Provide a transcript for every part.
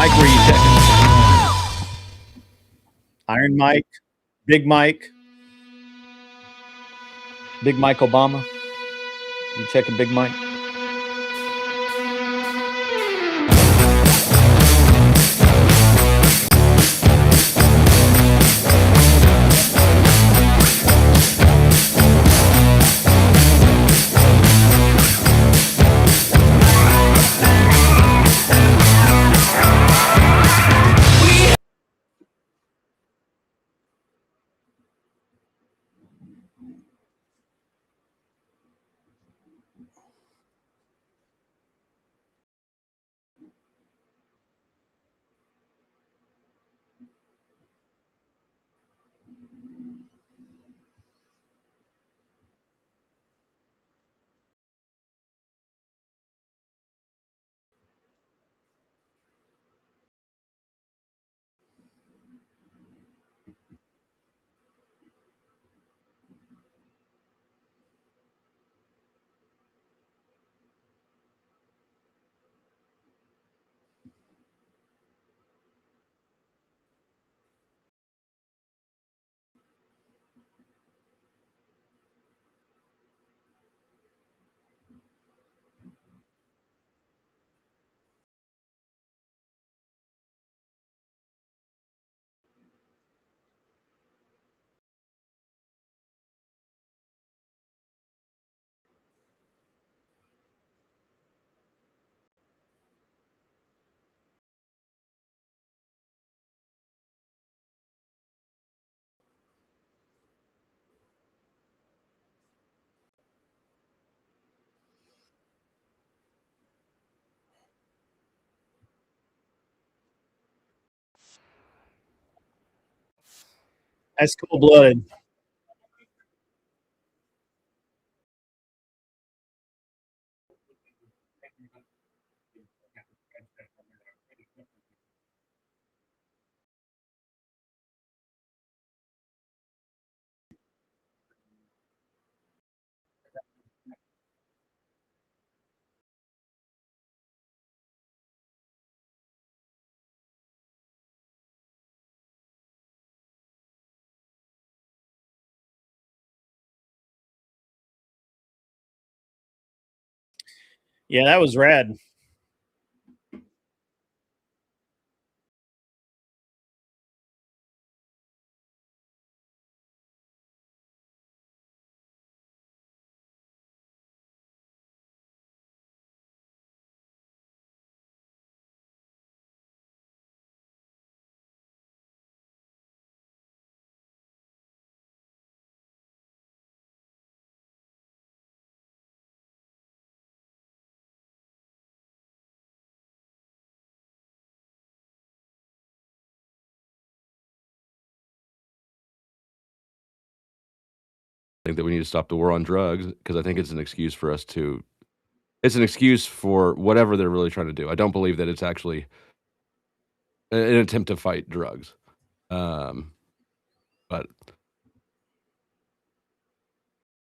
mic were you checking? Iron Mike, Big Mike, Big Mike Obama. You checking Big Mike? That's cold-blooded. Yeah, that was rad. Think that we need to stop the war on drugs because I think it's an excuse for us to. It's an excuse for whatever they're really trying to do. I don't believe that it's actually an attempt to fight drugs. But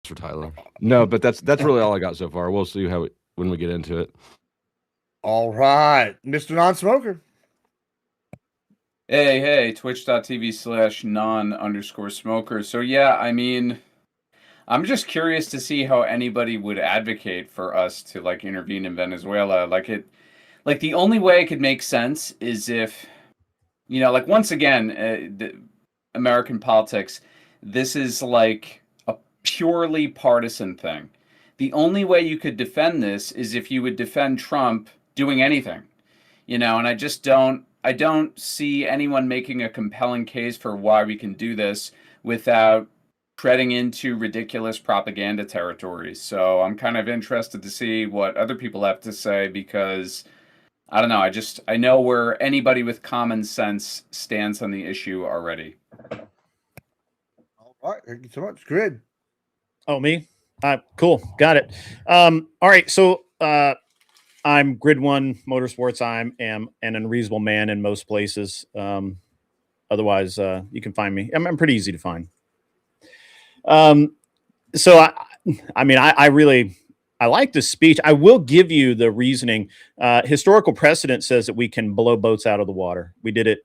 for Tyler, no, but that's really all I got so far. We'll see how when we get into it. All right, Mr. Non-Smoker. Hey, twitch.tv/non_smoker. So yeah, I mean, I'm just curious to see how anybody would advocate for us to like intervene in Venezuela. Like the only way it could make sense is if, like once again, the American politics, this is like a purely partisan thing. The only way you could defend this is if you would defend Trump doing anything, and I don't see anyone making a compelling case for why we can do this without treading into ridiculous propaganda territory. So I'm kind of interested to see what other people have to say because I don't know. I know where anybody with common sense stands on the issue already. All right, thank you so much. Grid. Oh, me? Cool. Got it. All right. So I'm Grid One Motorsports. I am an unreasonable man in most places. Otherwise, you can find me. I'm pretty easy to find. So I mean, I really I like the speech. I will give you the reasoning. Historical precedent says that we can blow boats out of the water. We did it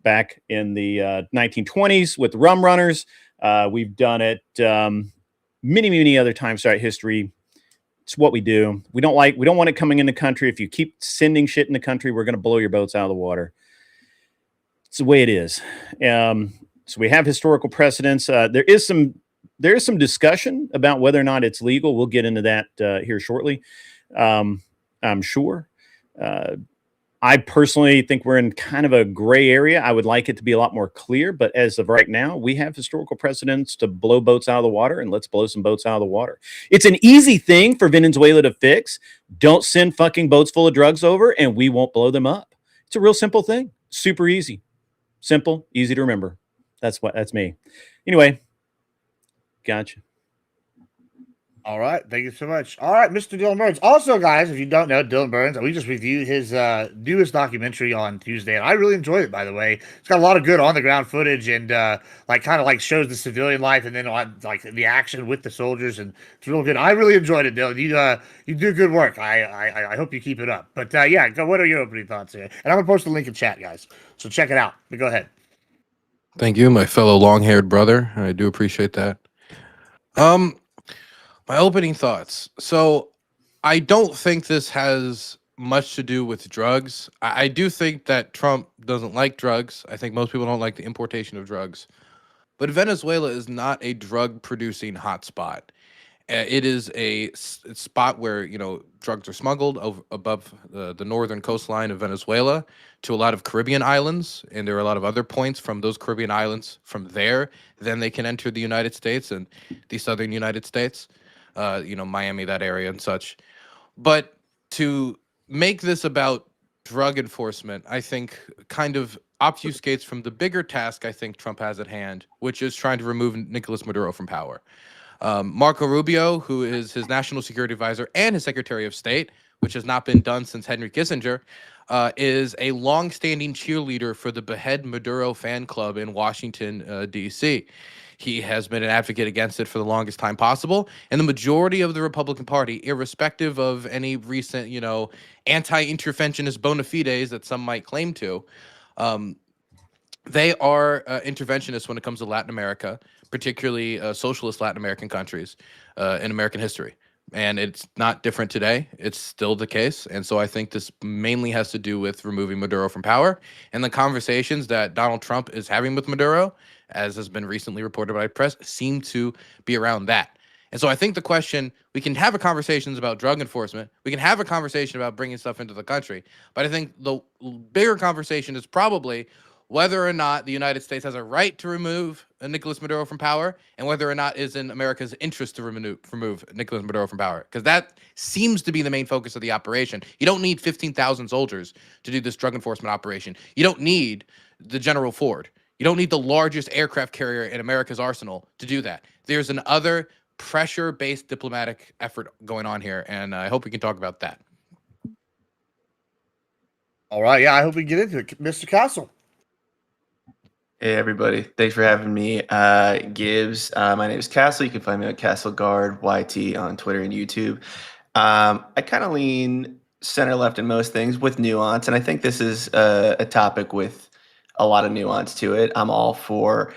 back in the 1920s with rum runners. We've done it many other times throughout history. It's what we do. We don't want it coming in the country. If you keep sending shit in the country, we're going to blow your boats out of the water. It's the way it is. So we have historical precedents. There is some discussion about whether or not it's legal. We'll get into that here shortly. I'm sure. I personally think we're in kind of a gray area. I would like it to be a lot more clear, but as of right now, we have historical precedents to blow boats out of the water, and let's blow some boats out of the water. It's an easy thing for Venezuela to fix. Don't send fucking boats full of drugs over, and we won't blow them up. It's a real simple thing. Super easy. Simple, easy to remember. That's me. Anyway, gotcha. All right, thank you so much. All right, Mr. Dylan Burns. Also, guys, if you don't know Dylan Burns, we just reviewed his newest documentary on Tuesday, and I really enjoyed it. By the way, it's got a lot of good on the ground footage, and kind of shows the civilian life, and then on the action with the soldiers, and it's real good. I really enjoyed it, Dylan. You do good work. I hope you keep it up. But yeah, what are your opening thoughts here? And I'm gonna post the link in chat, guys. So check it out. But go ahead. Thank you, my fellow long-haired brother. I do appreciate that. My opening thoughts. So I don't think this has much to do with drugs. I do think that Trump doesn't like drugs. I think most people don't like the importation of drugs. But Venezuela is not a drug-producing hotspot. It is a spot where, drugs are smuggled above the northern coastline of Venezuela to a lot of Caribbean islands, and there are a lot of other points from those Caribbean islands from there. Then they can enter the United States and the southern United States, Miami, that area and such. But to make this about drug enforcement, I think kind of obfuscates from the bigger task I think Trump has at hand, which is trying to remove Nicolas Maduro from power. Marco Rubio, who is his national security advisor and his secretary of state, which has not been done since Henry Kissinger, is a long-standing cheerleader for the Behead Maduro fan club in Washington, D.C. He has been an advocate against it for the longest time possible, and the majority of the Republican Party, irrespective of any recent, anti-interventionist bona fides that some might claim to, they are interventionists when it comes to Latin America, particularly socialist Latin American countries in American history. And it's not different today. It's still the case. And so I think this mainly has to do with removing Maduro from power. And the conversations that Donald Trump is having with Maduro, as has been recently reported by press, seem to be around that. And so I think the question, we can have conversations about drug enforcement. We can have a conversation about bringing stuff into the country. But I think the bigger conversation is probably whether or not the United States has a right to remove Nicolas Maduro from power, and whether or not is in America's interest to remove Nicolas Maduro from power. Because that seems to be the main focus of the operation. You don't need 15,000 soldiers to do this drug enforcement operation. You don't need the General Ford. You don't need the largest aircraft carrier in America's arsenal to do that. There's an other pressure-based diplomatic effort going on here, and I hope we can talk about that. All right, yeah, I hope we get into it. Mr. Castle. Hey everybody, thanks for having me. Gibbz, my name is Castle. You can find me on Castle Guard YT on Twitter and YouTube. I kind of lean center left in most things with nuance, and I think this is a topic with a lot of nuance to it. I'm all for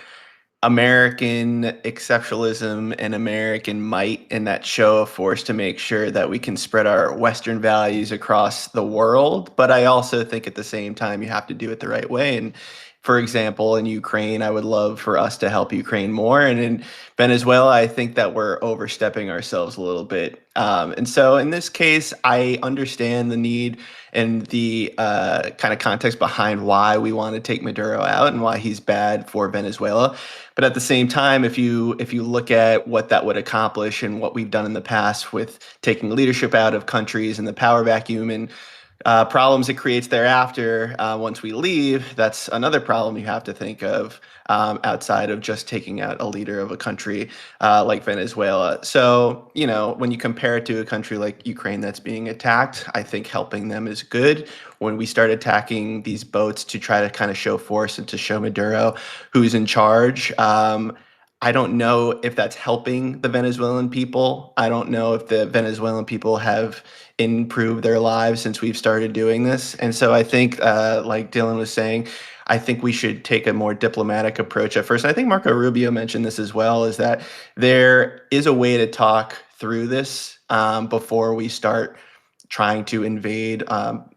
American exceptionalism and American might in that show of force to make sure that we can spread our Western values across the world. But I also think at the same time, you have to do it the right way. And for example, in Ukraine, I would love for us to help Ukraine more. And in Venezuela, I think that we're overstepping ourselves a little bit. And so in this case, I understand the need and the kind of context behind why we want to take Maduro out and why he's bad for Venezuela. But at the same time, if you look at what that would accomplish and what we've done in the past with taking leadership out of countries and the power vacuum and problems it creates thereafter once we leave, that's another problem you have to think of outside of just taking out a leader of a country like Venezuela. So, when you compare it to a country like Ukraine that's being attacked, I think helping them is good. When we start attacking these boats to try to kind of show force and to show Maduro who's in charge, I don't know if that's helping the Venezuelan people. I don't know if the Venezuelan people have improved their lives since we've started doing this. And so I think, like Dylan was saying, I think we should take a more diplomatic approach at first. I think Marco Rubio mentioned this as well, is that there is a way to talk through this before we start trying to invade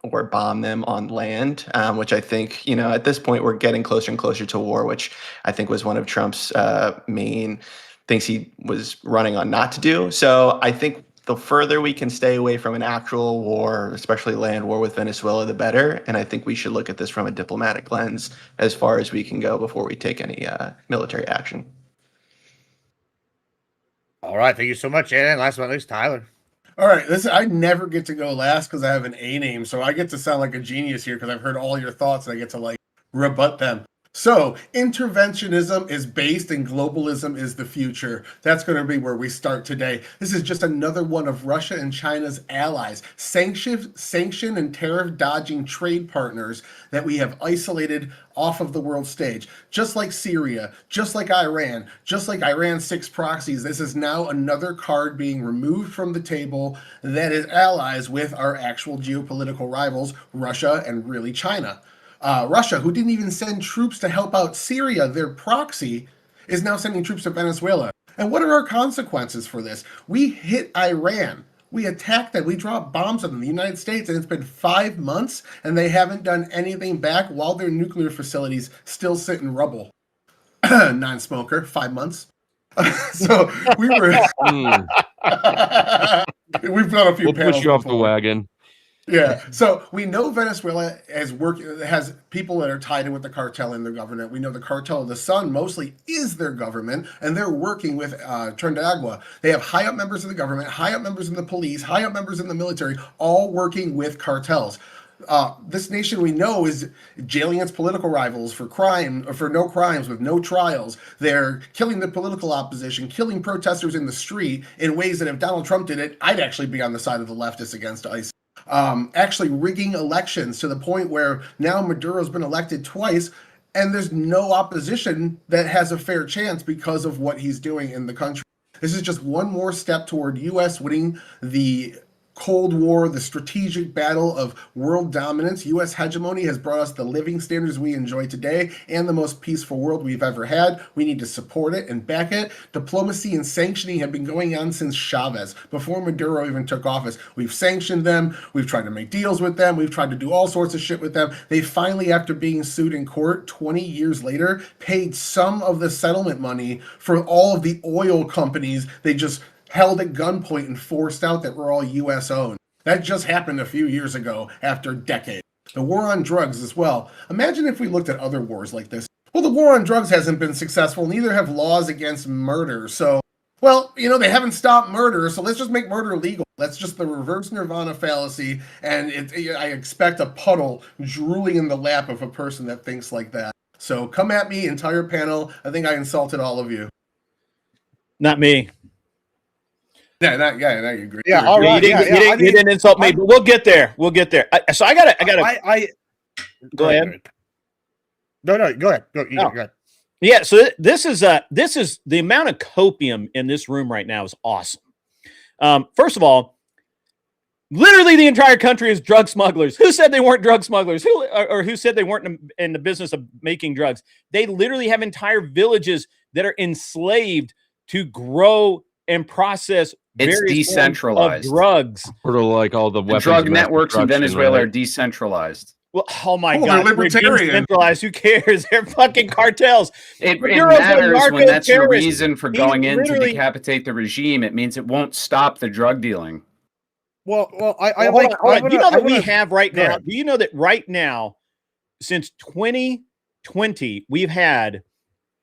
or bomb them on land, which I think, at this point, we're getting closer and closer to war, which I think was one of Trump's main things he was running on not to do. So I think the further we can stay away from an actual war, especially land war with Venezuela, the better. And I think we should look at this from a diplomatic lens as far as we can go before we take any military action. All right. Thank you so much, and last but not least, Tyler. All right, I never get to go last because I have an A name, so I get to sound like a genius here because I've heard all your thoughts and I get to rebut them. So interventionism is based and globalism is the future. That's going to be where we start today. This is just another one of Russia and China's allies, sanction and tariff dodging trade partners that we have isolated off of the world stage. Just like Syria, just like Iran, just like Iran's 6 proxies, this is now another card being removed from the table that is allies with our actual geopolitical rivals, Russia and really China. Russia, who didn't even send troops to help out Syria, their proxy, is now sending troops to Venezuela. And what are our consequences for this? We hit Iran. We attacked them. We dropped bombs on them, the United States, and it's been 5 months, and they haven't done anything back while their nuclear facilities still sit in rubble. Non-smoker, 5 months. So we were... We've done a few We'll push you off the wagon. Yeah, so we know Venezuela has people that are tied in with the cartel in their government. We know the cartel of the sun mostly is their government, and they're working with Trinidad. They have high up members of the government, high up members in the police, high up members in the military, all working with cartels. This nation we know is jailing its political rivals for no crimes with no trials. They're killing the political opposition, killing protesters in the street in ways that if Donald Trump did it, I'd actually be on the side of the leftists against ISIS. Actually rigging elections to the point where now Maduro's been elected twice and there's no opposition that has a fair chance because of what he's doing in the country. This is just one more step toward U.S. winning the Cold War, the strategic battle of world dominance. U.S. hegemony has brought us the living standards we enjoy today and the most peaceful world we've ever had. We need to support it and back it. Diplomacy and sanctioning have been going on since Chavez, before Maduro even took office. We've sanctioned them. We've tried to make deals with them. We've tried to do all sorts of shit with them. They finally, after being sued in court 20 years later, paid some of the settlement money for all of the oil companies they just held at gunpoint and forced out that were all U.S. owned. That just happened a few years ago after decades. The war on drugs as well. Imagine if we looked at other wars like this. Well, the war on drugs hasn't been successful. Neither have laws against murder. So, well, they haven't stopped murder, so let's just make murder legal. That's just the reverse nirvana fallacy, and I expect a puddle drooling in the lap of a person that thinks like that. So come at me, entire panel. I think I insulted all of you. Not me. Yeah, I agree. Yeah, all right. You didn't insult me, but we'll get there. We'll get there. So I gotta. Go ahead. No, go ahead. Go ahead. Yeah. So this is the amount of copium in this room right now is awesome. First of all, literally the entire country is drug smugglers. Who said they weren't drug smugglers? Who said they weren't in the business of making drugs? They literally have entire villages that are enslaved to grow and process. It's decentralized drugs. Sort of like all the weapons. Drug networks in Venezuela are decentralized. Well, oh my God, they're libertarian. Decentralized. Who cares? They're fucking cartels. It matters when that's your reason for going in to decapitate the regime. It means it won't stop the drug dealing. Well, do you know that we have right now? Do you know that right now, since 2020, we've had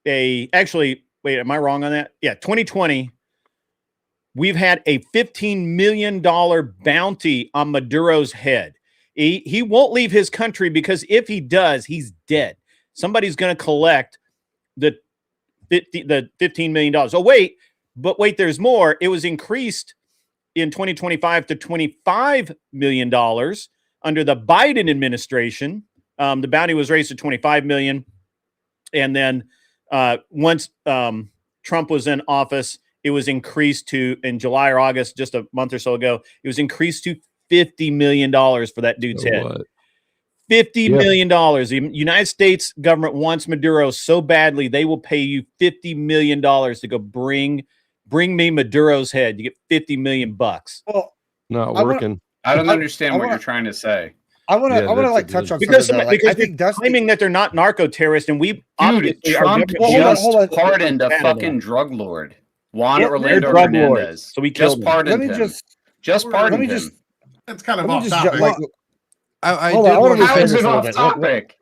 actually, wait, am I wrong on that? Yeah, 2020. We've had a $15 million bounty on Maduro's head. He won't leave his country because if he does, he's dead. Somebody's going to collect the $15 million. Oh, wait, there's more. It was increased in 2025 to $25 million under the Biden administration. The bounty was raised to $25 million. And then once Trump was in office, it was increased to, in July or August, just a month or so ago, it was increased to $50 million for that dude's So head. what? $50 million. The United States government wants Maduro so badly, they will pay you $50 million to go bring me Maduro's head. You get 50 million bucks. Well, Not I wanna- working. I don't understand I what wanna- you're trying to say. I want to Yeah, like that's- touch on Because something though. Like, I they're think Dusty. claiming that they're not narco terrorists, and we Dude, obviously are Trump different. Well, just hold on. pardoned a Canada. fucking drug lord, Juan Yeah, they're Orlando drug lords, Hernandez. so we Just killed him. pardoned Let me him. let Just me pardoned just him. That's kind of let me off just topic. like I hold on. I did want want to to How reframe is this it a little off bit. topic?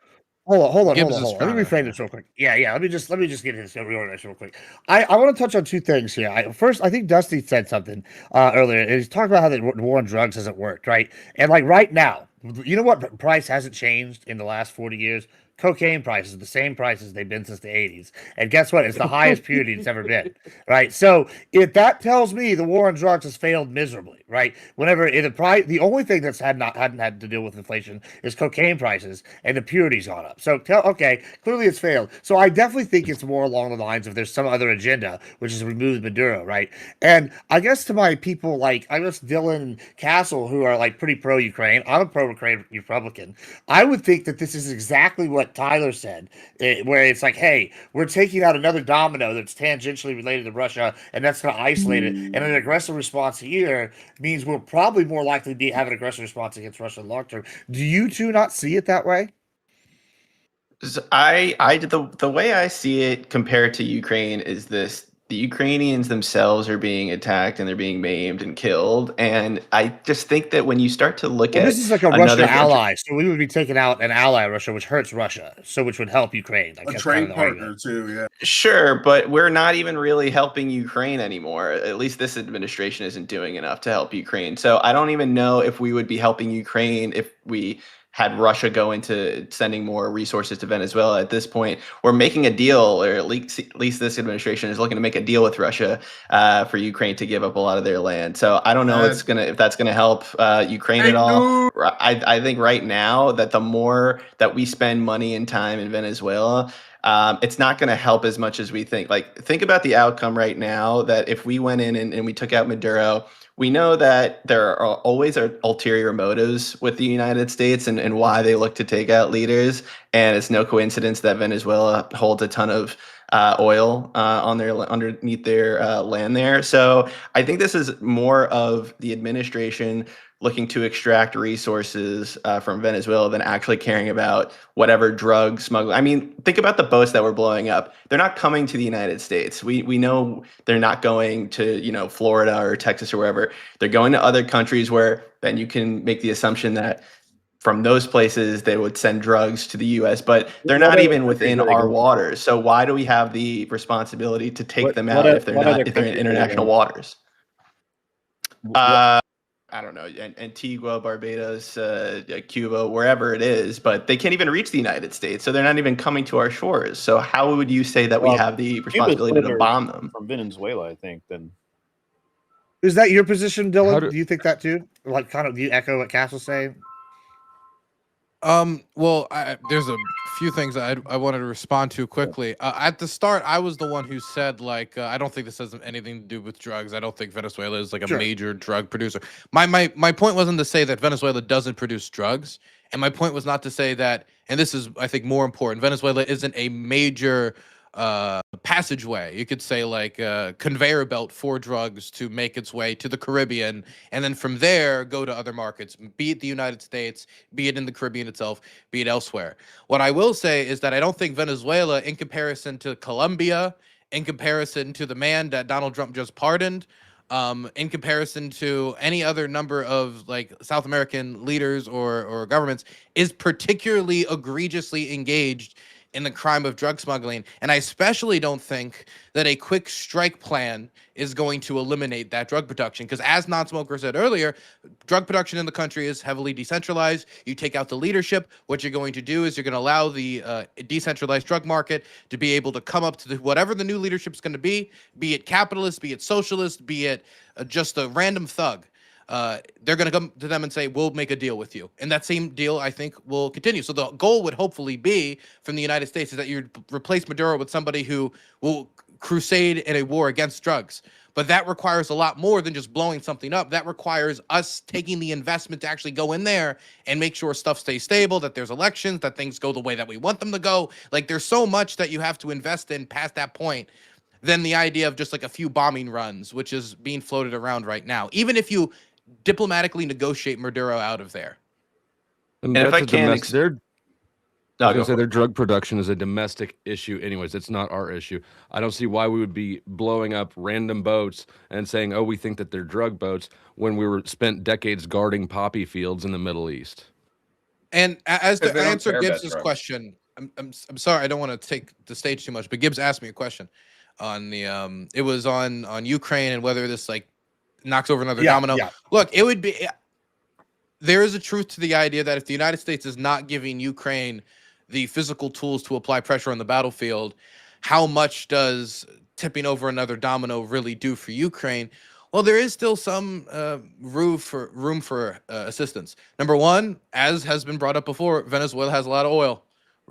Hold on. Gibbz is Let me trying to- reframe this real quick. Yeah. Let me just get his reorganization real quick. I want to touch on two things here. First, I think Dusty said something earlier. He's talking about how the war on drugs hasn't worked, right? And like right now, you know what price hasn't changed in the last 40 years? Cocaine prices, the same prices they've been since the 80s. And guess what? It's the highest purity it's ever been, right? So if that tells me the war on drugs has failed miserably, right? Whenever the only thing that's hadn't had to deal with inflation is cocaine prices, and the purity's gone up. So okay, clearly it's failed. So I definitely think it's more along the lines of there's some other agenda, which is remove Maduro, right? And I guess to my people like I guess Dylan and Castle, who are like pretty pro Ukraine, I'm a pro Ukraine Republican. I would think that this is exactly what Tyler said, where it's like, hey, we're taking out another domino that's tangentially related to Russia, and that's going to isolate it. And an aggressive response here means we'll probably more likely have an aggressive response against Russia long term. Do you two not see it that way? The way I see it compared to Ukraine is this: the Ukrainians themselves are being attacked and they're being maimed and killed, and I just think that when you start to look Well, at this is like a another Russian country- ally, so we would be taking out an ally of Russia, which hurts Russia, so which would help Ukraine. Like, A that's trade kind of the partner argument. too, yeah. Sure, but we're not even really helping Ukraine anymore. At least this administration isn't doing enough to help Ukraine. So I don't even know if we would be helping Ukraine if we had Russia go into sending more resources to Venezuela. At this point, we're making a deal, or at least this administration is looking to make a deal with Russia for Ukraine to give up a lot of their land. So I don't know if that's gonna help Ukraine at all. I think right now that the more that we spend money and time in Venezuela, it's not going to help as much as we think. Like, think about the outcome right now, that if we went in and we took out Maduro, we know that there are always ulterior motives with the United States and why they look to take out leaders. And it's no coincidence that Venezuela holds a ton of oil underneath their land there. So I think this is more of the administration looking to extract resources from Venezuela than actually caring about whatever drug smuggling. I mean, think about the boats that were blowing up. They're not coming to the United States. We know they're not going to, Florida or Texas or wherever. They're going to other countries where then you can make the assumption that from those places they would send drugs to the US, but they're not even within our waters. So why do we have the responsibility to take them out if they're in international waters? I don't know, Antigua, Barbados, Cuba, wherever it is, but they can't even reach the United States, so they're not even coming to our shores. So how would you say that we have the responsibility to bomb them? From Venezuela, I think. Then Is that your position, Dylan? do- Do you think that too? Like, kind of, do you echo what Castle's saying? Well, there's a few things I wanted to respond to quickly. At the start, I was the one who said, like, I don't think this has anything to do with drugs. I don't think Venezuela is like a major drug producer. My point wasn't to say that Venezuela doesn't produce drugs, and my point was not to say that, and this is, I think, more important, Venezuela isn't a major passageway, you could say, like a conveyor belt for drugs to make its way to the Caribbean, and then from there go to other markets, be it the United States, be it in the Caribbean itself, be it elsewhere. What I will say is that I don't think Venezuela, in comparison to Colombia, in comparison to the man that Donald Trump just pardoned, in comparison to any other number of like South American leaders or governments, is particularly egregiously engaged in the crime of drug smuggling. And I especially don't think that a quick strike plan is going to eliminate that drug production. Because as Non-Smoker said earlier, drug production in the country is heavily decentralized. You take out the leadership, what you're going to do is you're going to allow the decentralized drug market to be able to come up to whatever the new leadership is going to be it capitalist, be it socialist, be it just a random thug. They're going to come to them and say, we'll make a deal with you. And that same deal, I think, will continue. So the goal would hopefully be from the United States is that you replace Maduro with somebody who will crusade in a war against drugs. But that requires a lot more than just blowing something up. That requires us taking the investment to actually go in there and make sure stuff stays stable, that there's elections, that things go the way that we want them to go. Like, there's so much that you have to invest in past that point than the idea of just like a few bombing runs, which is being floated around right now. Even if you diplomatically negotiate Maduro out of there. And if that's I a can domestic, their, No, I was go gonna say for their it. drug production is a domestic issue anyways. It's not our issue. I don't see why we would be blowing up random boats and saying, oh, we think that they're drug boats when we were spent decades guarding poppy fields in the Middle East. And as Because to they don't answer care about Gibbs's drugs. question, I'm sorry, I don't want to take the stage too much, but Gibbs asked me a question on the it was on Ukraine and whether this like knocks over another domino. Yeah. Look, it would be there is a truth to the idea that if the United States is not giving Ukraine the physical tools to apply pressure on the battlefield, how much does tipping over another domino really do for Ukraine? Well, there is still some room for assistance. Number one, as has been brought up before, Venezuela has a lot of oil.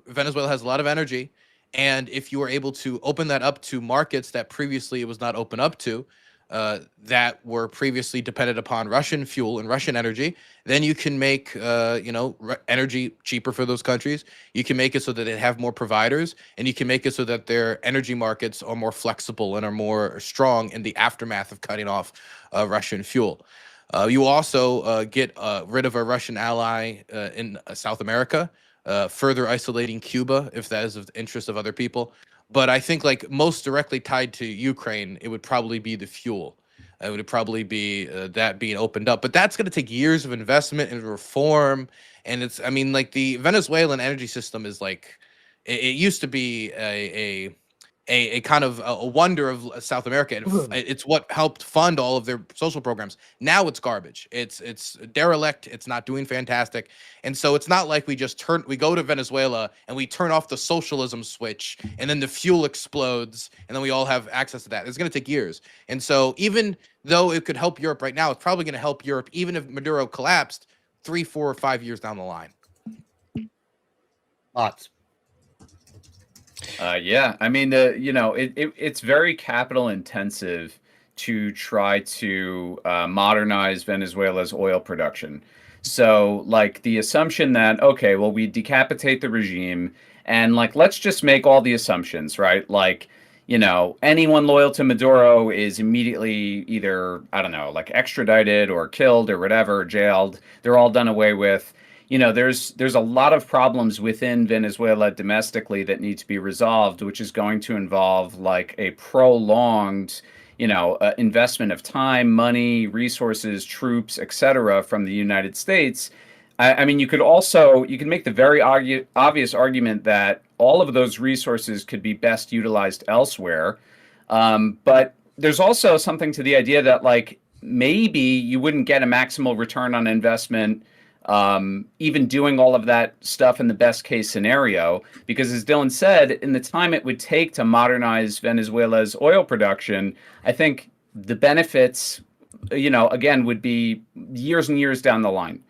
Venezuela has a lot of energy. And if you are able to open that up to markets that previously it was not open up to, that were previously dependent upon Russian fuel and Russian energy, then you can make energy cheaper for those countries. You can make it so that they have more providers, and you can make it so that their energy markets are more flexible and are more strong in the aftermath of cutting off Russian fuel. You also get rid of a Russian ally in South America, further isolating Cuba if that is of the interest of other people. But I think like most directly tied to Ukraine, it would probably be the fuel. It would probably be that being opened up. But that's going to take years of investment and reform. And it's, I mean, like the Venezuelan energy system is like, it used to be a kind of a wonder of South America. It's what helped fund all of their social programs. Now it's garbage. It's derelict. It's not doing fantastic. And so it's not like we go to Venezuela and we turn off the socialism switch and then the fuel explodes and then we all have access to that. It's going to take years. And so even though it could help Europe right now, it's probably going to help Europe even if Maduro collapsed 3, 4, or 5 years down the line. Lots. Yeah, I mean, it's very capital intensive to try to modernize Venezuela's oil production. So, like, the assumption that, okay, well, we decapitate the regime and, like, let's just make all the assumptions, right? Like, anyone loyal to Maduro is immediately either, I don't know, like extradited or killed or whatever, jailed. They're all done away with. There's a lot of problems within Venezuela domestically that need to be resolved, which is going to involve like a prolonged, investment of time, money, resources, troops, etc. from the United States. I mean, you can make the very obvious argument that all of those resources could be best utilized elsewhere. But there's also something to the idea that like maybe you wouldn't get a maximal return on investment even doing all of that stuff in the best case scenario, because as Dylan said, in the time it would take to modernize Venezuela's oil production, I think the benefits, again, would be years and years down the line.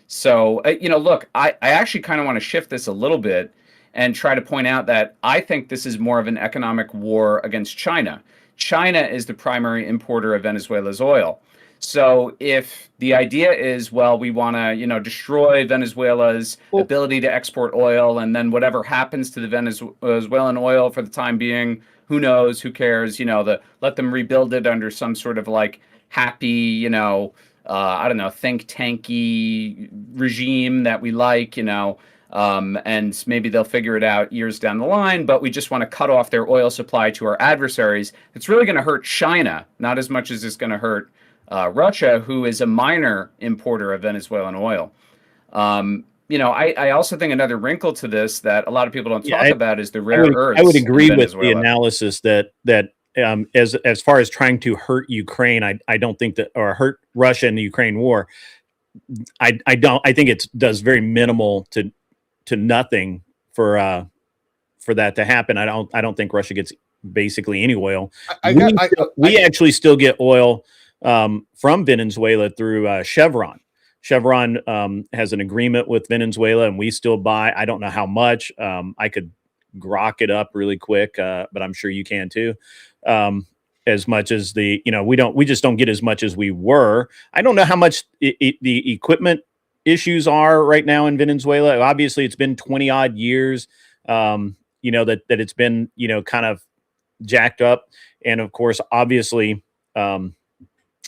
So, look, I actually kind of want to shift this a little bit and try to point out that I think this is more of an economic war against China. China is the primary importer of Venezuela's oil. So if the idea is, well, we want to, destroy Venezuela's ability to export oil, and then whatever happens to the Venezuelan oil for the time being, who knows, who cares, let them rebuild it under some sort of like happy, I don't know, think tanky regime that we like, and maybe they'll figure it out years down the line, but we just want to cut off their oil supply to our adversaries. It's really going to hurt China, not as much as it's going to hurt Russia, who is a minor importer of Venezuelan oil. I also think another wrinkle to this that a lot of people don't talk about is the rare earths. I would agree with the analysis that as far as trying to hurt Ukraine, I don't think that, or hurt Russia in the Ukraine war, I think it does very minimal to nothing for that to happen. I don't think Russia gets basically any oil. We actually still get oil from Venezuela through Chevron. Chevron has an agreement with Venezuela, and we still buy. I don't know how much. I could grok it up really quick, but I'm sure you can too. as much as we just don't get as much as we were. I don't know how much the equipment issues are right now in Venezuela. Obviously, it's been 20 odd years, that it's been, kind of jacked up. And of course, obviously,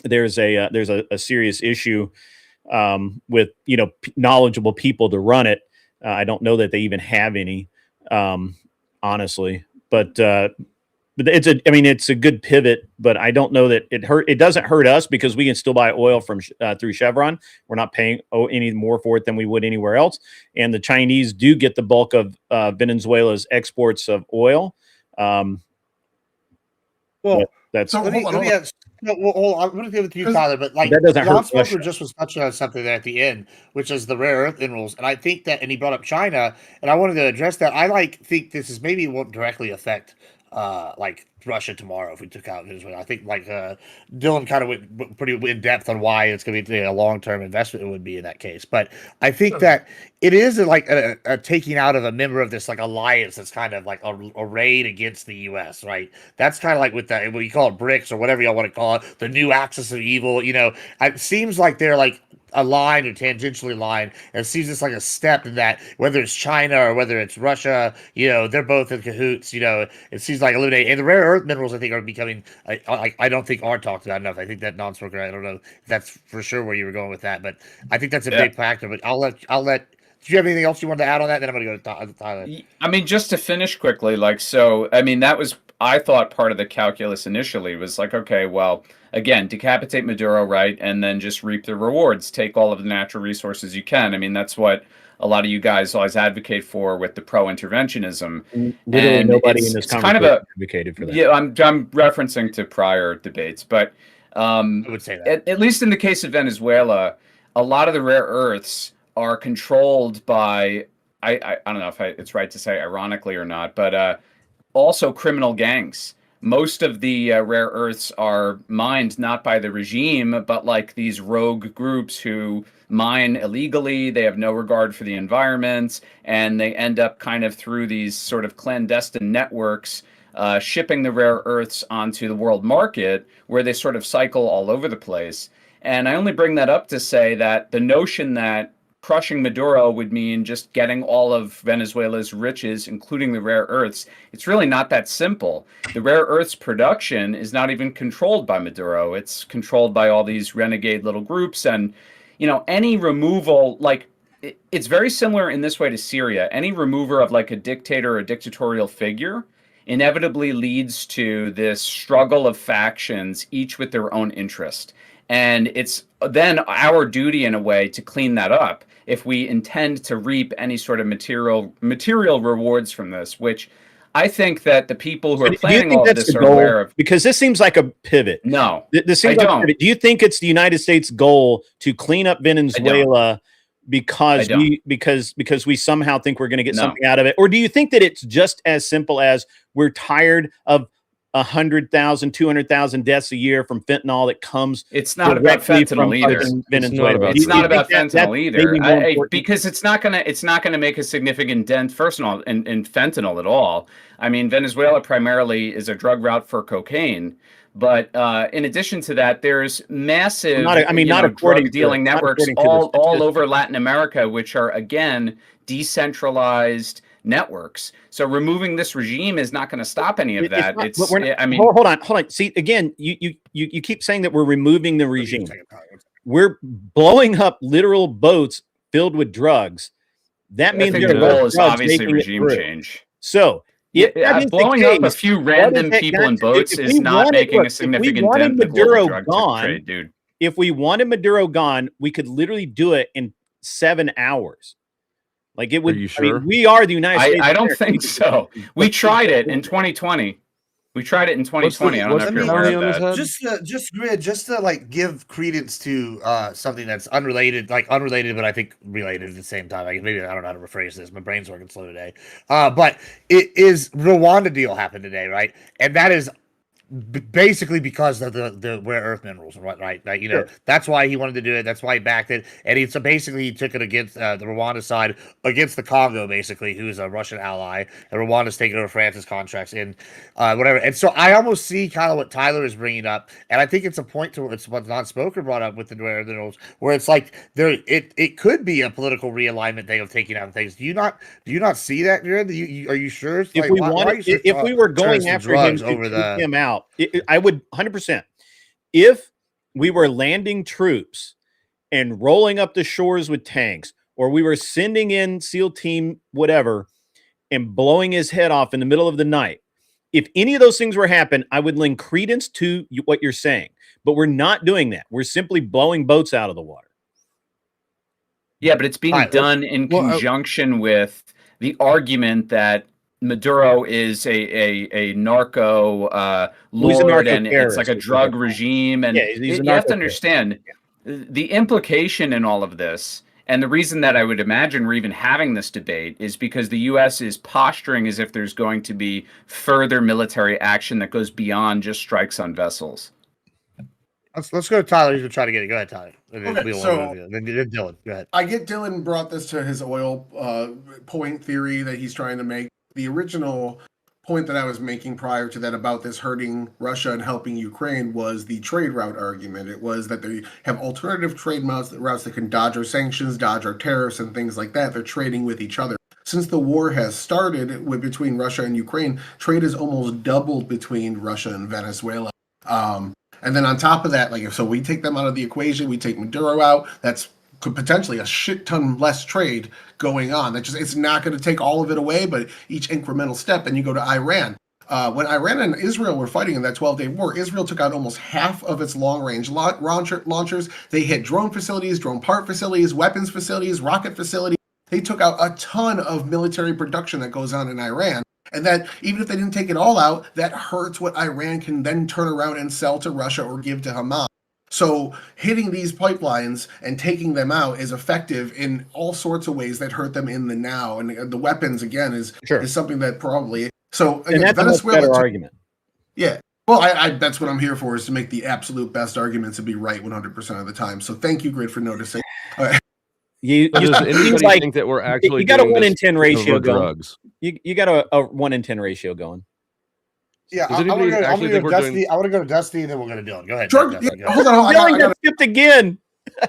there's a serious issue with, knowledgeable people to run it. I don't know that they even have any, honestly, but it's a good pivot, but I don't know that it doesn't hurt us because we can still buy oil from through Chevron. We're not paying any more for it than we would anywhere else. And the Chinese do get the bulk of Venezuela's exports of oil. That's I'm going to give it to you, Tyler, but like that doesn't hurt Non-Smoker just was touching on something there at the end, which is the rare earth minerals. And I think that, and he brought up China, and I wanted to address that. I think this is maybe won't directly affect like Russia tomorrow if we took out Venezuela. I think Dylan kind of went pretty in depth on why it's going to be a long-term investment it would be in that case. But I think that it is like a taking out of a member of this like alliance that's kind of like a raid against the U.S., right? That's kind of like with what you call it BRICS or whatever y'all want to call it, the new axis of evil. It seems like they're like aligned or tangentially aligned, and it seems it's like a step in that, whether it's China or whether it's Russia, they're both in cahoots. It seems like eliminating, and the rare earth minerals I think are becoming I don't think are talked about enough. I think that Non-Smoker, I don't know if that's for sure where you were going with that, but I think that's a big factor. But I'll let do you have anything else you wanted to add on that? Then I'm going to go to Tyler. I mean, just to finish quickly, that was, I thought, part of the calculus initially was like, okay, well, again, decapitate Maduro, right? And then just reap the rewards, take all of the natural resources you can. I mean, that's what a lot of you guys always advocate for with the pro-interventionism. Literally nobody in this conversation advocated for that. Yeah, I'm referencing to prior debates, but I would say that. At least in the case of Venezuela, a lot of the rare earths are controlled by, I don't know if it's right to say ironically or not, but also criminal gangs. Most of the rare earths are mined not by the regime, but like these rogue groups who mine illegally. They have no regard for the environment, and they end up kind of through these sort of clandestine networks shipping the rare earths onto the world market, where they sort of cycle all over the place. And I only bring that up to say that the notion that crushing Maduro would mean just getting all of Venezuela's riches, including the rare earths. It's really not that simple. The rare earths production is not even controlled by Maduro. It's controlled by all these renegade little groups. And, any removal, it's very similar in this way to Syria. Any remover of like a dictator or a dictatorial figure inevitably leads to this struggle of factions, each with their own interest. And it's then our duty in a way to clean that up if we intend to reap any sort of material rewards from this, which I think that the people who are planning all of this are aware of. Because this seems like a pivot. No, this seems like a pivot. Do you think it's the United States' goal to clean up Venezuela because we somehow think we're going to get something out of it? Or do you think that it's just as simple as we're tired of 100,000, 200,000 deaths a year from fentanyl that comes? It's not about fentanyl either. Venezuela. It's not about fentanyl either, because it's not gonna make a significant dent, first of all, in fentanyl at all. I mean, Venezuela primarily is a drug route for cocaine, but in addition to that, there's massive drug dealing networks all over Latin America, which are again decentralized networks. So removing this regime is not going to stop any of that. Hold on. See, again, you keep saying that we're removing the regime. We're blowing up literal boats filled with drugs. That means the goal is obviously regime change. So blowing up a few random people in boats is not making a significant dent in the global drug trade, dude. If we wanted Maduro gone, we could literally do it in 7 hours. Like it would. Are you sure? We are the United States. I don't think so. We tried it in 2020. I don't know if you're aware of that. Just to like give credence to something that's unrelated, but I think related at the same time. Maybe I don't know how to rephrase this. My brain's working slow today. But it is Rwanda deal happened today, right? And that is basically because of the rare earth minerals, right? Like, you know, Sure. that's why he wanted to do it. That's why he backed it. And he so basically he took it against the Rwanda side against the Congo, basically, who's a Russian ally, and Rwanda's taking over France's contracts and whatever. And so I almost see kind of what Tyler is bringing up, and I think it's a point to it's what Non-Spoken brought up with the rare minerals, where it's like it could be a political realignment thing of taking out things. Do you not see that, Jared? Are you sure? It's If like, we why wanted, are you so if we were going the after him drugs to over take the him out, I would 100%. If we were landing troops and rolling up the shores with tanks, or we were sending in SEAL team whatever and blowing his head off in the middle of the night, if any of those things were happen, I would lend credence to what you're saying. But we're not doing that. We're simply blowing boats out of the water. Yeah, but it's being All right, done in conjunction with the argument that Maduro is a narco He's a lord, and it's narco-terrorist, like a is drug what- regime. And Yeah, he's a you have to narco-terrorist. understand the implication in all of this. And the reason that I would imagine we're even having this debate is because the U.S. is posturing as if there's going to be further military action that goes beyond just strikes on vessels. Let's go to Tyler. He's gonna try to get it. Go ahead, Tyler. And then Okay, then Dylan. Go ahead. I get Dylan brought this to his oil point theory that he's trying to make. The original point that I was making prior to that about this hurting Russia and helping Ukraine was the trade route argument. It was that they have alternative trade routes that can dodge our sanctions, dodge our tariffs, and things like that. They're trading with each other. Since the war has started between Russia and Ukraine, trade has almost doubled between Russia and Venezuela. And then on top of that, like, so we take them out of the equation, we take Maduro out, that's could potentially a shit ton less trade going on. It's not going to take all of it away, but each incremental step. And you go to Iran. When Iran and Israel were fighting in that 12-day war, Israel took out almost half of its long-range launchers. They hit drone facilities, drone part facilities, weapons facilities, rocket facilities. They took out a ton of military production that goes on in Iran. And that even if they didn't take it all out, that hurts what Iran can then turn around and sell to Russia or give to Hamas. So hitting these pipelines and taking them out is effective in all sorts of ways that hurt them in the now. And the weapons, again, is something that probably... So again, and that's Venezuela, a much better argument. Yeah. Well, I that's what I'm here for, is to make the absolute best arguments and be right 100% of the time. So thank you, Grid, for noticing. You does anybody like, think that we're actually you got a doing 1 in this 10 ratio going? Drugs? You got a 1 in 10 ratio going. Yeah, Does I'm anybody gonna actually go think we're Dusty. doing- I want to go to Dusty, and then we're gonna Dylan. Go ahead. Hold on, I Dylan got got skipped again.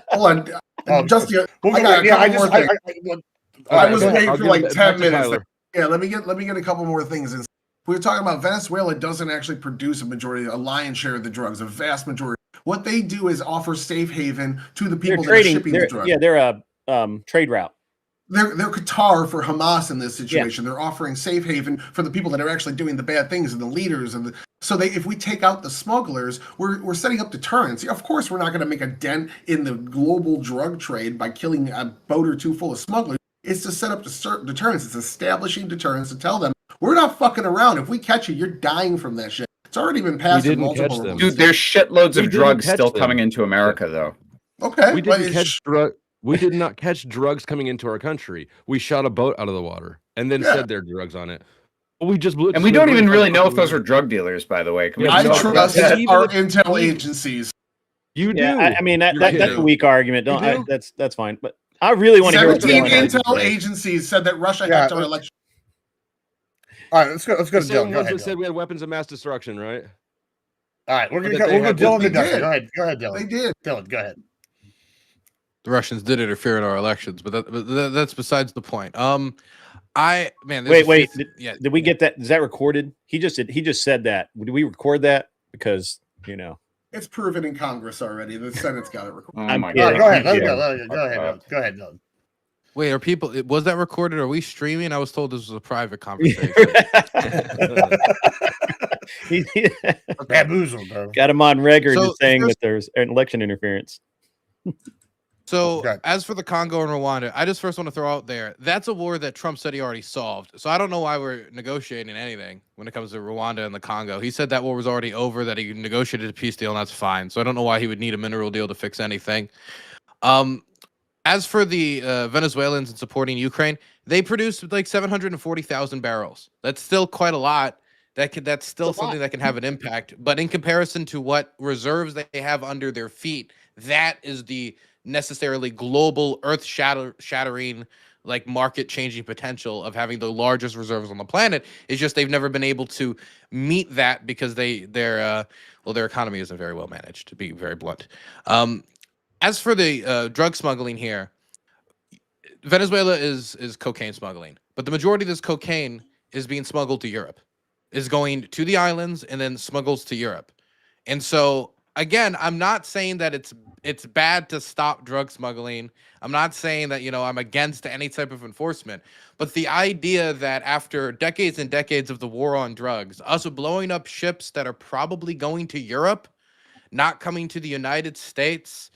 Hold on, Dusty. We'll I go got a yeah, I couple just more things. I was waiting for like 10 minutes. Yeah, let me get a couple more things. We were talking about Venezuela doesn't actually produce a lion's share of the drugs, a vast majority. What they do is offer safe haven to the people that are shipping the drugs. Yeah, they're a trade route. They're Qatar for Hamas in this situation. Yeah. They're offering safe haven for the people that are actually doing the bad things and the leaders. If we take out the smugglers, we're setting up deterrence. Of course, we're not going to make a dent in the global drug trade by killing a boat or two full of smugglers. It's to set up deterrence. It's establishing deterrence to tell them, we're not fucking around. If we catch you, you're dying from that shit. It's already been passed in multiple them. Dude, there's shitloads of drugs still coming into America, though. Okay. We didn't catch drugs. We did not catch drugs coming into our country. We shot a boat out of the water and then said there are drugs on it. Well, we just blew it. And we don't even really know if those are drug dealers, by the way. I trust our intel agencies. You do. Yeah, I mean, that's a weak argument. That's fine. But I really want to hear what 17 intel agencies said that Russia hacked our election. All right, let's go to Dylan. Go ahead. Said we had weapons of mass destruction, right? All right, we'll go Dylan to Dustin. Go ahead, Dylan. They did. Dylan, go ahead. The Russians did interfere in our elections, but that's besides the point. Wait. Did we get that? Is that recorded? He just said that. Did we record that? Because it's proven in Congress already. The Senate's got it recorded. I'm go ahead. Go ahead, Dylan. Wait, was that recorded? Are we streaming? I was told this was a private conversation. Bamboozled, bro. Got him on record saying that there's an election interference. So, as for the Congo and Rwanda, I just first want to throw out there, that's a war that Trump said he already solved. So I don't know why we're negotiating anything when it comes to Rwanda and the Congo. He said that war was already over, that he negotiated a peace deal, and that's fine. So I don't know why he would need a mineral deal to fix anything. As for the Venezuelans and supporting Ukraine, they produced like 740,000 barrels. That's still quite a lot. that's still It's a lot. something that can have an impact. But in comparison to what reserves they have under their feet, that is the necessarily global earth shattering like market changing potential of having the largest reserves on the planet. Is just they've never been able to meet that because their economy isn't very well managed, to be very blunt. As for the drug smuggling here, Venezuela is cocaine smuggling, but the majority of this cocaine is being smuggled to Europe, is going to the islands and then smuggles to Europe. And so again, I'm not saying that it's bad to stop drug smuggling. I'm not saying that, I'm against any type of enforcement, but the idea that after decades and decades of the war on drugs, us blowing up ships that are probably going to Europe, not coming to the United States,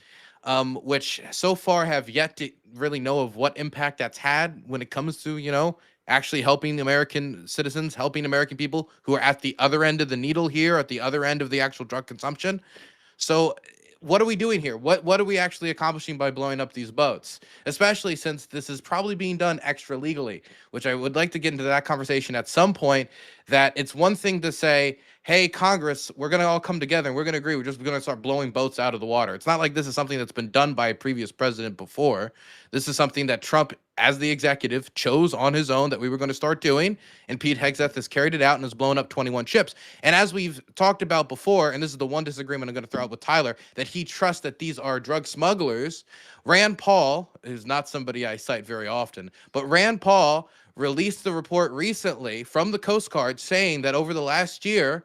which so far have yet to really know of what impact that's had when it comes to, actually helping the American citizens, helping American people who are at the other end of the needle here, at the other end of the actual drug consumption. So what are we doing here? What are we actually accomplishing by blowing up these boats? Especially since this is probably being done extra legally, which I would like to get into that conversation at some point. That it's one thing to say, hey, Congress, we're going to all come together and we're going to agree. We're just going to start blowing boats out of the water. It's not like this is something that's been done by a previous president before. This is something that Trump, as the executive, chose on his own that we were going to start doing. And Pete Hegseth has carried it out and has blown up 21 ships. And as we've talked about before, and this is the one disagreement I'm going to throw out with Tyler, that he trusts that these are drug smugglers. Rand Paul, who's not somebody I cite very often, but Rand Paul released the report recently from the Coast Guard saying that over the last year,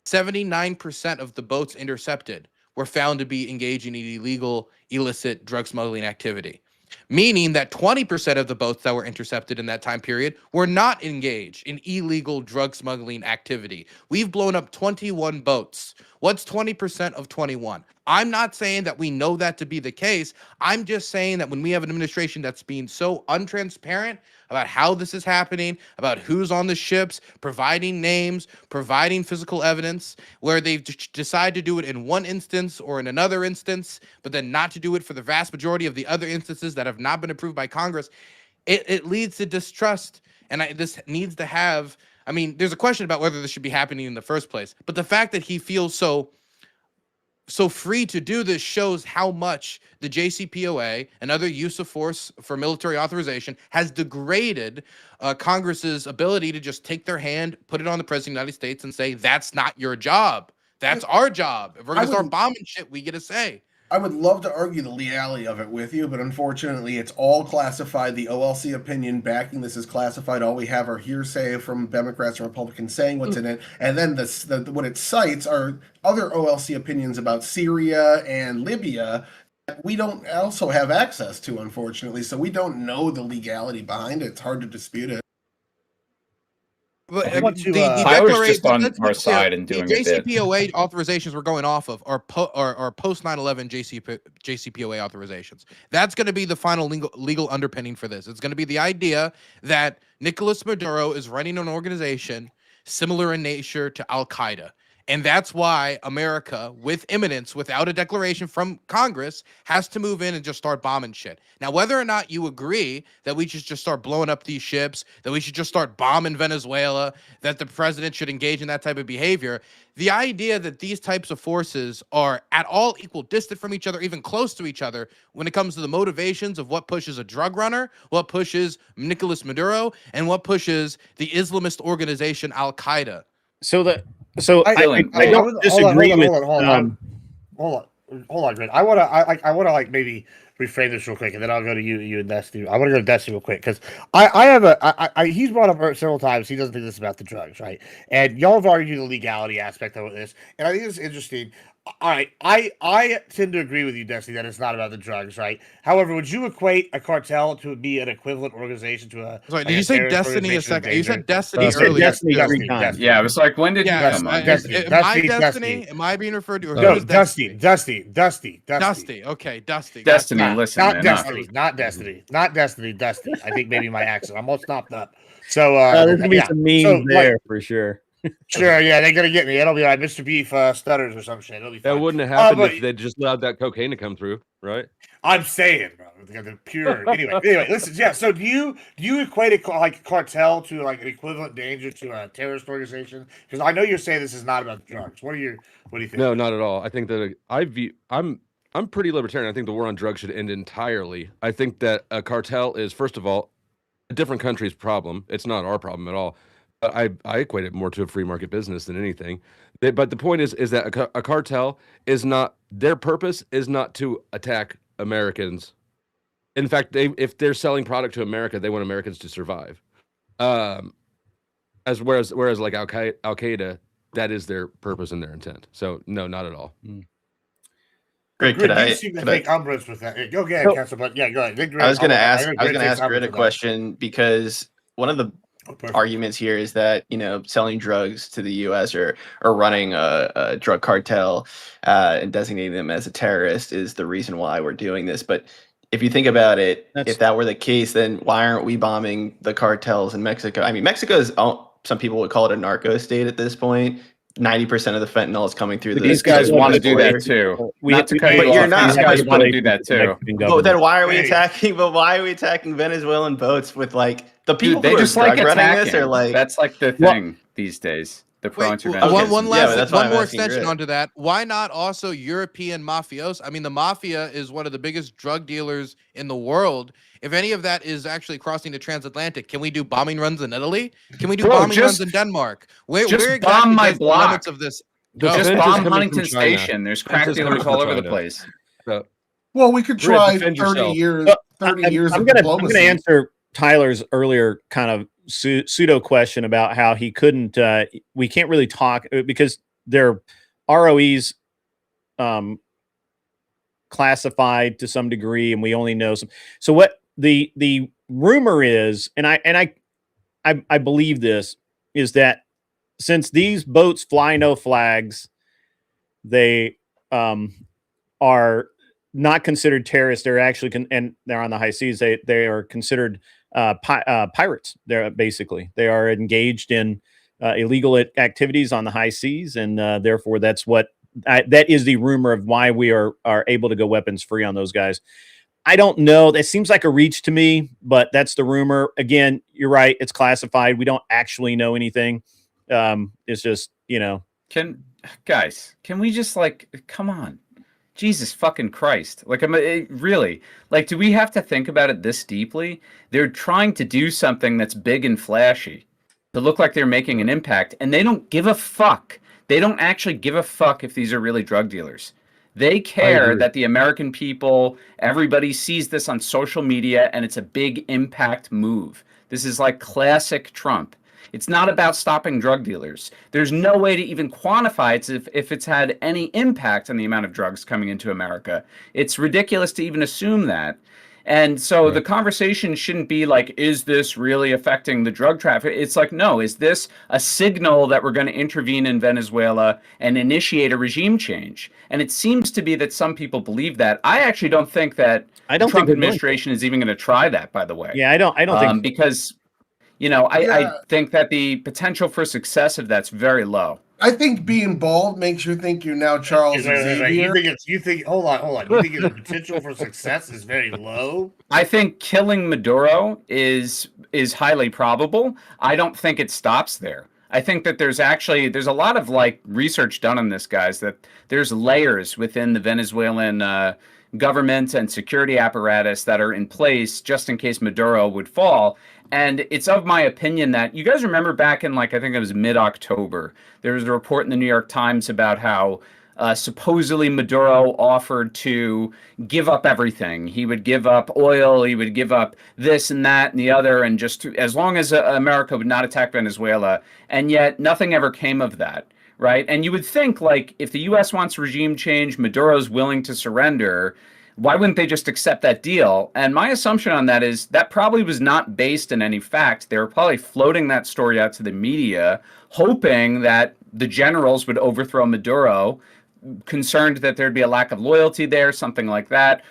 79% of the boats intercepted were found to be engaging in illegal, illicit drug smuggling activity, meaning that 20% of the boats that were intercepted in that time period were not engaged in illegal drug smuggling activity. We've blown up 21 boats. What's 20% of 21? I'm not saying that we know that to be the case. I'm just saying that when we have an administration that's being so untransparent about how this is happening, about who's on the ships, providing names, providing physical evidence, where they've decide to do it in one instance or in another instance, but then not to do it for the vast majority of the other instances that have not been approved by Congress, it leads to distrust. And this needs to have, there's a question about whether this should be happening in the first place, but the fact that he feels so free to do this shows how much the JCPOA and other use of force for military authorization has degraded Congress's ability to just take their hand, put it on the President of the United States and say, that's not your job. That's our job. If we're going to start bombing shit, we get a say. I would love to argue the legality of it with you, but unfortunately it's all classified. The OLC opinion backing this is classified. All we have are hearsay from Democrats and Republicans saying what's in it. And then what it cites are other OLC opinions about Syria and Libya that we don't also have access to, unfortunately. So we don't know the legality behind it. It's hard to dispute it. But Tyler's just on our side and doing the a bit. JCPOA authorizations we're going off of are post 9/11 JCPOA authorizations. That's going to be the final legal underpinning for this. It's going to be the idea that Nicolas Maduro is running an organization similar in nature to Al Qaeda. And that's why America, with imminence, without a declaration from Congress, has to move in and just start bombing shit. Now, whether or not you agree that we should just start blowing up these ships, that we should just start bombing Venezuela, that the president should engage in that type of behavior, the idea that these types of forces are at all equal distant from each other, even close to each other, when it comes to the motivations of what pushes a drug runner, what pushes Nicolas Maduro, and what pushes the Islamist organization Al Qaeda. I don't disagree with. Hold on, Grid. I want to maybe reframe this real quick, and then I'll go to you and Destiny. I want to go to Destiny real quick because he's brought up several times. He doesn't think this is about the drugs, right? And y'all have argued the legality aspect of this, and I think it's interesting. All right, I tend to agree with you, Destiny, that it's not about the drugs, right? However, would you equate a cartel to be an equivalent organization to a? Sorry, did you say Destiny a second? You said Destiny earlier. Destiny. Yeah, I was like, when did you come on? Destiny? Am I being referred to? Or no, Dusty. Okay, Dusty. Destiny, listen, not man, Destiny, not Destiny. Dusty. I think maybe my accent. I'm all stopped up. So there's gonna be some memes there for sure. Sure, yeah, they're gonna get me. It'll be like Mr. Beef stutters or some shit. It'll be fine. That wouldn't have happened if they just allowed that cocaine to come through, right? I'm saying, bro. The pure. Anyway, listen. Yeah. So do you equate a like cartel to like an equivalent danger to a terrorist organization? Because I know you're saying this is not about drugs. What do you think? No, not at all. I think that I'm pretty libertarian. I think the war on drugs should end entirely. I think that a cartel is, first of all, a different country's problem. It's not our problem at all. But I equate it more to a free market business than anything. But the point is that a cartel is not, their purpose is not to attack Americans. In fact, if they're selling product to America, they want Americans to survive. Whereas like Al Qaeda, that is their purpose and their intent. So no, not at all. Greg, you seem to take umbrage with that. Go ahead, Castle, but yeah, go ahead. I was going to ask Grid a question, because one of the arguments here is that, you know, selling drugs to the U.S. or running a drug cartel and designating them as a terrorist is the reason why we're doing this. But if you think about it, if that were the case, then why aren't we bombing the cartels in Mexico? I mean, Mexico is, some people would call it a narco state at this point. 90% of the fentanyl is coming through. These guys want to do that too. We have to cut you off. These guys want to do that too. But then why are we attacking? But why are we attacking Venezuelan boats with like the people they who just are like running attacking. this? Or like that's like the thing these days. The pro-intervention. One more extension Grid. onto that. Why not also European mafios? I mean, the mafia is one of the biggest drug dealers in the world. If any of that is actually crossing the transatlantic, can we do bombing runs in Italy? Can we do bombing runs in Denmark? Where exactly bomb my block. the limits of this? Just bomb Huntington Station. There's crack dealers all over the place. Well, we could try 30 yourself. years. 30 years. I'm going to answer Tyler's earlier kind of pseudo question about how he couldn't. We can't really talk because their ROEs classified to some degree, and we only know some. So what the rumor is, and I believe this, is that since these boats fly no flags, they are not considered terrorists. They're actually and they're on the high seas. They are considered pirates. They're basically, they are engaged in illegal activities on the high seas, and therefore that's what that is the rumor of why we are able to go weapons free on those guys. I don't know. That seems like a reach to me, but that's the rumor. Again, you're right. It's classified. We don't actually know anything. It's just, you know. Can we just come on? Jesus fucking Christ. Really, do we have to think about it this deeply? They're trying to do something that's big and flashy to look like they're making an impact, and they don't give a fuck. They don't actually give a fuck if these are really drug dealers. They care that the American people, everybody sees this on social media, and it's a big impact move. This is like classic Trump. It's not about stopping drug dealers. There's no way to even quantify it if it's had any impact on the amount of drugs coming into America. It's ridiculous to even assume that. And so the conversation shouldn't be like, is this really affecting the drug traffic? It's like, no, is this a signal that we're going to intervene in Venezuela and initiate a regime change? And it seems to be that some people believe that. I actually don't think that the Trump administration is even going to try that, by the way. Yeah, I don't think because, I think that the potential for success of that's very low. I think being bald makes you think you're now Charles Xavier. You think hold on. You think the potential for success is very low? I think killing Maduro is highly probable. I don't think it stops there. I think that there's a lot of research done on this, guys, that there's layers within the Venezuelan government and security apparatus that are in place just in case Maduro would fall. And it's of my opinion that you guys remember back in I think it was mid-October, there was a report in the New York Times about how supposedly Maduro offered to give up everything. He would give up oil, he would give up this and that and the other, and as long as America would not attack Venezuela. And yet nothing ever came of that, right? And you would think if the U.S. wants regime change, Maduro's willing to surrender, why wouldn't they just accept that deal? And my assumption on that is that probably was not based in any fact. They were probably floating that story out to the media, hoping that the generals would overthrow Maduro, concerned that there'd be a lack of loyalty there, something like that.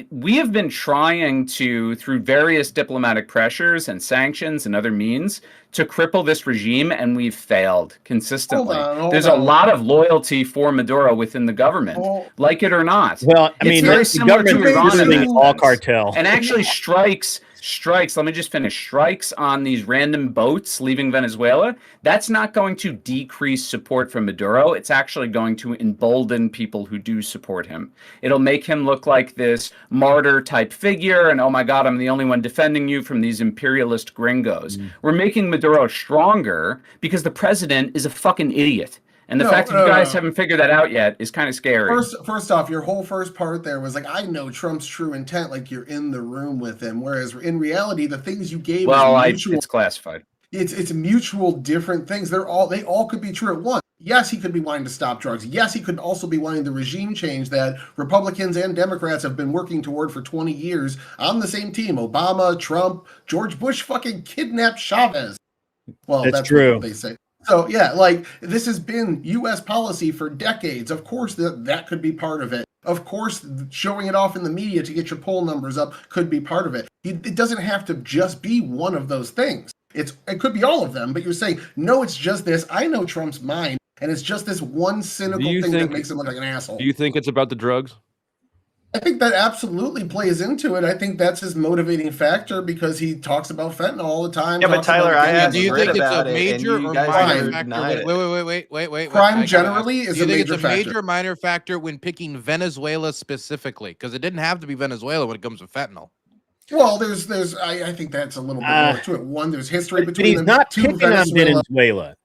we have been trying to, through various diplomatic pressures and sanctions and other means, to cripple this regime, and we've failed consistently. Hold There's on. a lot of loyalty for Maduro within the government, like it or not. Well, I mean, very the similar to government Iran is in literally that all sense. cartel. And actually strikes, let me just finish, strikes on these random boats leaving Venezuela, that's not going to decrease support for Maduro. It's actually going to embolden people who do support him. It'll make him look like this martyr type figure, and oh my God, I'm the only one defending you from these imperialist gringos. We're making Maduro stronger because the president is a fucking idiot. And the fact that you guys haven't figured that out yet is kind of scary. First off, your whole first part there was like, I know Trump's true intent, like you're in the room with him. Whereas in reality, the things you gave it's classified. It's mutual different things. They all could be true at once. Yes, he could be wanting to stop drugs. Yes, he could also be wanting the regime change that Republicans and Democrats have been working toward for 20 years on the same team. Obama, Trump, George Bush fucking kidnapped Chavez. Well, that's true. What they say. So, yeah, like, this has been U.S. policy for decades. Of course, that could be part of it. Of course, showing it off in the media to get your poll numbers up could be part of it. It doesn't have to just be one of those things. It could be all of them, but you're saying, no, it's just this. I know Trump's mind, and it's just this one cynical thing that makes him look like an asshole. Do you think it's about the drugs? I think that absolutely plays into it. I think that's his motivating factor because he talks about fentanyl all the time. Yeah, but Tyler, I asked do you Britt think it's about a it, major and you or guys minor never factor? denied it. Wait. Crime generally is a major factor. Do you think it's a major or minor factor when picking Venezuela specifically? Because it didn't have to be Venezuela when it comes to fentanyl. Well, I think that's a little bit more to it. One, there's history But between he's them. not Two, picking on Venezuela.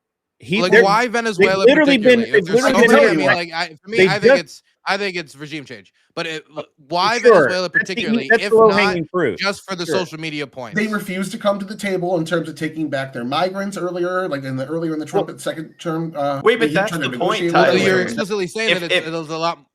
Why Venezuela? literally been- particularly? they've literally For been- me, for me, I think it's regime change. But why Sure. Venezuela particularly? That's If the not low-hanging fruit. just for the Sure. social media points. They refused to come to the table in terms of taking back their migrants earlier, like earlier in the Trump second term. Wait, but he that's tried to the point, negotiate So Tyler. with you're them. explicitly saying that If-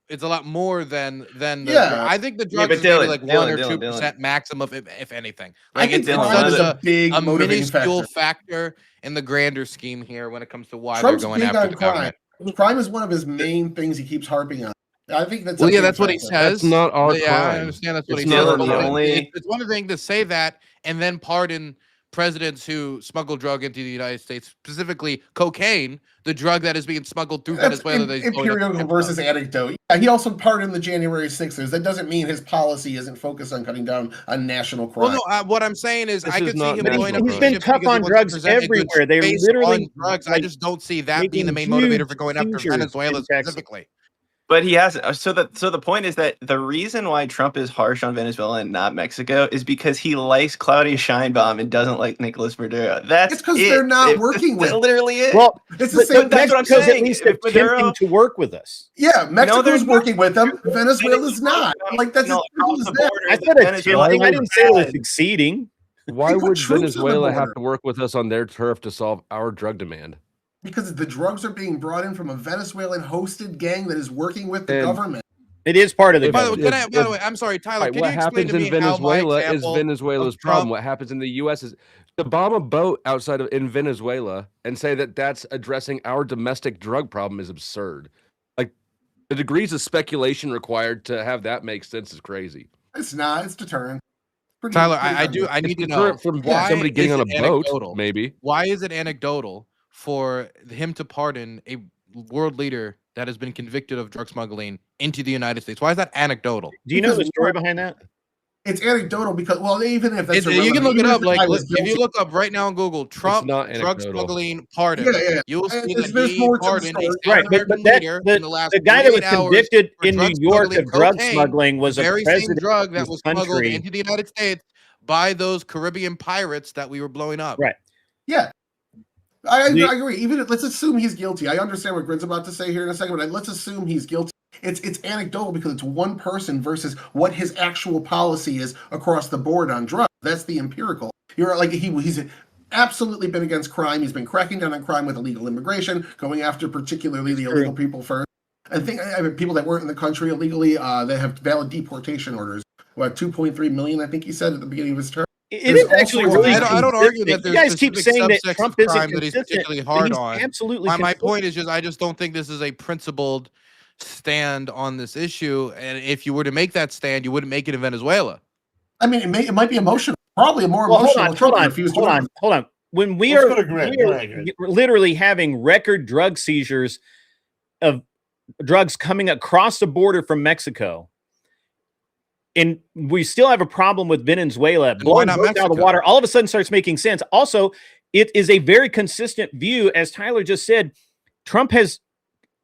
it's a lot more than the Yeah. I think the Yeah, drugs but is maybe Dylan, like Dylan, 1 or Dylan, 2% maximum if anything. I Like think it's Dylan, crime such is a big a motivating minuscule factor. factor in the grander scheme here when it comes to why Trump's they're going big after on the crime. government. Crime is one of his main things he keeps harping on. I think that's Well, a yeah, big that's what he factor. says. That's not our Yeah, I crime. understand that's what It's he says. not but the only- it's one thing to say that and then pardon presidents who smuggle drug into the United States, specifically cocaine, the drug that is being smuggled through That's Venezuela. that he's blowing up empirical ships versus of. anecdote. Yeah, he also pardoned the January 6ers. That doesn't mean his policy isn't focused on cutting down on national crime. Well, no, what I'm saying is This I is could see not him But blowing up he's these been ships tough because he on wants to drugs present a good everywhere. They're face literally, on drugs. I like, just don't see that being the main making motivator for going after huge Venezuela in Texas. specifically. But he has so the point is that the reason why Trump is harsh on Venezuela and not Mexico is because he likes Claudia Sheinbaum and doesn't like Nicolas Maduro. That's It's 'cause they're not working with- That's literally it. Well, It's the but same. that's what I'm Mexico's saying. at least If Maduro- attempting to work with us. Yeah, Mexico's they're not. working with them. Venezuela's not. Like that's as simple as that. I said attempting. I didn't say it was succeeding. Why They put would troops on the Venezuela have border. to work with us on their turf to solve our drug demand? Because the drugs are being brought in from a Venezuelan hosted gang that is working with the And- government. It is part of the By the way, government. by the way, I'm sorry, Tyler. Right, Can what you explain happens to me in how my Venezuela is example Venezuela's of Trump- problem. What happens in the U.S. is to bomb a boat outside of in Venezuela and say that that's addressing our domestic drug problem is absurd. Like the degrees of speculation required to have that make sense is crazy. It's not. It's deterrent. Pretty- Tyler, pretty I need It's to know different from why somebody getting is on a it boat, anecdotal? maybe. Why is it anecdotal for him to pardon a world leader that has been convicted of drug smuggling into the United States? Why is that anecdotal? Do you know the Because- story behind that? It's anecdotal because, well, even if that's You can look it irrelevant, up. even Like I was if you guilty- look up right now on Google, Trump not drug anecdotal. smuggling pardon. Yeah. You will see There's that he more to the pardoned a story. Right, South but American that leader in the last the guy that was 48 hours convicted for in New drug York smuggling of drug cocaine, smuggling was the a very same president drug of that this was smuggled country. into the United States by those Caribbean pirates that we were blowing up. Right. Yeah. I The- agree. Even if, let's assume he's guilty. I understand what Grin's about to say here in a second, but let's assume he's guilty. It's anecdotal because it's one person versus what his actual policy is across the board on drugs. That's the empirical. You're like he's absolutely been against crime. He's been cracking down on crime with illegal immigration, going after particularly the illegal people first. I mean, people that weren't in the country illegally, they have valid deportation orders. What, 2.3 million? I think he said at the beginning of his term. It There's is actually also- really. I don't argue that consistent. there's You guys keep specific saying that subsects of Trump isn't crime that he's consistent, particularly but hard he's on. Absolutely. My consistent. point is just I just don't think this is a principled stand on this issue. And if you were to make that stand, you wouldn't make it in Venezuela. I mean, it might be emotional. Probably a more Well, emotional Trump refused to work. hold on. When we Let's are go to Grid. Go ahead, Grid. literally having record drug seizures of drugs coming across the border from Mexico, and we still have a problem with Venezuela blowing boats out of the water, all of a sudden starts making sense. Also, it is a very consistent view, as Tyler just said. Trump has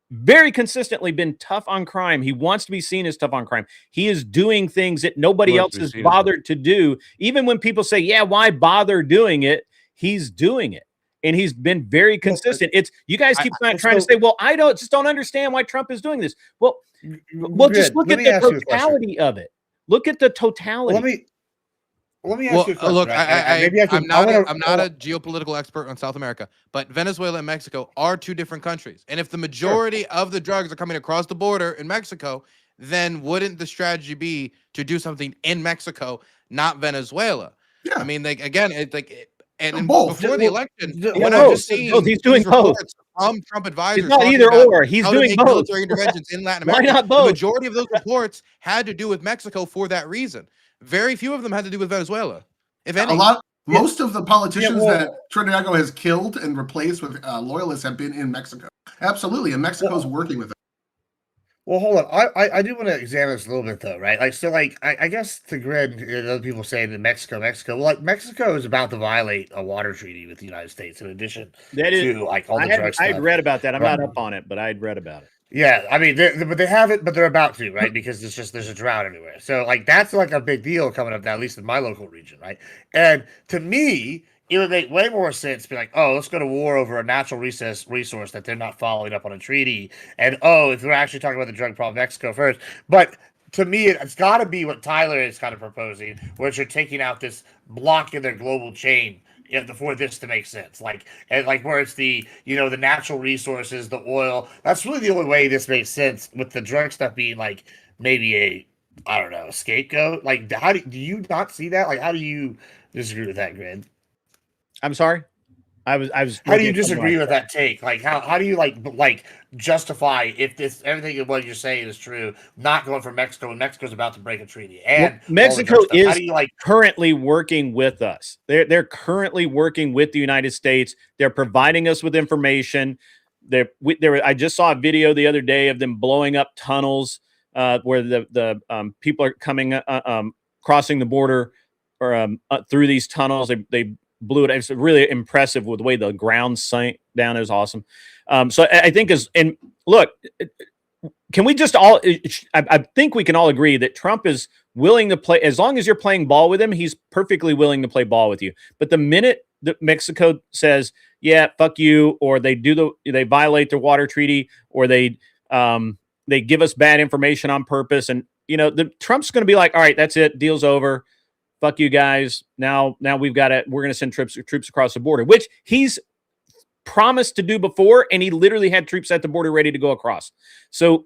very consistently been tough on crime. He wants to be seen as tough on crime. He is doing things that nobody else has bothered to do. Even when people say, yeah, why bother doing it? He's doing it. And he's been very consistent. It's you guys keep trying to say, well, I don't understand why Trump is doing this. Well, just look at the totality of it. Look at the totality. Let me ask you a question. Look, right? I'm not a geopolitical expert on South America, but Venezuela and Mexico are two different countries. And if the majority of the drugs are coming across the border in Mexico, then wouldn't the strategy be to do something in Mexico, not Venezuela? Yeah. I mean, again, it's like, and both. before the election, when I've just seen he's doing both from Trump advisors. It's not either or. He's doing both. Military interventions in Latin America. Why not both? The majority of those reports had to do with Mexico for that reason. Very few of them had to do with Venezuela, if any. Most of the politicians that Trinidad has killed and replaced with loyalists have been in Mexico. Absolutely, and Mexico's working with it. Well, hold on. I do want to examine this a little bit, though, right? Like, so, like, I guess to Grid and other people saying that Mexico. Well, like, Mexico is about to violate a water treaty with the United States in addition to, like, all the drug stuff. I'd read about that. I'm not up on it, but I'd read about it. Yeah, I mean, but they haven't, but they're about to, right? Because there's a drought everywhere. So, like, that's like a big deal coming up now, at least in my local region, right? And to me, it would make way more sense to be like, oh, let's go to war over a natural resource that they're not following up on a treaty. And, oh, if we're actually talking about the drug problem, Mexico first. But to me, it's got to be what Tyler is kind of proposing, where you're taking out this block in their global chain for this to make sense, like where it's the the natural resources, the oil. That's really the only way this makes sense, with the drug stuff being like maybe a scapegoat. Like, how do you not see that? Like, how do you disagree with that, Grid? I'm sorry. I was. How do you disagree with that take? Like, how do you like justify if this everything of what you're saying is true, not going for Mexico when Mexico's about to break a treaty? And Mexico is currently working with us. They're currently working with the United States. They're providing us with information. I just saw a video the other day of them blowing up tunnels where the people are coming crossing the border or through these tunnels. They blew it. It's really impressive with the way the ground sank down. It was awesome. So I think and look, can we just all, I think we can all agree that Trump is willing to play, as long as you're playing ball with him, he's perfectly willing to play ball with you. But the minute that Mexico says, yeah, fuck you, or they violate their water treaty, or they give us bad information on purpose. And, Trump's going to be like, all right, that's it. Deal's over. Fuck you guys. Now we're going to send troops across the border, which he's promised to do before. And he literally had troops at the border ready to go across. So,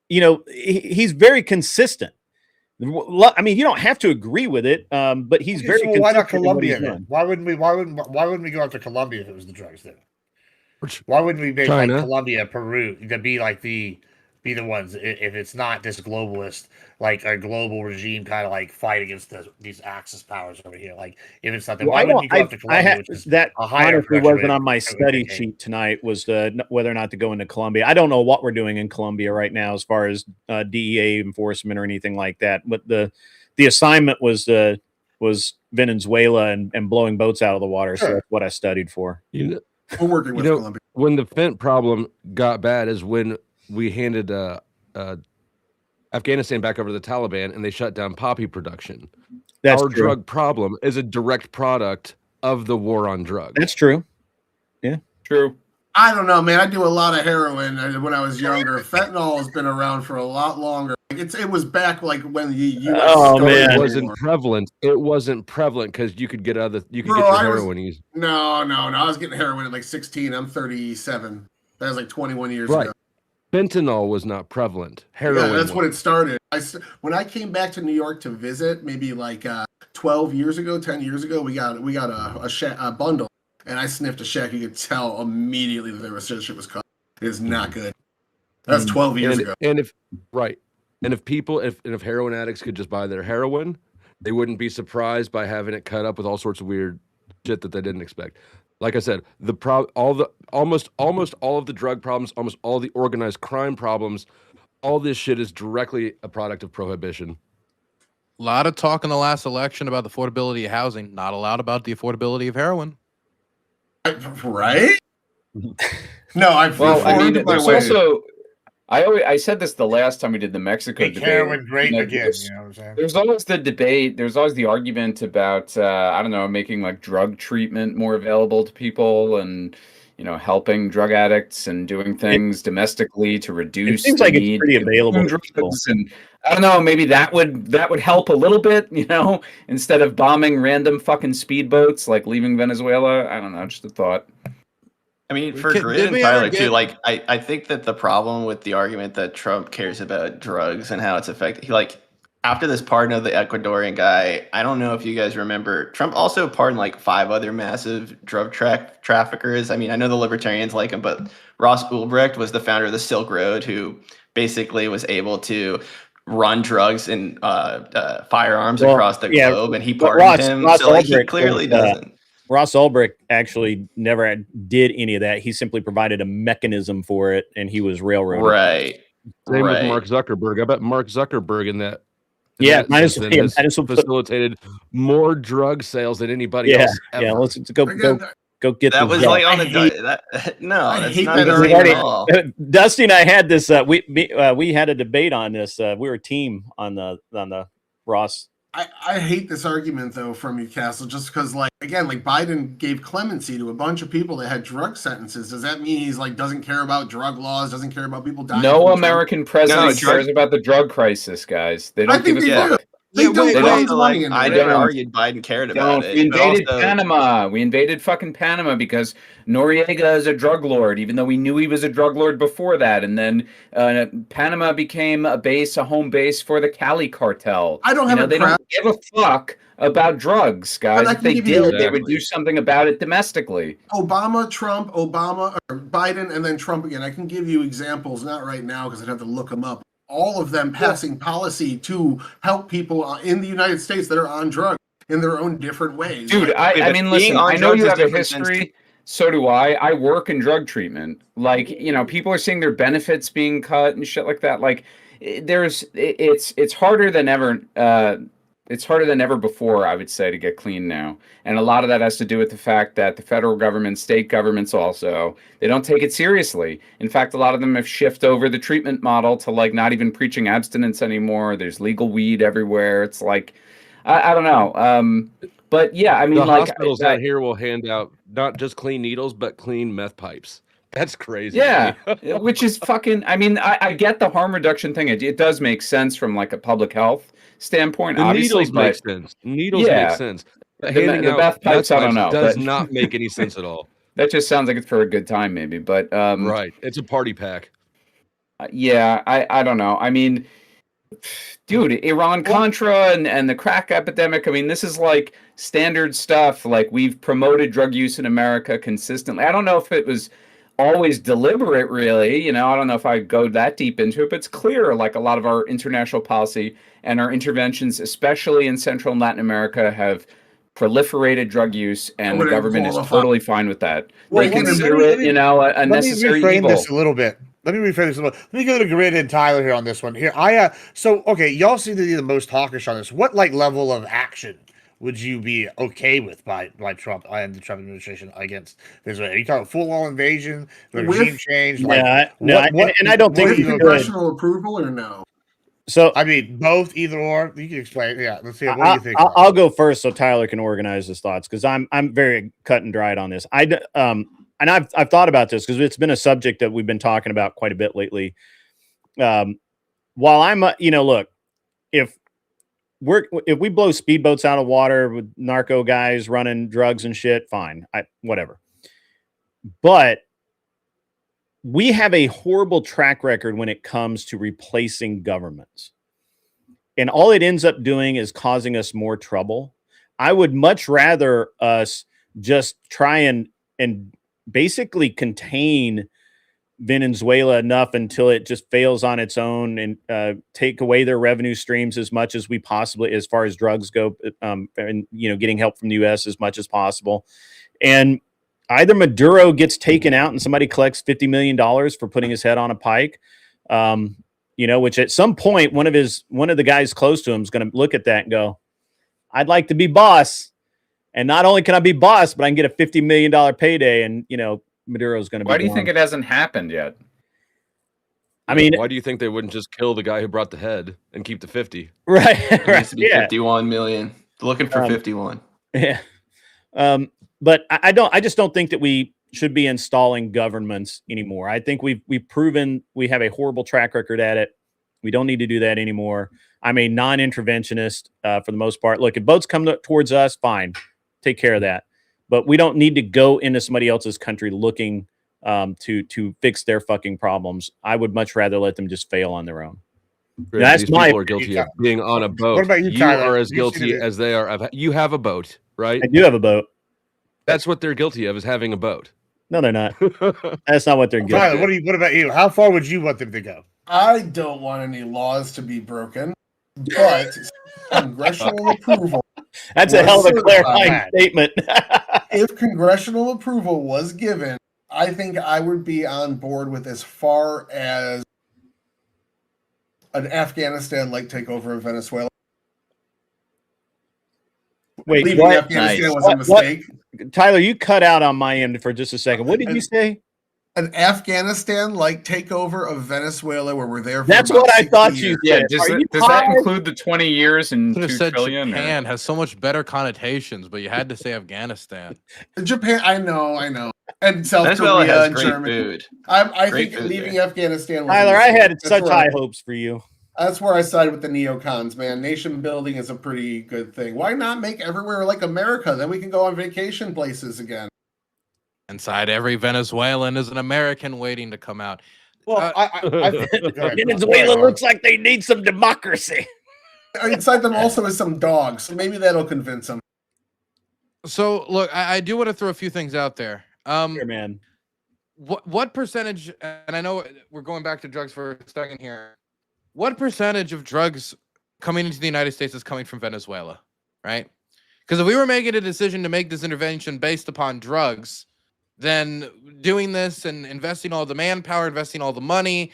he's very consistent. I mean, you don't have to agree with it, but he's very consistent. Why not Colombia then? Why wouldn't we go after Colombia if it was the drugs then? Why wouldn't we make like Colombia, Peru to be like be the ones if it's not this globalist, like a global regime kind of like fight against these Axis powers over here? Like, if it's not, why wouldn't you go after Colombia? That honestly wasn't on my study sheet tonight, was whether or not to go into Colombia. I don't know what we're doing in Colombia right now as far as DEA enforcement or anything like that. But the assignment was Venezuela and blowing boats out of the water. Sure. So that's what I studied for. We're working with Colombia. When the fent problem got bad is when we handed Afghanistan back over to the Taliban, and they shut down poppy production. Our drug problem is a direct product of the war on drugs. That's true. Yeah, true. I don't know, man. I do a lot of heroin when I was younger. Fentanyl has been around for a lot longer. It was back like when the U.S. It wasn't prevalent. It wasn't prevalent because you could get your heroin. No. I was getting heroin at like 16. I'm 37. That was like 21 years ago. Fentanyl was not prevalent. Heroin. Yeah, that's when it started. When I came back to New York to visit, maybe like 10 years ago, we got a bundle, and I sniffed a shack. You could tell immediately that shit was cut. It is not good. That's 12 years ago. And if heroin addicts could just buy their heroin, they wouldn't be surprised by having it cut up with all sorts of weird shit that they didn't expect. Like I said, almost all of the drug problems, almost all the organized crime problems, all this shit is directly a product of prohibition. A lot of talk in the last election about the affordability of housing, not a lot about the affordability of heroin. Right? No, I've Well, I mean, my there's way. also I said this the last time we did the Mexico Make debate. heroin great You know, again. You know what I'm saying? There's always the debate. There's always the argument about I don't know, making like drug treatment more available to people, and helping drug addicts and doing things domestically to reduce. It seems the like it's need pretty to available to consume people. drugs. And I don't know, maybe that would help a little bit, instead of bombing random fucking speedboats, like leaving Venezuela. I don't know, just a thought. I mean, for Did Grid and we ever Tyler too, get- like I think that the problem with the argument that Trump cares about drugs and how it's affected, after this pardon of the Ecuadorian guy, I don't know if you guys remember, Trump also pardoned like 5 other massive drug traffickers. I mean, I know the libertarians like him, but Ross Ulbricht was the founder of the Silk Road, who basically was able to run drugs and firearms across the globe, and he pardoned him. Ross So he Ulbricht clearly was, doesn't. Ross Ulbricht actually never did any of that. He simply provided a mechanism for it, and he was railroaded. Right. Same right. with Mark Zuckerberg. I bet Mark Zuckerberg in that Might as has well put, facilitated more drug sales than anybody yeah, else ever. yeah. Let's go get That this was guy. like on I the hate- no, I that's hate not that the already. same at all. Dusty and I had this. We had a debate on this. We were a team on the Ross. I hate this argument though from you, Castle, just because Biden gave clemency to a bunch of people that had drug sentences. Does that mean he's doesn't care about drug laws, doesn't care about people dying? No from American president drug- cares about the drug crisis, guys. They I don't give think a they do. fuck. They Yeah, don't wait, put wait. his money into I it. never don't. argued Biden cared about Don't. it. We but invaded also- Panama. We invaded fucking Panama because Noriega is a drug lord, even though we knew he was a drug lord before that. And then Panama became a home base for the Cali cartel. I don't have a They crap. don't give a fuck about drugs, guys. I If can they give you- did, they would Exactly. do something about it domestically. Obama, Trump, Obama, or Biden, and then Trump again. I can give you examples, not right now because I'd have to look them up. All of them passing policy to help people in the United States that are on drugs in their own different ways. Dude, I but mean, being listen, on I know drugs you is have a different than- history. So do I. I work in drug treatment. People are seeing their benefits being cut and shit like that. It's harder than ever. It's harder than ever before, I would say, to get clean now. And a lot of that has to do with the fact that the federal government, state governments also, they don't take it seriously. In fact, a lot of them have shifted over the treatment model to not even preaching abstinence anymore. There's legal weed everywhere. It's I don't know. But yeah, I mean, The hospitals out here will hand out not just clean needles, but clean meth pipes. That's crazy. Yeah, which is fucking. I mean, I get the harm reduction thing. It does make sense from a public health standpoint. The obviously, needles make sense. Needles Yeah. make sense. But The handing the out meth pipes, I don't know, does but- not make any sense at all. that just sounds like it's for a good time, maybe. But Right. It's a party pack. yeah, I don't know. I mean, dude, Iran Contra and the crack epidemic. I mean, this is standard stuff. We've promoted drug use in America consistently. I don't know if it was always deliberate, really. I don't know if I go that deep into it, but it's clear a lot of our international policy and our interventions, especially in Central and Latin America, have proliferated drug use, and the wouldn't government is qualify. totally fine with that. Well, They let me- consider let me- it, a necessary reframe evil. this a little bit. Let me go to Grid and Tyler here on this one. Here, okay, y'all seem to be the most hawkish on this. What level of action would you be okay with by Trump and the Trump administration against Venezuela? Are you talking full-on invasion, regime change? I don't think With we could. congressional approval or no? So I mean, both, either or. You can explain. Yeah, let's see. What do you think? I'll go first so Tyler can organize his thoughts, because I'm very cut and dried on this. And I've thought about this because it's been a subject that we've been talking about quite a bit lately. While I'm look, if we blow speedboats out of water with narco guys running drugs and shit, fine, whatever. But we have a horrible track record when it comes to replacing governments. And all it ends up doing is causing us more trouble. I would much rather us just try and basically contain Venezuela enough until it just fails on its own, and take away their revenue streams as much as we possibly, as far as drugs go, and getting help from the U.S. as much as possible. And either Maduro gets taken out and somebody collects $50 million for putting his head on a pike, which at some point one of the guys close to him is going to look at that and go, "I'd like to be boss, and not only can I be boss, but I can get a $50 million payday." And Maduro's going to be. Why do you think it hasn't happened yet? I mean, why do you think they wouldn't just kill the guy who brought the head and keep the 50? Right. It needs to be Yeah. 51 million. Looking for 51. Yeah. But I just don't think that we should be installing governments anymore. I think we've proven we have a horrible track record at it. We don't need to do that anymore. I'm a non-interventionist for the most part. Look, if boats come towards us, fine, take care of that. But we don't need to go into somebody else's country looking to fix their fucking problems. I would much rather let them just fail on their own. That's these people are guilty of being on a boat. What about you, You Tyler? are as You guilty should- as they are. You have a boat, right? I do have a boat. That's what they're guilty of, is having a boat. No, they're not. That's not what they're guilty Tyler, of. what about you? How far would you want them to go? I don't want any laws to be broken, but congressional approval. That's a hell of a clarifying Bad. statement. If congressional approval was given, I think I would be on board with as far as an Afghanistan-like takeover of Venezuela. Wait, Leaving what? Afghanistan Nice. was a mistake. Tyler, you cut out on my end for just a second. What did you say? An Afghanistan-like takeover of Venezuela, where we're there. For That's about what I 60 thought years. you Yeah, said. does Are you that high? include the 20 years and Could have 2 said trillion? or- Japan has so much better connotations, but you had to say Afghanistan. Japan, I know, and South Venezuela Korea has and great Germany. food. I Great think food leaving there. Afghanistan. Was a Tyler, I mistake. had That's such where high hopes for you. That's where I side with the neocons, man. Nation building is a pretty good thing. Why not make everywhere like America? Then we can go on vacation places again. Inside every Venezuelan is an American waiting to come out. Well, I think Venezuela looks like they need some democracy. Inside them also is some dogs, so maybe that'll convince them. So, look, I do want to throw a few things out there. Sure, man. What percentage, and I know we're going back to drugs for a second here, what percentage of drugs coming into the United States is coming from Venezuela, right? Because if we were making a decision to make this intervention based upon drugs, then doing this and investing all the manpower, investing all the money,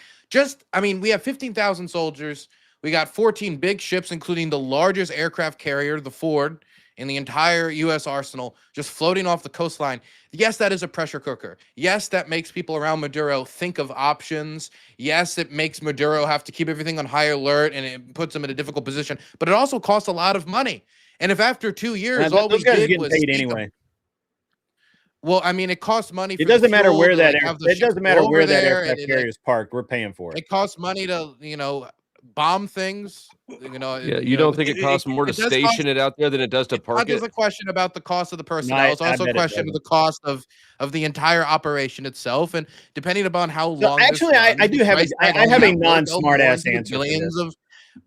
we have 15,000 soldiers. We got 14 big ships, including the largest aircraft carrier, the Ford, in the entire U.S. arsenal, just floating off the coastline. Yes, that is a pressure cooker. Yes, that makes people around Maduro think of options. Yes, it makes Maduro have to keep everything on high alert, and it puts him in a difficult position. But it also costs a lot of money. And if after 2 years, all we Those guys are did getting was paid sneak anyway. well, I mean, it costs money. It doesn't matter where that it doesn't matter where that there, aircraft carrier is parked. We're paying for it. It costs money to bomb things. Yeah, you don't think it costs more to does station cost- it out there than it does to It's park not just it? a question about the cost of the personnel. I It's also bet a it question of doesn't. the cost of the entire operation itself, and depending upon how So long. this actually, I runs, do the have price I tag on have a that will go non-smart more ass into the answer for this.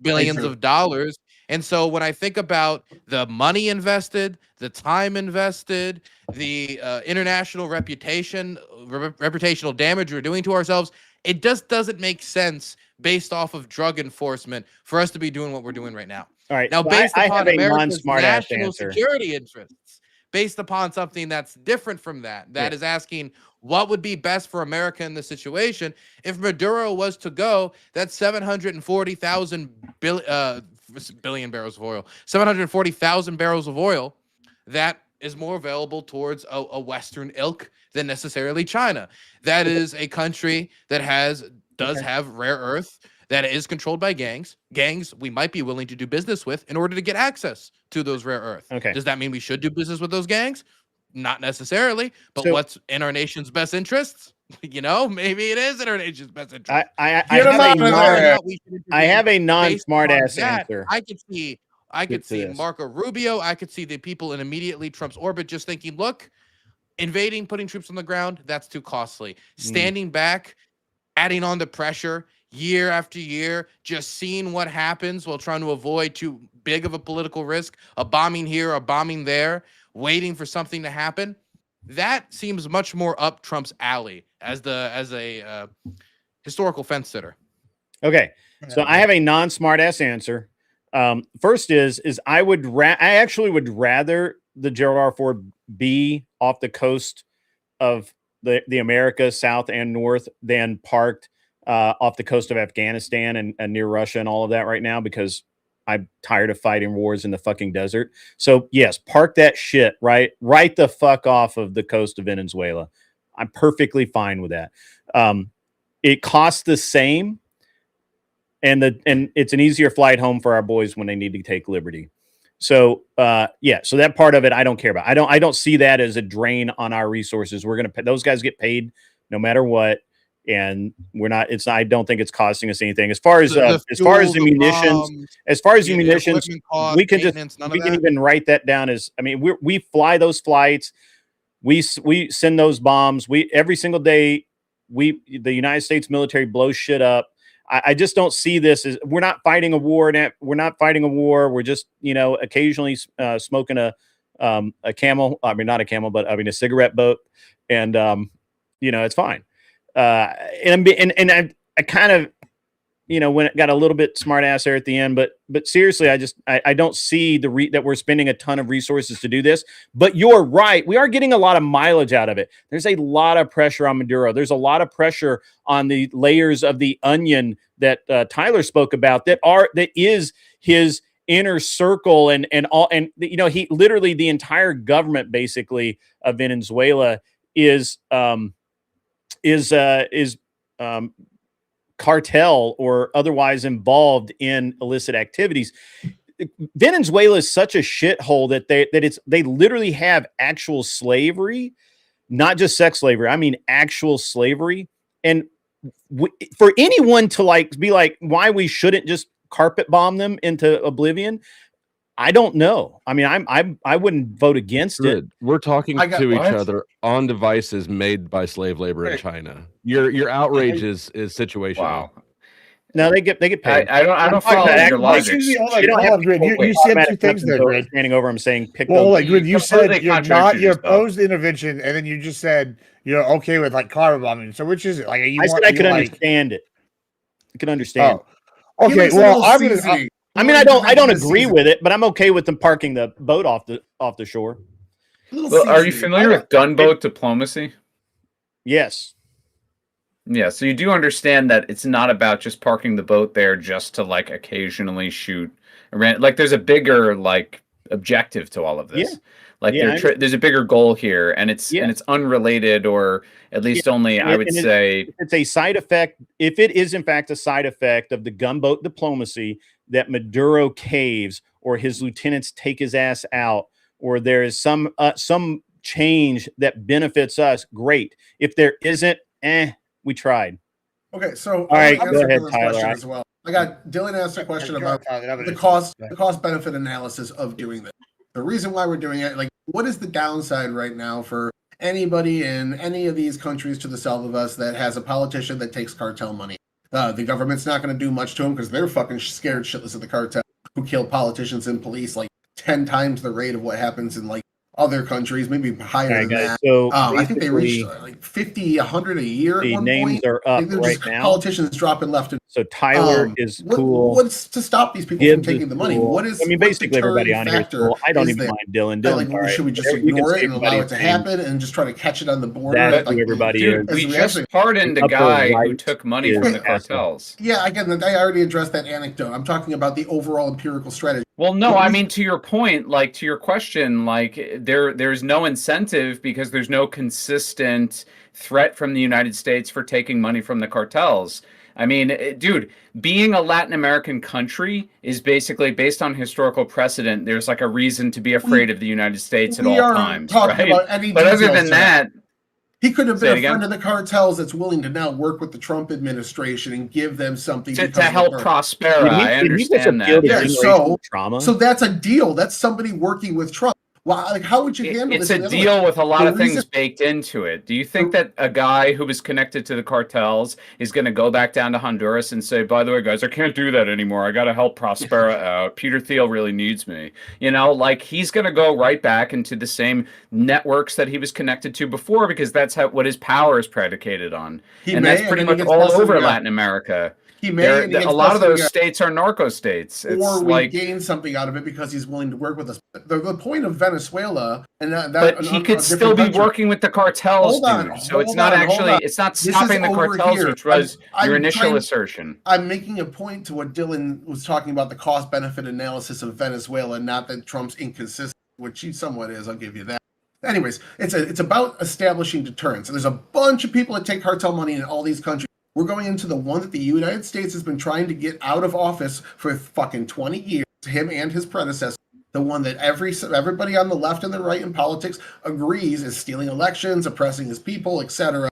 billions do. of dollars. And so when I think about the money invested, the time invested, the international reputational damage we're doing to ourselves, it just doesn't make sense based off of drug enforcement for us to be doing what we're doing right now. All right. Now, so based I upon have a America's non-smart ass national answer. security interests, based upon something that's different from that, that is asking what would be best for America in this situation. If Maduro was to go, that's 740,000 billion barrels of oil, 740,000 barrels of oil that is more available towards a Western ilk than necessarily China. That is a country that does have rare earth that is controlled by gangs we might be willing to do business with in order to get access to those rare earth. Okay. Does that mean we should do business with those gangs? Not necessarily, but So- what's in our nation's best interests? Maybe it is in our nation's best interest. I Get have him a out of there. non- I have a non-smart ass answer. I could see to this. Marco Rubio. I could see the people in immediately Trump's orbit just thinking, look, invading, putting troops on the ground, that's too costly. Standing back, adding on the pressure year after year, just seeing what happens while trying to avoid too big of a political risk, a bombing here, a bombing there, waiting for something to happen. that seems much more up Trump's alley as a historical fence sitter. Okay, so I have a non-smart-ass answer. First is I actually would rather the Gerald R. Ford be off the coast of the Americas, south and north, than parked off the coast of Afghanistan and near Russia and all of that right now, because I'm tired of fighting wars in the fucking desert. So yes, park that shit right the fuck off of the coast of Venezuela. I'm perfectly fine with that. It costs the same, and it's an easier flight home for our boys when they need to take liberty. So yeah, so that part of it I don't care about. I don't see that as a drain on our resources. We're gonna pay, those guys get paid no matter what, and I don't think it's costing us anything. As far as the munitions, we can even write that down as, I mean, we fly those flights, we send those bombs, every single day the United States military blows shit up. I just don't see this as, we're not fighting a war. We're just, occasionally smoking a camel. I mean, not a camel, but I mean a cigarette boat, and it's fine. And I kind of, when it got a little bit smart ass there at the end, but seriously, I don't see that we're spending a ton of resources to do this. But you're right, we are getting a lot of mileage out of it. There's a lot of pressure on Maduro. There's a lot of pressure on the layers of the onion that Tyler spoke about. That is his inner circle, and he literally, the entire government basically of Venezuela is cartel or otherwise involved in illicit activities. Venezuela is such a shithole that they literally have actual slavery, not just sex slavery. I mean actual slavery. And for anyone to be like, why we shouldn't just carpet bomb them into oblivion, I don't know. I mean, I wouldn't vote against it. We're talking to each other on devices made by slave labor in China. Your outrage is situational. Wow. No, they get paid. I don't follow your logic. You said two things there, Grid. Standing over him saying, "Pick well, those." like Grid, you said you're opposed to intervention, and then you just said you're okay with carpet bombing. So which is it? Like, I said I could understand it. I could understand. Oh. Okay, well, I mean, I don't agree with it, but I'm okay with them parking the boat off the shore. Well, are you familiar with gunboat diplomacy? Yes. Yeah, so you do understand that it's not about just parking the boat there just to occasionally shoot around. There's a bigger objective to all of this. Yeah. There's a bigger goal here, and it's unrelated, or at least only I would say it's a side effect. If it is in fact a side effect of the gunboat diplomacy, that Maduro caves or his lieutenants take his ass out, or there is some change that benefits us, great. If there isn't, we tried. Okay, so all right, go ahead, Tyler. As well. I got Dylan asked a question about the cost benefit analysis of doing this. The reason why we're doing it, what is the downside right now for anybody in any of these countries to the south of us that has a politician that takes cartel money? The government's not going to do much to them because they're fucking scared shitless of the cartel, who kill politicians and police 10 times the rate of what happens in other countries, maybe higher than that. So I think they reached 50, 100 a year at one names point. Are up right now. Politicians dropping left and so Tyler is cool. What's to stop these people from taking the money? Cool. What is? I mean, basically everybody on here is cool. I don't even mind Dylan. Should we just ignore it and allow it to happen and just try to catch it on the border? That's who everybody is. We just pardoned a guy who took money from the cartels. Yeah, again, I already addressed that anecdote. I'm talking about the overall empirical strategy. Well, no, I mean, to your point, to your question, there's no incentive because there's no consistent threat from the United States for taking money from the cartels. I mean, dude, being a Latin American country is basically based on historical precedent. There's a reason to be afraid of the United States at all times, right? But other than that, he could have been a friend of the cartels that's willing to now work with the Trump administration and give them something to help Prospera. I understand that. Yeah, so that's a deal. That's somebody working with Trump. Well, like, how would you handle It's this? a deal with a lot The of things reason- baked into it. Do you think that a guy who was connected to the cartels is going to go back down to Honduras and say, by the way, guys, I can't do that anymore. I got to help Prospera out. Peter Thiel really needs me. You know, like he's going to go right back into the same networks that he was connected to before because that's what his power is predicated on. And that's pretty much all over Latin America. He may, and he a lot of those states are narco states. It's or we like gain something out of it because he's willing to work with us. The point of Venezuela, and that but he could still be working with the cartels, dude. So it's not actually, it's not stopping the cartels, which was your initial assertion. I'm making a point to what Dylan was talking about, the cost-benefit analysis of Venezuela, not that Trump's inconsistent, which he somewhat is. I'll give you that. Anyways, it's about establishing deterrence. And there's a bunch of people that take cartel money in all these countries. We're going into the one that the United States has been trying to get out of office for fucking 20 years, him and his predecessor. The one that everybody on the left and the right in politics agrees is stealing elections, oppressing his people, etc.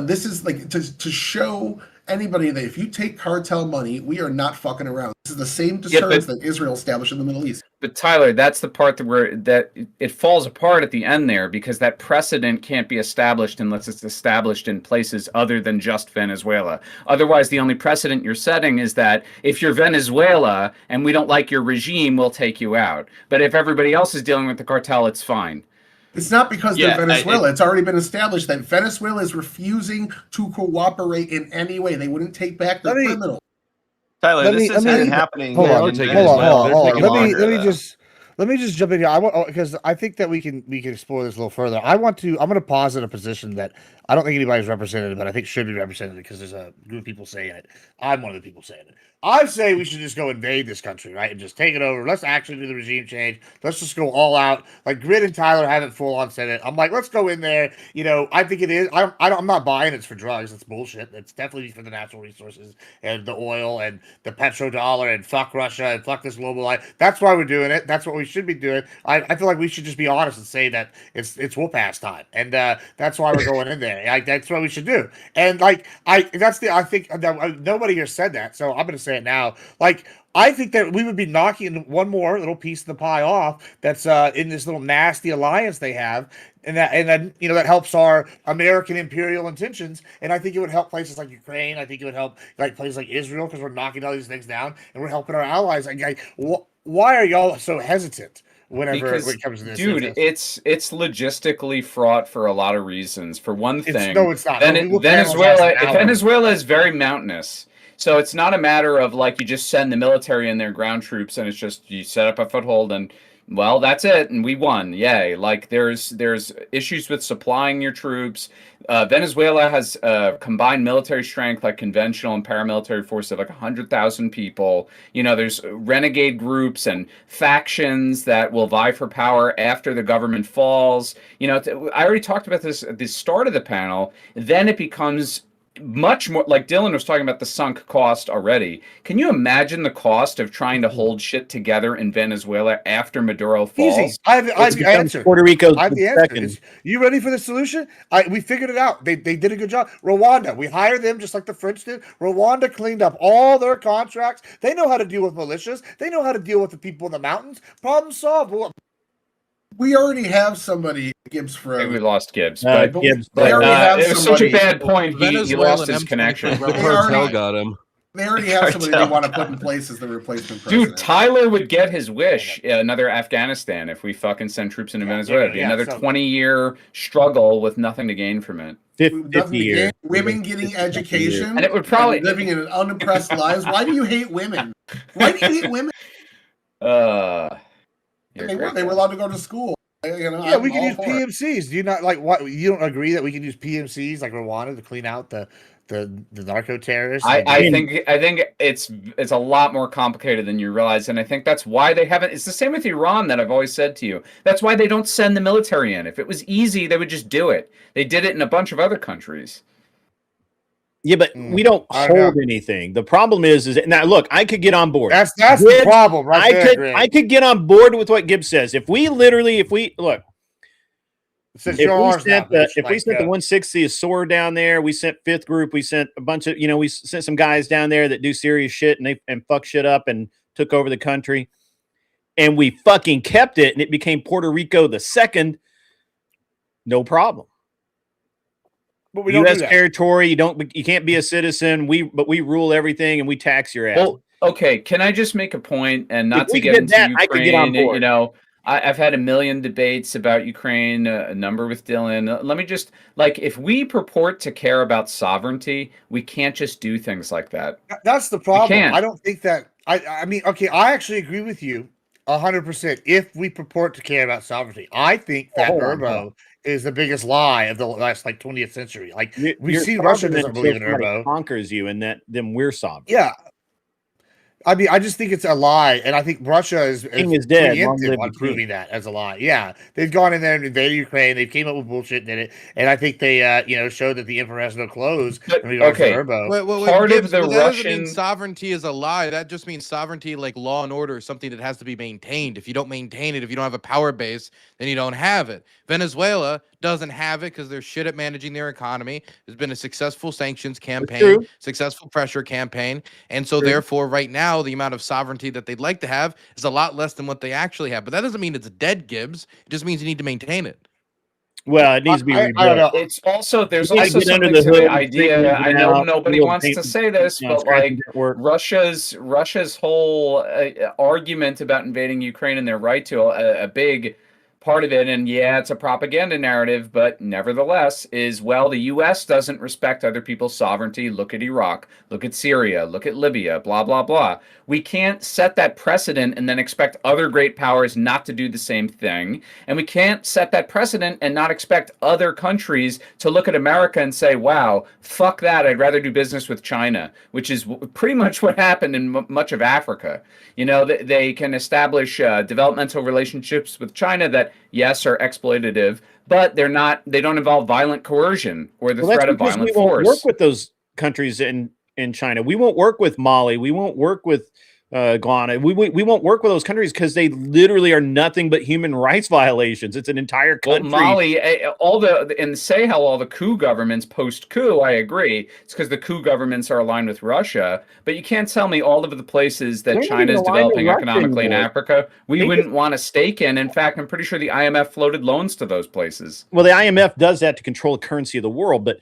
This is like to show anybody that if you take cartel money, we are not fucking around. This is the same deterrence that Israel established in the Middle East. But Tyler, that's the part that it falls apart at the end there because that precedent can't be established unless it's established in places other than just Venezuela. Otherwise, the only precedent you're setting is that if you're Venezuela and we don't like your regime, we'll take you out. But if everybody else is dealing with the cartel, it's fine. It's not because they're Venezuela. It's already been established that Venezuela is refusing to cooperate in any way. They wouldn't take back their criminals. Tyler, this isn't happening. Hold on. Let me just jump in here. I want because I think that we can explore this a little further. I'm going to posit a position that I don't think anybody's represented, but I think should be represented because there's a group of people saying it. I'm one of the people saying it. I say we should just go invade this country, right, and just take it over. Let's actually do the regime change. Let's just go all out. Like Grid and Tyler haven't full on said it. I'm like, let's go in there. You know, I think it is. I'm not buying it's for drugs. It's bullshit. It's definitely for the natural resources and the oil and the petrodollar and fuck Russia and fuck this global life. That's why we're doing it. That's what we should be doing. I feel like we should just be honest and say that it's whoop-ass time, and that's why we're going in there. Like that's what we should do. And like I think that nobody here said that, so I'm going to say it now. Like I think that we would be knocking one more little piece of the pie off that's in this little nasty alliance they have, and then you know that helps our American imperial intentions. And I think it would help places like Ukraine. I think it would help like places like Israel because we're knocking all these things down and we're helping our allies. Like, why are y'all so hesitant? When it comes to this, dude, it's logistically fraught for a lot of reasons. For one thing, it's not. Venezuela is very mountainous. So it's not a matter of like you just send the military in there, ground troops, and it's just you set up a foothold and well, that's it, and we won. Yay. Like there's issues with supplying your troops. Venezuela has combined military strength, like conventional and paramilitary forces of like 100,000 people. You know, there's renegade groups and factions that will vie for power after the government falls. You know, I already talked about this at the start of the panel. Then it becomes much more like Dylan was talking about the sunk cost already. Can you imagine the cost of trying to hold shit together in Venezuela after Maduro falls? Easy. I have the answer. Puerto Rico. I have the answer. You ready for the solution? We figured it out. They did a good job. Rwanda, we hired them just like the French did. Rwanda cleaned up all their contracts. They know how to deal with militias. They know how to deal with the people in the mountains. Problem solved. We already have somebody, Gibbz, for we lost Gibbz. But Gibbz, it was such a bad point. He lost his connection. The cartel got him. They already have somebody they want to put in place as the replacement president. Dude, Tyler would get his wish. Another Afghanistan if we fucking send troops into Venezuela. It'd be another 20-year struggle with nothing to gain from it. 50 years. Women getting education. And it would probably living in unoppressed lives. Why do you hate women? Why do you hate women? They were allowed to go to school. You know, we can use PMCs. Do you not like what? You don't agree that we can use PMCs like Rwanda to clean out the narco terrorists? I think it's a lot more complicated than you realize, and I think that's why they haven't. It's the same with Iran that I've always said to you. That's why they don't send the military in. If it was easy, they would just do it. They did it in a bunch of other countries. Yeah, but we don't hold anything. The problem is now look, I could get on board. That's the problem, right? I could get on board with what Gibbz says. If we look, if we sent the 160th SOAR down there, we sent 5th Group, we sent a bunch of, we sent some guys down there that do serious shit and fuck shit up and took over the country. and we fucking kept it, and it became Puerto Rico the second, no problem. But we don't U.S. do that. territory, you can't be a citizen. But we rule everything, and we tax your ass. Well, okay. Can I just make a point, and not If to we get did into that, Ukraine? I could get on board. You know, I've had a million debates about Ukraine, a number with Dylan. Let me just, like, if we purport to care about sovereignty, we can't just do things like that. That's the problem. can't. I don't think that. I mean, okay, I actually agree with you 100%. If we purport to care about sovereignty, I think that hold on. Urbo is the biggest lie of the last 20th century. Like we You're see Russia sovereign doesn't believe in until somebody Urbo. conquers you, and then we're sovereign. Yeah. I mean, I just think it's a lie, and I think Russia is King is dead, long preemptive live on the king. proving that as a lie. Yeah, they've gone in there and invaded Ukraine. They came up with bullshit and did it, and I think they, showed that the emperor has no clothes But, in regards okay. to Urbo. Part of Gibbs, the but that doesn't mean Russian- sovereignty is a lie. That just means sovereignty, like law and order, is something that has to be maintained. If you don't maintain it, if you don't have a power base, then you don't have it. Venezuela doesn't have it because they're shit at managing their economy. There's been a successful sanctions campaign, true. successful pressure campaign, and so True. therefore, right now, the amount of sovereignty that they'd like to have is a lot less than what they actually have. But that doesn't mean it's dead, Gibbs. It just means you need to maintain it. Well, it needs to be I rebuilt. don't know. It's also, there's You gotta also get under something the to hood the and idea. straighten I it know out, nobody little wants to paint- say this, but scratching like at work. Russia's whole argument about invading Ukraine and their right to a big part of it, and yeah, it's a propaganda narrative, but nevertheless, is, well, the U.S. doesn't respect other people's sovereignty. Look at Iraq, look at Syria, look at Libya, blah, blah, blah. We can't set that precedent and then expect other great powers not to do the same thing. And we can't set that precedent and not expect other countries to look at America and say, wow, fuck that, I'd rather do business with China, which is pretty much what happened in much of Africa. You know, they can establish developmental relationships with China that, yes, are exploitative, but they don't involve violent coercion or the threat of violent we won't force. work with those countries in China. We won't work with Mali. We won't work with Ghana. We won't work with those countries because they literally are nothing but human rights violations. It's an entire country. Well, Mali, and say how all the coup governments post-coup, I agree. It's because the coup governments are aligned with Russia. But you can't tell me all of the places that They're not China even is aligned with developing Russia economically in anymore. Africa we They wouldn't want a stake in. In fact, I'm pretty sure the IMF floated loans to those places. Well, the IMF does that to control the currency of the world, but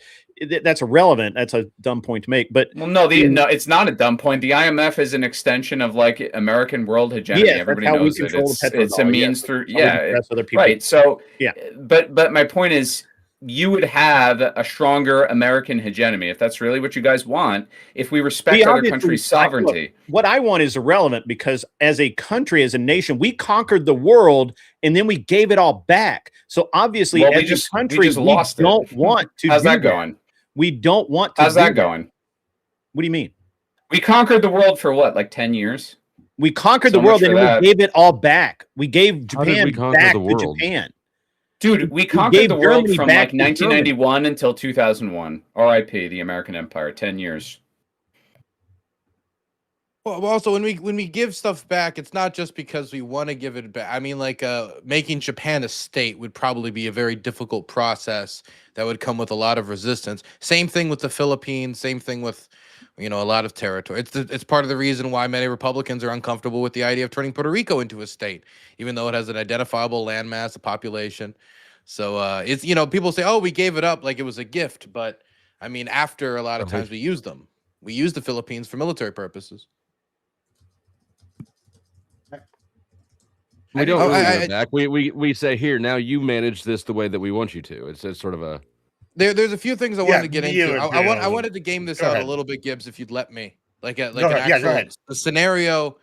that's irrelevant. That's a dumb point to make. But Well, no, it's not a dumb point. The IMF is an extension of like American world hegemony. Yes, that's Everybody how we knows it. control the It's a petrodollar, means yes. through, How we yeah, oppress other people. right. So, Yeah. But my point is, you would have a stronger American hegemony if that's really what you guys want. If we respect other obviously- countries' sovereignty. What I want is irrelevant because as a country, as a nation, we conquered the world and then we gave it all back. So obviously, Well, as we just a country, lost it. don't want to. How's do that going? We don't want to. How's do that going? What do you mean? We conquered the world for what, like 10 years? We conquered So the world much and for we that. gave it all back. We gave How did Japan we conquer back the to world? Japan. Dude, we gave conquered the world Germany from back like to Germany. 1991 until 2001. RIP, the American Empire, 10 years. Well, also when we give stuff back, it's not just because we want to give it back. I mean, like making Japan a state would probably be a very difficult process that would come with a lot of resistance. Same thing with the Philippines. Same thing with, a lot of territory. It's part of the reason why many Republicans are uncomfortable with the idea of turning Puerto Rico into a state, even though it has an identifiable landmass, a population. So it's people say, oh, we gave it up like it was a gift, but I mean, after a lot of times we used them. We used the Philippines for military purposes. We don't Oh, really give it back. We say, here, now you manage this the way that we want you to. It's sort of a... There's a few things I wanted to get into. I Bill. wanted to game this Go out ahead. a little bit, Gibbs, if you'd let me. Like an Go ahead. Yeah, go actual ahead. a scenario,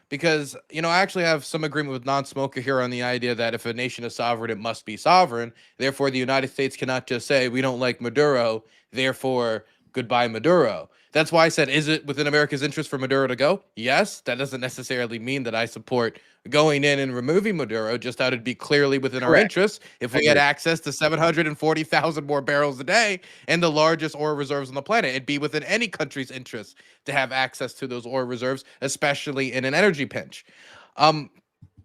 because I actually have some agreement with non-smoker here on the idea that if a nation is sovereign, it must be sovereign. Therefore, the United States cannot just say we don't like Maduro, therefore goodbye Maduro. That's why I said, is it within America's interest for Maduro to go? Yes. That doesn't necessarily mean that I support going in and removing Maduro, just that it'd be clearly within our Correct. interests if we had access to 740,000 more barrels a day and the largest oil reserves on the planet. It'd be within any country's interest to have access to those oil reserves, especially in an energy pinch.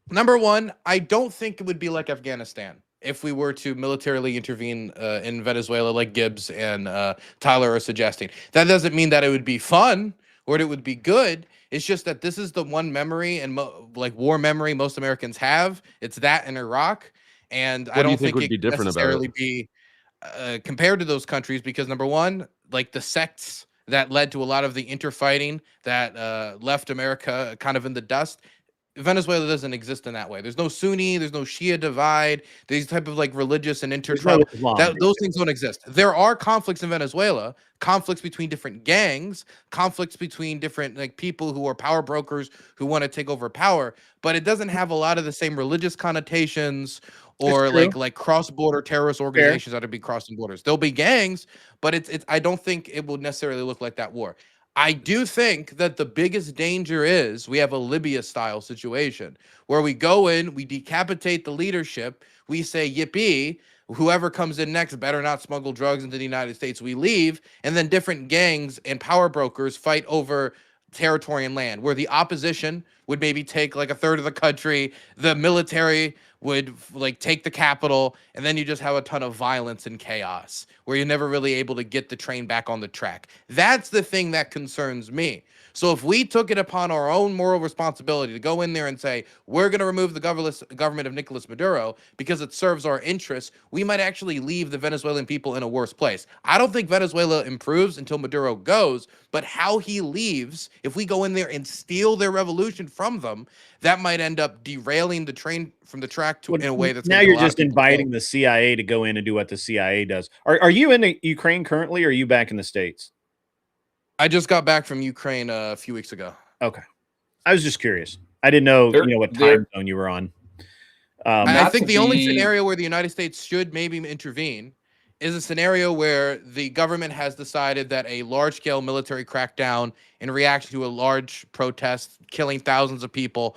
Number one, I don't think it would be like Afghanistan if we were to militarily intervene in Venezuela like Gibbz and Tyler are suggesting. That doesn't mean that it would be fun or it would be good. It's just that this is the one memory and like war memory most Americans have. It's that in Iraq, and I What do you don't think think would it be can different about necessarily it? be compared to those countries because number one, like the sects that led to a lot of the interfighting that left America kind of in the dust. Venezuela doesn't exist in that way. There's no Sunni, there's no Shia divide. These type of like religious and There's no intertribal Islam, those things don't exist. There are conflicts in Venezuela, conflicts between different gangs, conflicts between different like people who are power brokers who want to take over power, but it doesn't have a lot of the same religious connotations or true. like cross-border terrorist organizations that would be crossing borders. There'll be gangs, but it's I don't think it will necessarily look like that war. I do think that the biggest danger is we have a Libya style situation where we go in, we decapitate the leadership, we say yippee, whoever comes in next better not smuggle drugs into the United States, we leave, and then different gangs and power brokers fight over territory and land where the opposition would maybe take like a third of the country, the military would like take the capital, and then you just have a ton of violence and chaos where you're never really able to get the train back on the track. That's the thing that concerns me. So if we took it upon our own moral responsibility to go in there and say, we're going to remove the government of Nicolas Maduro because it serves our interests, we might actually leave the Venezuelan people in a worse place. I don't think Venezuela improves until Maduro goes, but how he leaves, if we go in there and steal their revolution from them, that might end up derailing the train from the track in a way that's now gonna get you're a lot of just people inviting killed. the CIA to go in and do what the CIA does. Are you in the Ukraine currently, or are you back in the States? I just got back from Ukraine a few weeks ago. Okay, I was just curious. I didn't know what time zone you were on. I think the only scenario where the United States should maybe intervene is a scenario where the government has decided that a large-scale military crackdown in reaction to a large protest killing thousands of people,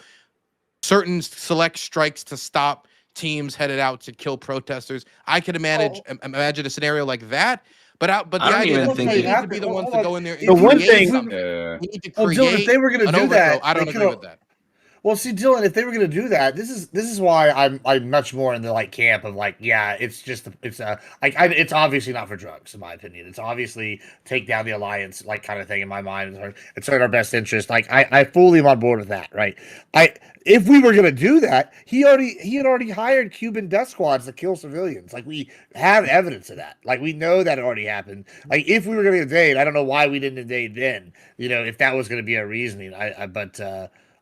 certain select strikes to stop teams headed out to kill protesters. I could imagine a scenario like that. But the I don't idea even that think we it- need to be the ones to go in there The and one create thing- something. We need to create Dylan, if they were going to an do overthrow. that, I don't they agree could've- with that. Well, see, Dylan, if they were going to do that, this is why I'm much more in the like camp of like, yeah, it's obviously not for drugs, in my opinion. It's obviously take down the alliance, like kind of thing in my mind. It's in our best interest. Like I fully am on board with that, right? If we were going to do that, he had already hired Cuban death squads to kill civilians. Like we have evidence of that. Like we know that it already happened. Like if we were going to invade, I don't know why we didn't invade then. If that was going to be our reasoning,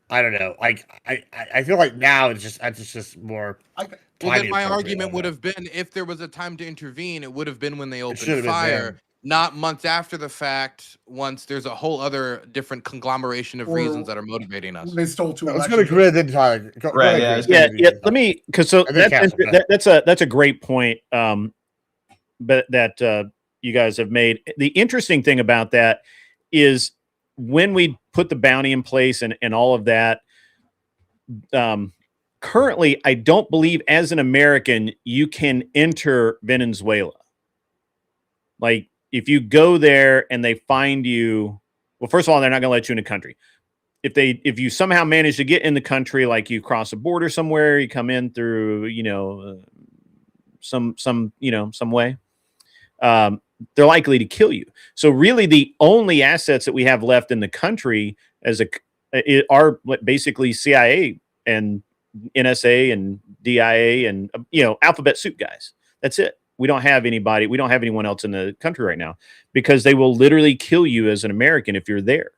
I don't know. Like I feel like now it's just more. Well, then my argument would have been if there was a time to intervene, it would have been when they opened fire, not months after the fact. Once there's a whole other different conglomeration of reasons that are motivating us. They stole two. Let's go to Grid then Tyler. Right, yeah. Let me because that's a great point. But that you guys have made. The interesting thing about that is, when we put the bounty in place and all of that, currently, I don't believe as an American, you can enter Venezuela. Like if you go there and they find you, well, first of all, they're not going to let you in the country. If you somehow manage to get in the country, like you cross a border somewhere, you come in through, some way, they're likely to kill you. So really the only assets that we have left in the country are basically CIA and NSA and DIA and, alphabet soup guys. That's it. We don't have anybody. We don't have anyone else in the country right now because they will literally kill you as an American if you're there.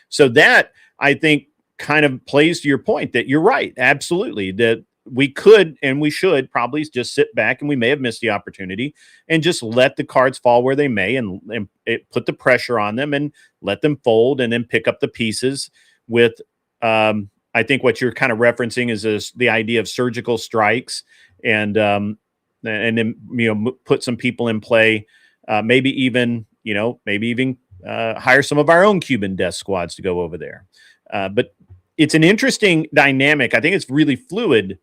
So that, I think, kind of plays to your point that you're right. Absolutely. That we could and we should probably just sit back, and we may have missed the opportunity, and just let the cards fall where they may and put the pressure on them and let them fold, and then pick up the pieces with, I think what you're kind of referencing is the idea of surgical strikes, and then, put some people in play, maybe even hire some of our own Cuban death squads to go over there. But it's an interesting dynamic. I think it's really fluid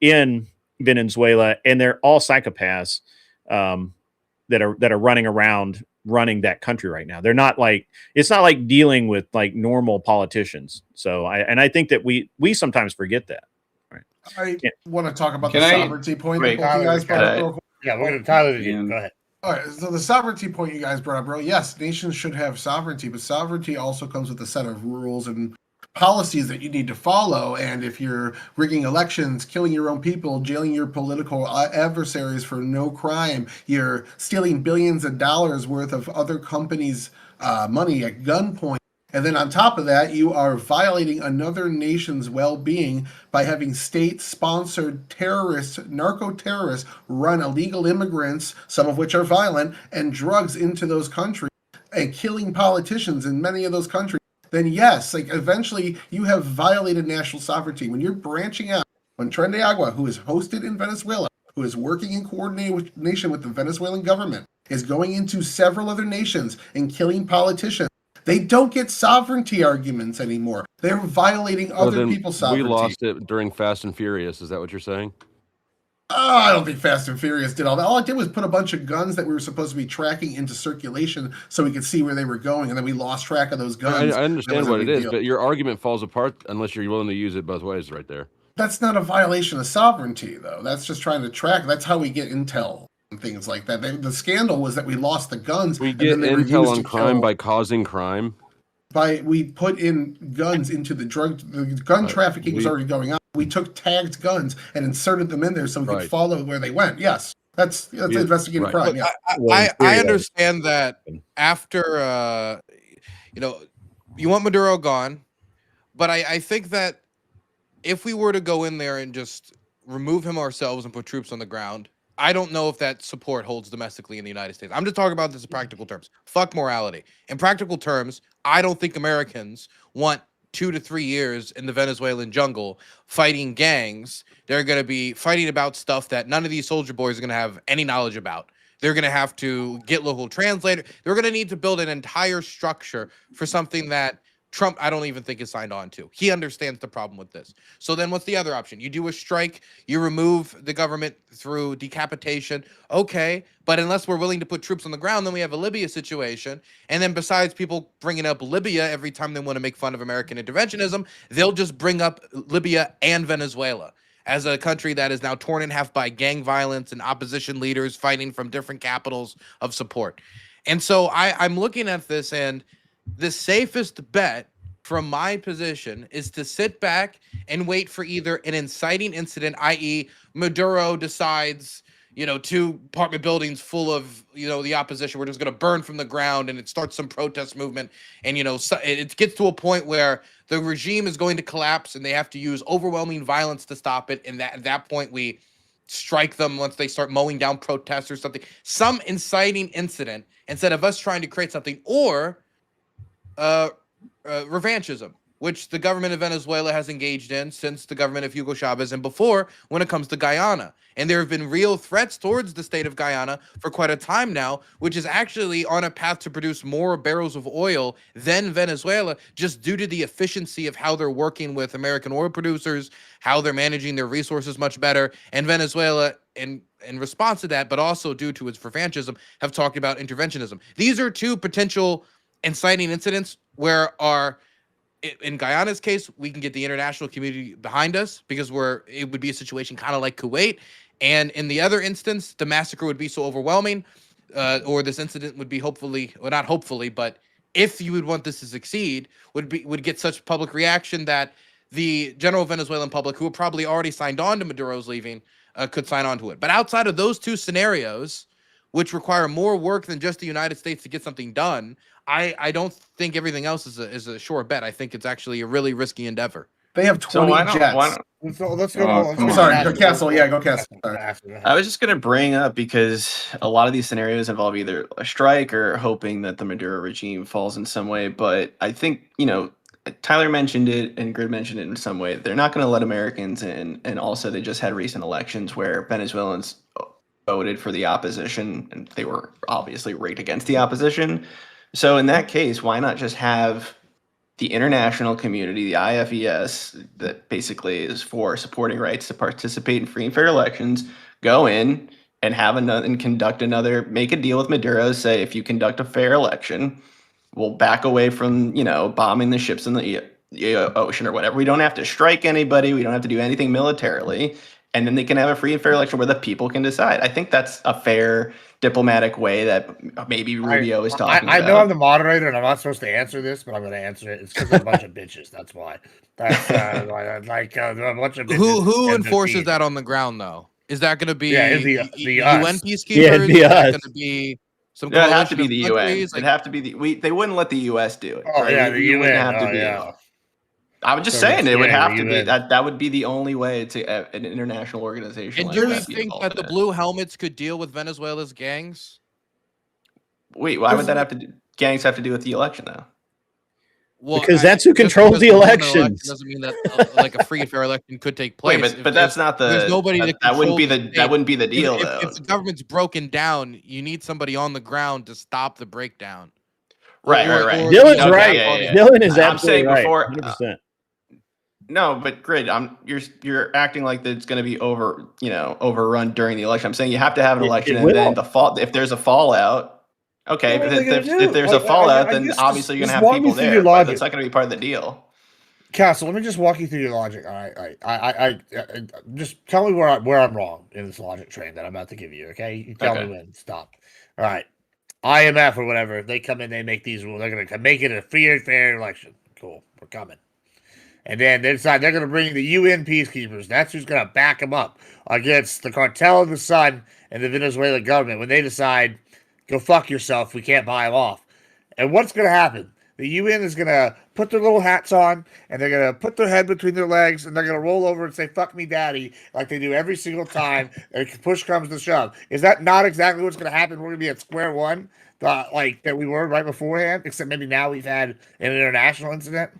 in Venezuela, and they're all psychopaths that are running around running that country right now. They're not like, it's not like dealing with like normal politicians. So I think that we sometimes forget that. Right. I want to talk about Can the I- sovereignty point Wait, that both you guys brought up real quick. Yeah, we're going to Tyler. Go ahead. All right, so the sovereignty point you guys brought up, bro. Yes, nations should have sovereignty, but sovereignty also comes with a set of rules and policies that you need to follow. And if you're rigging elections, killing your own people, jailing your political adversaries for no crime, you're stealing billions of dollars worth of other companies' money at gunpoint. And then on top of that, you are violating another nation's well-being by having state-sponsored terrorists, narco-terrorists, run illegal immigrants, some of which are violent, and drugs into those countries and killing politicians in many of those countries. Then yes, like eventually you have violated national sovereignty. When you're branching out, when Tren de Agua, who is hosted in Venezuela, who is working in coordination with the Venezuelan government, is going into several other nations and killing politicians, they don't get sovereignty arguments anymore. They're violating other people's sovereignty. We lost it during Fast and Furious. Is that what you're saying? Oh, I don't think Fast and Furious did all that. All it did was put a bunch of guns that we were supposed to be tracking into circulation so we could see where they were going, and then we lost track of those guns. I understand what it is, but your argument falls apart unless you're willing to use it both ways right there. That's not a violation of sovereignty, though. That's just trying to track. That's how we get intel and things like that. The scandal was that we lost the guns. We get intel on crime by causing crime. We put in guns into the gun trafficking was already going on. We took tagged guns and inserted them in there so we could follow where they went. Yes, that's investigating crime. Yeah. I understand that after you want Maduro gone, but I think that if we were to go in there and just remove him ourselves and put troops on the ground, I don't know if that support holds domestically in the United States. I'm just talking about this in practical terms. Fuck morality. In practical terms, I don't think Americans want 2 to 3 years in the Venezuelan jungle fighting gangs. They're going to be fighting about stuff that none of these soldier boys are going to have any knowledge about. They're going to have to get local translator. They're going to need to build an entire structure for something that Trump, I don't even think, is signed on to. He understands the problem with this. So then what's the other option? You do a strike, you remove the government through decapitation. Okay, but unless we're willing to put troops on the ground, then we have a Libya situation. And then besides people bringing up Libya every time they want to make fun of American interventionism, they'll just bring up Libya and Venezuela as a country that is now torn in half by gang violence and opposition leaders fighting from different capitals of support. And so I'm looking at this, and the safest bet from my position is to sit back and wait for either an inciting incident, i.e. Maduro decides, 2 apartment buildings full of, the opposition, we're just going to burn from the ground, and it starts some protest movement. And, it gets to a point where the regime is going to collapse and they have to use overwhelming violence to stop it. And at that point, we strike them once they start mowing down protests or something, some inciting incident, instead of us trying to create something, or revanchism, which the government of Venezuela has engaged in since the government of Hugo Chavez and before, when it comes to Guyana. And there have been real threats towards the state of Guyana for quite a time now, which is actually on a path to produce more barrels of oil than Venezuela, just due to the efficiency of how they're working with American oil producers, how they're managing their resources much better. And Venezuela, in response to that, but also due to its revanchism, have talked about interventionism. These are 2 potential inciting incidents where in Guyana's case, we can get the international community behind us because it would be a situation kind of like Kuwait. And in the other instance, the massacre would be so overwhelming, or this incident would be not hopefully, but if you would want this to succeed, would get such public reaction that the general Venezuelan public, who have probably already signed on to Maduro's leaving, could sign on to it. But outside of those 2 scenarios, which require more work than just the United States to get something done, I don't think everything else is a sure bet. I think it's actually a really risky endeavor. They have 20 jets. Let's go. I'm sorry, go Castle. Yeah, go Castle. I was just going to bring up, because a lot of these scenarios involve either a strike or hoping that the Maduro regime falls in some way. But I think, Tyler mentioned it and Grid mentioned it in some way. They're not going to let Americans in. And also, they just had recent elections where Venezuelans voted for the opposition, and they were obviously rigged against the opposition. So in that case, why not just have the international community, the IFES, that basically is for supporting rights to participate in free and fair elections, go in and make a deal with Maduro, say, if you conduct a fair election, we'll back away from, bombing the ships in the ocean or whatever. We don't have to strike anybody. We don't have to do anything militarily. and then they can have a free and fair election where the people can decide. I think that's a fair diplomatic way that maybe Rubio is talking I about. know I'm the moderator and I'm not supposed to answer this, but I'm going to answer it. It's because they're a bunch of bitches. That's why. That's they're a bunch of bitches. Who and enforces they're that on the ground though? Is that going to be Yeah, the UN us. peacekeepers? Yeah, it'd be Is that us. going to be some It'd have to be coalition the of UN. countries? It'd have to be they wouldn't let the US do it. Oh right? yeah, the We wouldn't UN. have to Oh be yeah. I was just So saying it would yeah, have the to be UN. that would be the only way to an international organization. And like do we that be think involved that in the it. blue helmets could deal with Venezuela's gangs? Wait, why would that have to gangs have to do with the election though? Well, Because that's who just controls because the we won an election elections. doesn't mean that like a free and fair election could take place. Wait, but that's not the there's nobody that wouldn't be controls the that wouldn't be the deal if, though. if the government's broken down, you need somebody on the ground to stop the breakdown. Right. Dylan's Okay, right. yeah. Dylan is I'm absolutely saying right. before 100%. no, but Grid, you're acting like it's going to be overrun during the election. I'm saying you have to have an election, it and then will. if there's a fallout, okay. What But are they gonna do? if there's a Like, fallout, I then guess obviously you're just going to have walk me people through your there, but logic. that's not going to be part of the deal. Castle, let me just walk you through your logic. All right. I just tell me where I'm wrong in this logic train that I'm about to give you. Okay, you tell me when. Stop. All right. IMF or whatever, they come in, they make these rules. They're going to make it a free and fair election. Cool. We're coming. And then they decide they're going to bring the UN peacekeepers. That's who's going to back them up against the cartel of the sun and the Venezuelan government. When they decide, go fuck yourself, we can't buy them off. And what's going to happen? The UN is going to put their little hats on, and they're going to put their head between their legs, and they're going to roll over and say, fuck me, daddy, like they do every single time, and push comes to shove. Is that not exactly what's going to happen? We're going to be at square one, like that we were right beforehand, except maybe now we've had an international incident?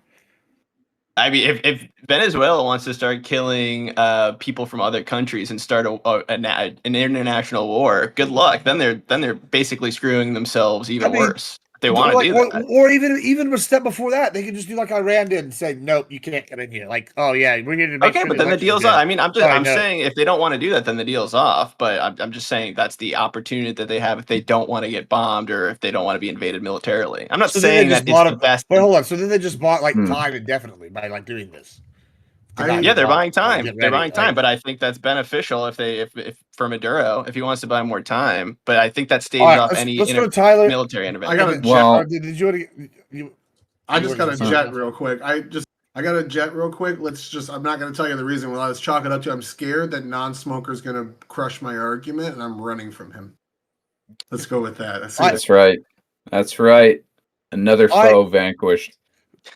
I mean, if Venezuela wants to start killing people from other countries and start an international war, good luck. Then they're basically screwing themselves even worse. If they want to do that, or even a step before that, they could just do like Iran did and say, "Nope, you can't get in here." Like, oh yeah, we're here to make okay, sure but then the deal's off. I mean, I'm saying if they don't want to do that, then the deal's off. But I'm just saying that's the opportunity that they have if they don't want to get bombed or if they don't want to be invaded militarily. I'm not saying that it's the best. Wait, hold on. So then they just bought like time indefinitely by like doing this. Yeah, they're buying time. They're buying time, like, but I think that's beneficial if for Maduro if he wants to buy more time. But I think that staves off any let's go to Tyler. military intervention. I got a Well, jet. did you I just got a jet real quick. I got a jet real quick. I'm not going to tell you the reason. Well, I was chalking up to I'm scared that non-smoker is going to crush my argument, and I'm running from him. Let's go with that. That's right. That's right. Another foe vanquished.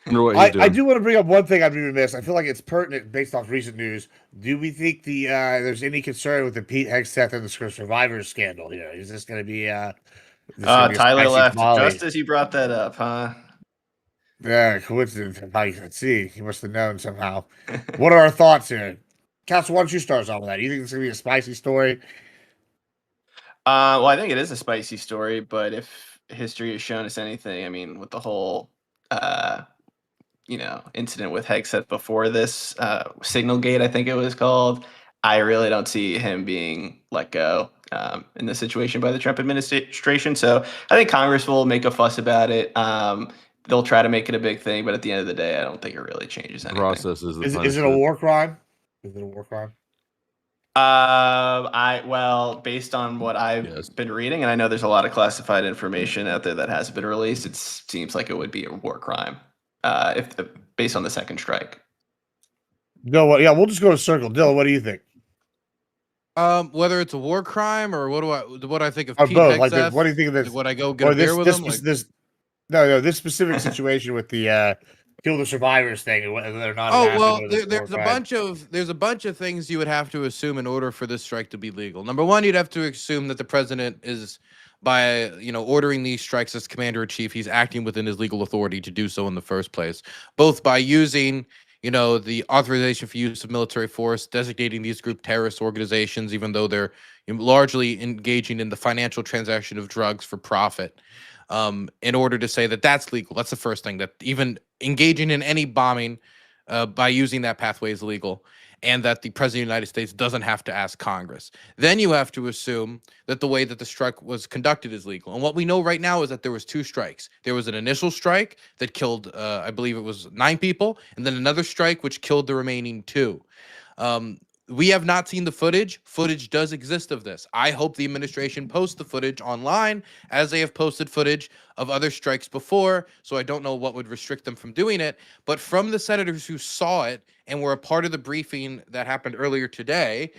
I do want to bring up one thing I'd be remiss. I feel like it's pertinent based off recent news. Do we think there's any concern with the Pete Hegseth and the Survivors scandal here? Is this going to be Tyler left just as you brought that up, huh? Yeah, coincidence. Let's see. He must have known somehow. What are our thoughts here? Castle, why don't you start us off with that? Do you think it's going to be a spicy story? Well, I think it is a spicy story, but if history has shown us anything, I mean, with the whole incident with Hegseth before this, Signalgate, I think it was called, I really don't see him being let go in this situation by the Trump administration. So I think Congress will make a fuss about it. They'll try to make it a big thing, but at the end of the day, I don't think it really changes anything. Process Is it a war crime? Is it a war crime? Based on what I've been reading, and I know there's a lot of classified information out there that hasn't been released, it seems like it would be a war crime. Based on the second strike. No, we'll just go to circle. Dylan, what do you think? Whether it's a war crime or what I think of or Pete both. Hegseth, Like, what do you think of this? Would I go get a beer with him? This specific situation with the kill the survivors thing, and whether they're not. There's a bunch of things you would have to assume in order for this strike to be legal. Number one, you'd have to assume that the president is, by ordering these strikes as commander-in-chief, he's acting within his legal authority to do so in the first place, both by using the authorization for use of military force, designating these group terrorist organizations, even though they're largely engaging in the financial transaction of drugs for profit, in order to say that that's legal. That's the first thing, that even engaging in any bombing by using that pathway is legal, and that the president of the United States doesn't have to ask Congress. Then you have to assume that the way that the strike was conducted is legal. And what we know right now is that there was two strikes. There was an initial strike that killed, I believe it was 9 people, and then another strike which killed the remaining 2. We have not seen the footage. Footage does exist of this. I hope the administration posts the footage online, as they have posted footage of other strikes before. So I don't know what would restrict them from doing it. But from the senators who saw it and were a part of the briefing that happened earlier today,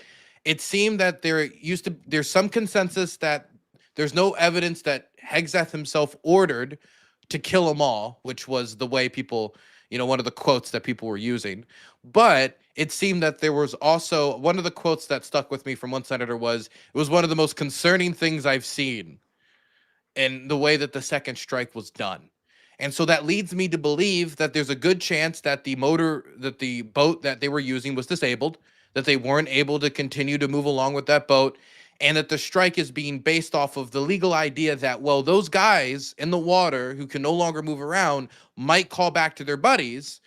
it seemed that there's some consensus that there's no evidence that Hegseth himself ordered to kill them all, which was the way people, one of the quotes that people were using. But it seemed that there was also one of the quotes that stuck with me from one senator was, it was one of the most concerning things I've seen in the way that the second strike was done. And so that leads me to believe that there's a good chance that the boat that they were using was disabled, that they weren't able to continue to move along with that boat, and that the strike is being based off of the legal idea that, well, those guys in the water who can no longer move around might call back to their buddies,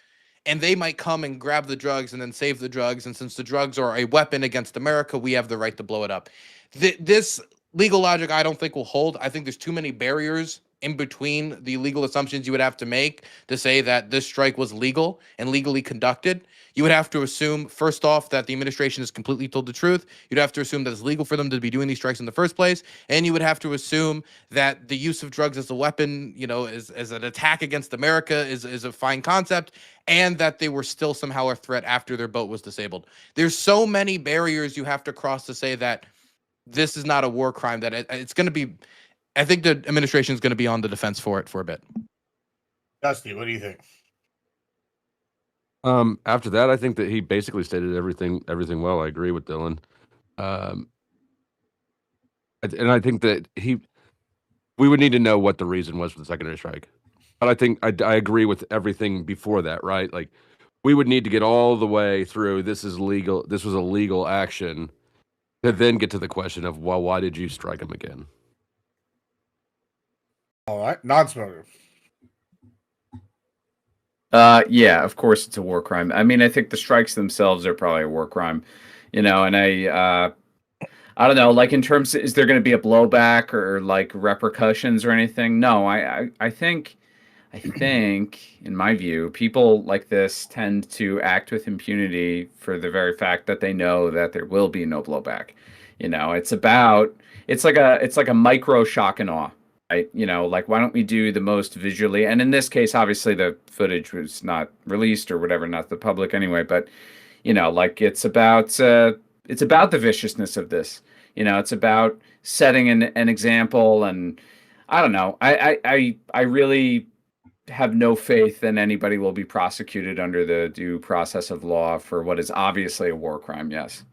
and they might come and grab the drugs and then save the drugs. And since the drugs are a weapon against America, we have the right to blow it up. This legal logic, I don't think will hold. I think there's too many barriers in between the legal assumptions you would have to make to say that this strike was legal and legally conducted. You would have to assume, first off, that the administration has completely told the truth. You'd have to assume that it's legal for them to be doing these strikes in the first place. And you would have to assume that the use of drugs as a weapon, as an attack against America is a fine concept, and that they were still somehow a threat after their boat was disabled. There's so many barriers you have to cross to say that this is not a war crime, that it's going to be, I think the administration is going to be on the defense for it for a bit. Dusty, what do you think? After that, I think that he basically stated everything well. I agree with Dylan. And I think that we would need to know what the reason was for the secondary strike. But I think I agree with everything before that, right? Like, we would need to get all the way through, this is legal, this was a legal action, to then get to the question of, well, why did you strike him again? All right, non-smoker. Yeah, of course it's a war crime. I mean, I think the strikes themselves are probably a war crime, and I don't know, like, in terms of, is there going to be a blowback or like repercussions or anything? No, I think in my view, people like this tend to act with impunity for the very fact that they know that there will be no blowback. It's like a micro shock and awe. Right? Like, why don't we do the most visually? And in this case, obviously the footage was not released or whatever, not the public anyway, but like, it's about the viciousness of this. It's about setting an example, and I don't know. I really have no faith that anybody will be prosecuted under the due process of law for what is obviously a war crime. Yes.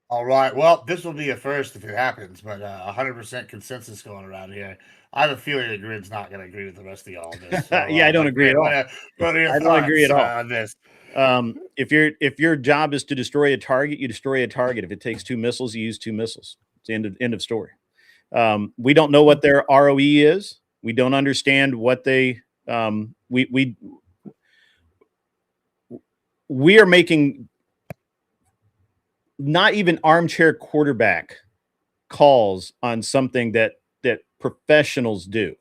All right. Well, this will be a first if it happens, but 100% consensus going around here. I have a feeling that Grid's not going to agree with the rest of y'all on this. So, Yeah, I don't agree at all. What are your I don't agree at thoughts, all on this. If your job is to destroy a target, you destroy a target. If it takes 2 missiles, you use 2 missiles. It's the end of story. We don't know what their ROE is. We don't understand what they we are making not even armchair quarterback calls on something that professionals do.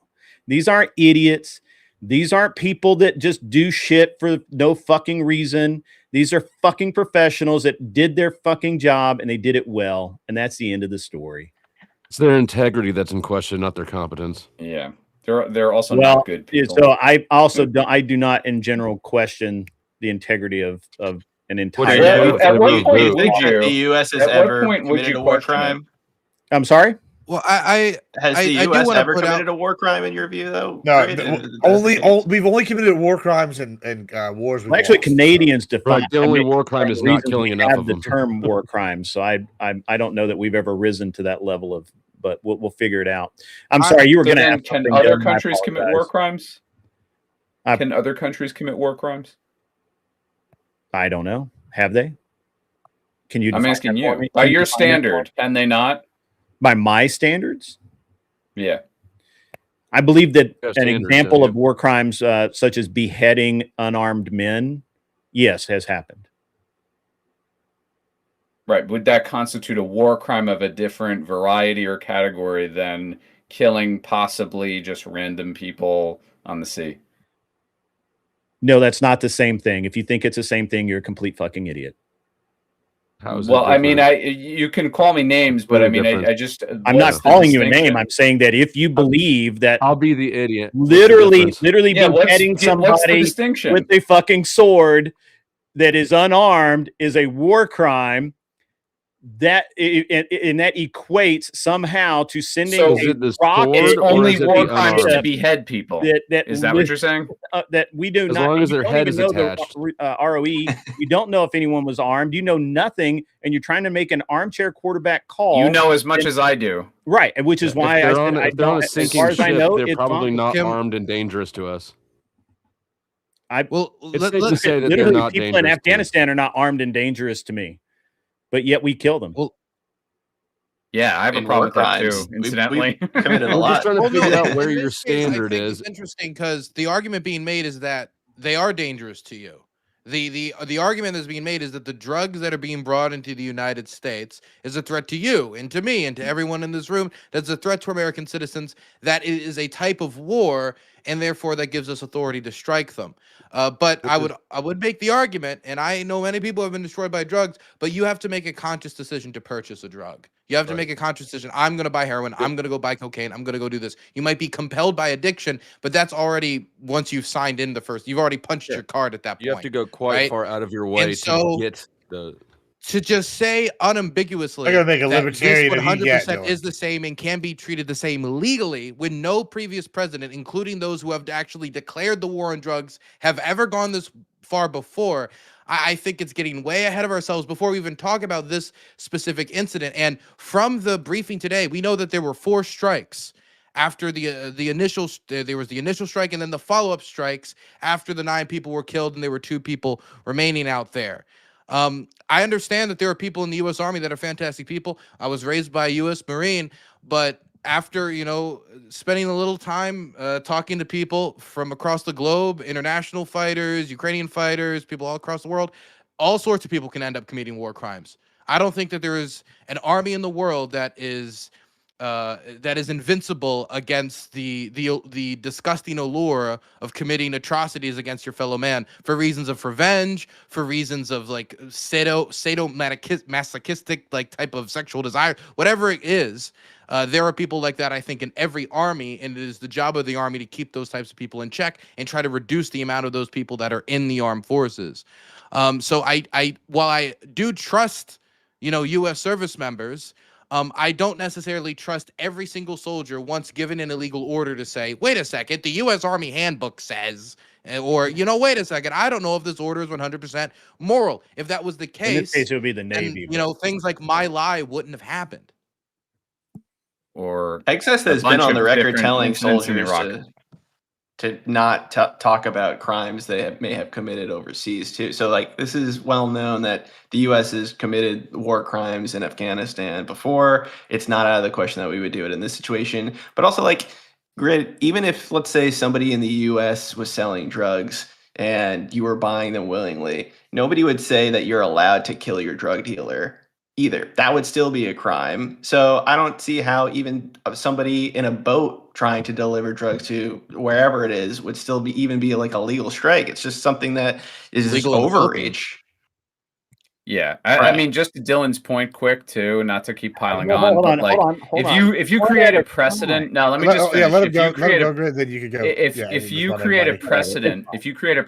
These aren't idiots. These aren't people that just do shit for no fucking reason. These are fucking professionals that did their fucking job, and they did it well. And that's the end of the story. It's their integrity that's in question, not their competence. Yeah. They're also not good people. So I do not in general question the integrity of an entire. At what point you would think that you? the U.S. has At what ever point would committed you a war question it? crime? I'm sorry. Well, Has the I do U.S. wanna ever put committed out- a war crime in your view, though? No, Grid? we've only committed war crimes and wars. Well, actually, lost. Canadians define Right, the only war crime is not reasons killing we enough have of the them. term war crime. So I don't know that we've ever risen to that level of, but we'll figure it out. I'm sorry, you were So going to then, have can something, other Dylan, I countries commit war apologize. crimes? I- Can other countries commit war crimes? I don't know. Have they? Can you? I'm define asking that for you. me? By Can you your define that for me? standard, can they not? By my standards, Yeah. I believe that Yeah, an standards, example yeah. of war crimes such as beheading unarmed men, yes, has happened. Right. Would that constitute a war crime of a different variety or category than killing possibly just random people on the sea? No, that's not the same thing. If you think it's the same thing, you're a complete fucking idiot. How is it Well, I mean, different? you can call me names, but Really I mean, different. I just I'm not what's the calling you a name. distinction? I'm saying that if you believe that I'll be the idiot. What's the literally difference? Yeah, beheading what's the somebody distinction? with a fucking sword that is unarmed is a war crime, that and that equates somehow to sending So Is it the rocket it's sword or only is it war the crimes to unarmed? behead people. that Is that what you're saying? that we do As not. long And as you their don't head even is know attached. the ROE. You don't know if anyone was armed. You know nothing, and you're trying to make an armchair quarterback call. You know as much and- as I do. right, and which is If why I they're said on, I if they're on don't. a As sinking far as I ship, know, they're it's probably fine. not Kim- armed and dangerous to us. Well, It's safe to say that they're Literally, not people in dangerous to us. Afghanistan are not armed and dangerous to me, but yet we kill them. well, Yeah, I have a In problem war with that crimes, too. Incidentally, we've committed a We're just lot. trying to well, figure no, out where in your this case, standard I think is. It's interesting because the argument being made is that they are dangerous to you. The argument that's being made is that the drugs that are being brought into the United States is a threat to you and to me and to everyone in this room. That's a threat to American citizens. That it is a type of war, and therefore that gives us authority to strike them. But I would make the argument, and I know many people have been destroyed by drugs, but you have to make a conscious decision to purchase a drug. You have to make a conscious decision. I'm going to buy heroin. I'm going to go buy cocaine. I'm going to go do this. You might be compelled by addiction, but that's already once you've signed in you've already punched your card at that point. You have to go quite right? far out of your way so- to get the. To just say unambiguously I'm gonna make a that libertarian this of you 100% yet, is the same and can be treated the same legally when no previous president, including those who have actually declared the war on drugs, have ever gone this far before. I think it's getting way ahead of ourselves before we even talk about this specific incident. And from the briefing today, we know that there were 4 strikes. After the initial, there was the initial strike and then the follow-up strikes after the 9 people were killed and there were 2 people remaining out there. I understand that there are people in the U.S. Army that are fantastic people. I was raised by a U.S. Marine, but after, spending a little time talking to people from across the globe, international fighters, Ukrainian fighters, people all across the world, all sorts of people can end up committing war crimes. I don't think that there is an army in the world that is invincible against the disgusting allure of committing atrocities against your fellow man for reasons of revenge, for reasons of like sadomasochistic like type of sexual desire, whatever it is. There are people like that, I think, in every army, and it is the job of the army to keep those types of people in check and try to reduce the amount of those people that are in the armed forces. So while I do trust, U.S. service members, I don't necessarily trust every single soldier once given an illegal order to say, wait a second, the U.S. Army handbook says, or, wait a second, I don't know if this order is 100% moral. If that was the case, In this case, it would be the then, Navy. things like my lie wouldn't have happened. or Excess a has been bunch on of the record different telling incidents in soldiers Iraq. to not talk about crimes they may have committed overseas too. So like this is well known that the U.S. has committed war crimes in Afghanistan before. It's not out of the question that we would do it in this situation. But also like, Grid, even if let's say somebody in the U.S. was selling drugs and you were buying them willingly, nobody would say that you're allowed to kill your drug dealer either. That would still be a crime. So I don't see how even somebody in a boat trying to deliver drugs to wherever it is would still be like a legal strike. It's just something that is Legal in the overreach. Yeah, I Right. mean, just to Dylan's point, quick too, not to keep piling Hold on, but on, like, hold on. if you One create at a a precedent, no, let me Let- just oh, yeah, finish. let him If go. you Let him create go, a Grid, then you could go. if Yeah, if just you let create a everybody-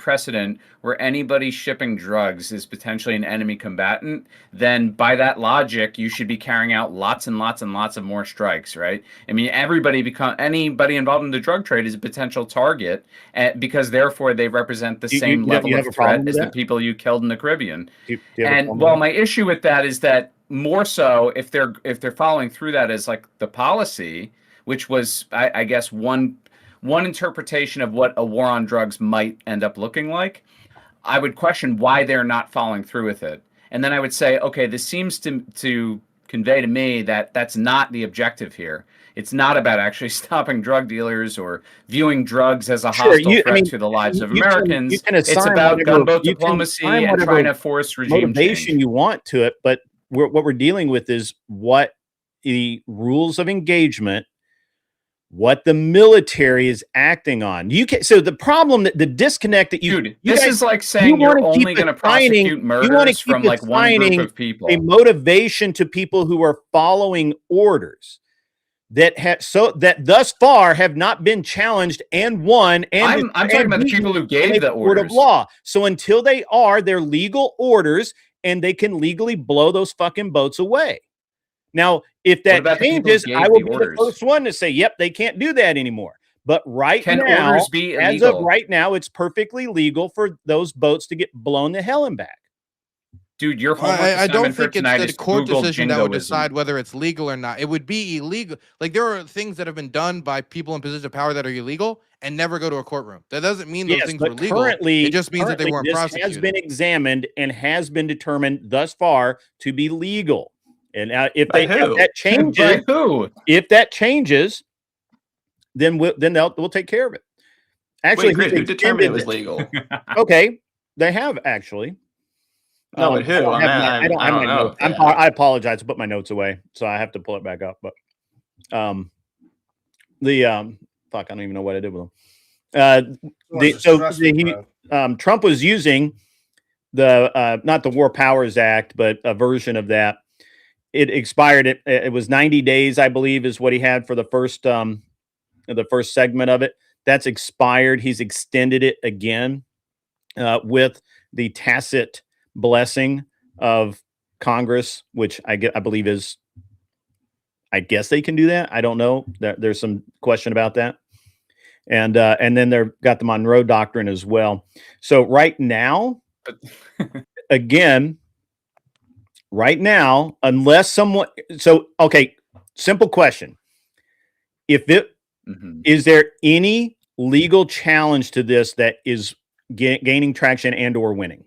precedent where anybody shipping drugs is potentially an enemy combatant, then by that logic you should be carrying out lots and lots and lots of more strikes, right? I mean, anybody involved in the drug trade is a potential target, because therefore they represent the same level you have of a problem threat with as the that? people you killed in the Caribbean. Do you have a And problem well, with my issue with that is that more so if they're following through that as like the policy, which was I guess one interpretation of what a war on drugs might end up looking like, I would question why they're not following through with it. And then I would say, okay, this seems to convey to me that that's not the objective here. It's not about actually stopping drug dealers or viewing drugs as a hostile threat to the lives of Americans. You can It's assign about whatever- gunboat you can diplomacy assign and whatever trying to force regime motivation change. you want to it, but what we're dealing with is what the rules of engagement what the military is acting on. You can so the problem that the disconnect that Dude, you this guys, is like saying you're wanna keep only going to assigning- prosecute you wanna murders keep from like one group assigning of people. a motivation to people who are following orders that that thus far have not been challenged and won. And I'm talking about the people who gave the court of orders. law. So until they are, they're legal orders, and they can legally blow those fucking boats away. Now, if What that about the people who changes, gave I will the be the orders? first one to say, "Yep, they can't do that anymore." But right Can now, orders be as of illegal? right now, it's perfectly legal for those boats to get blown to hell and back. Dude, your homework I don't assignment for think it's tonight the is court Google decision that would jingoism. decide whether it's legal or not. It would be illegal. Like there are things that have been done by people in position of power that are illegal and never go to a courtroom. That doesn't mean those Yes, things were but legal. currently, It just means that they weren't this prosecuted. has been examined and has been determined thus far to be legal. And if By if who? that changes, By who? if that changes, then we'll take care of it. Actually, Wait, Grid, he's who determined it was extended legal? Okay, they have actually. No, but who? I don't have my- I I don't I have don't my know. notes. I apologize. I put my notes away, so I have to pull it back up. But fuck, I don't even know what I did with them. Trump was using the not the War Powers Act, but a version of that. It expired. It was 90 days, I believe, is what he had for the first segment of it. That's expired. He's extended it again with the tacit blessing of Congress, which I believe is. I guess they can do that. I don't know. There's some question about that. And then they've got the Monroe Doctrine as well. So right now, again, right now, unless someone, okay, simple question. Is there any legal challenge to this that is gaining traction and or winning?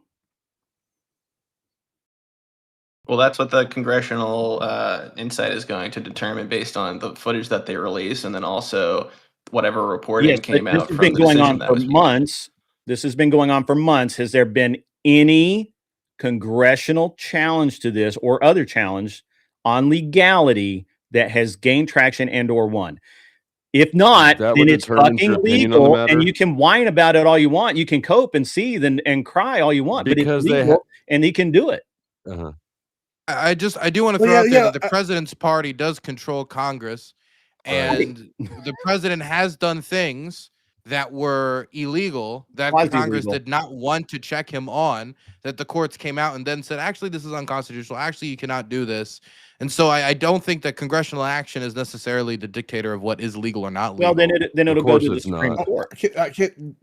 Well, that's what the congressional insight is going to determine based on the footage that they release, and then also whatever reporting came out from the decision that was made. Months. This has been going on for months. Has there been any congressional challenge to this or other challenge on legality that has gained traction and or won? If not, That then would it's determine your fucking opinion on the legal, matter? and you can whine about it all you want. You can cope and seethe and cry all you want, Because but they it's legal, and he can do it. Uh-huh. I do want to throw out there that the president's party does control Congress, and the president has done things that were illegal that Congress did not want to check him on, that the courts came out and then said, actually, this is unconstitutional. Actually, you cannot do this. And so I don't think that congressional action is necessarily the dictator of what is legal or not legal. Well, then it'll go to the Supreme Court.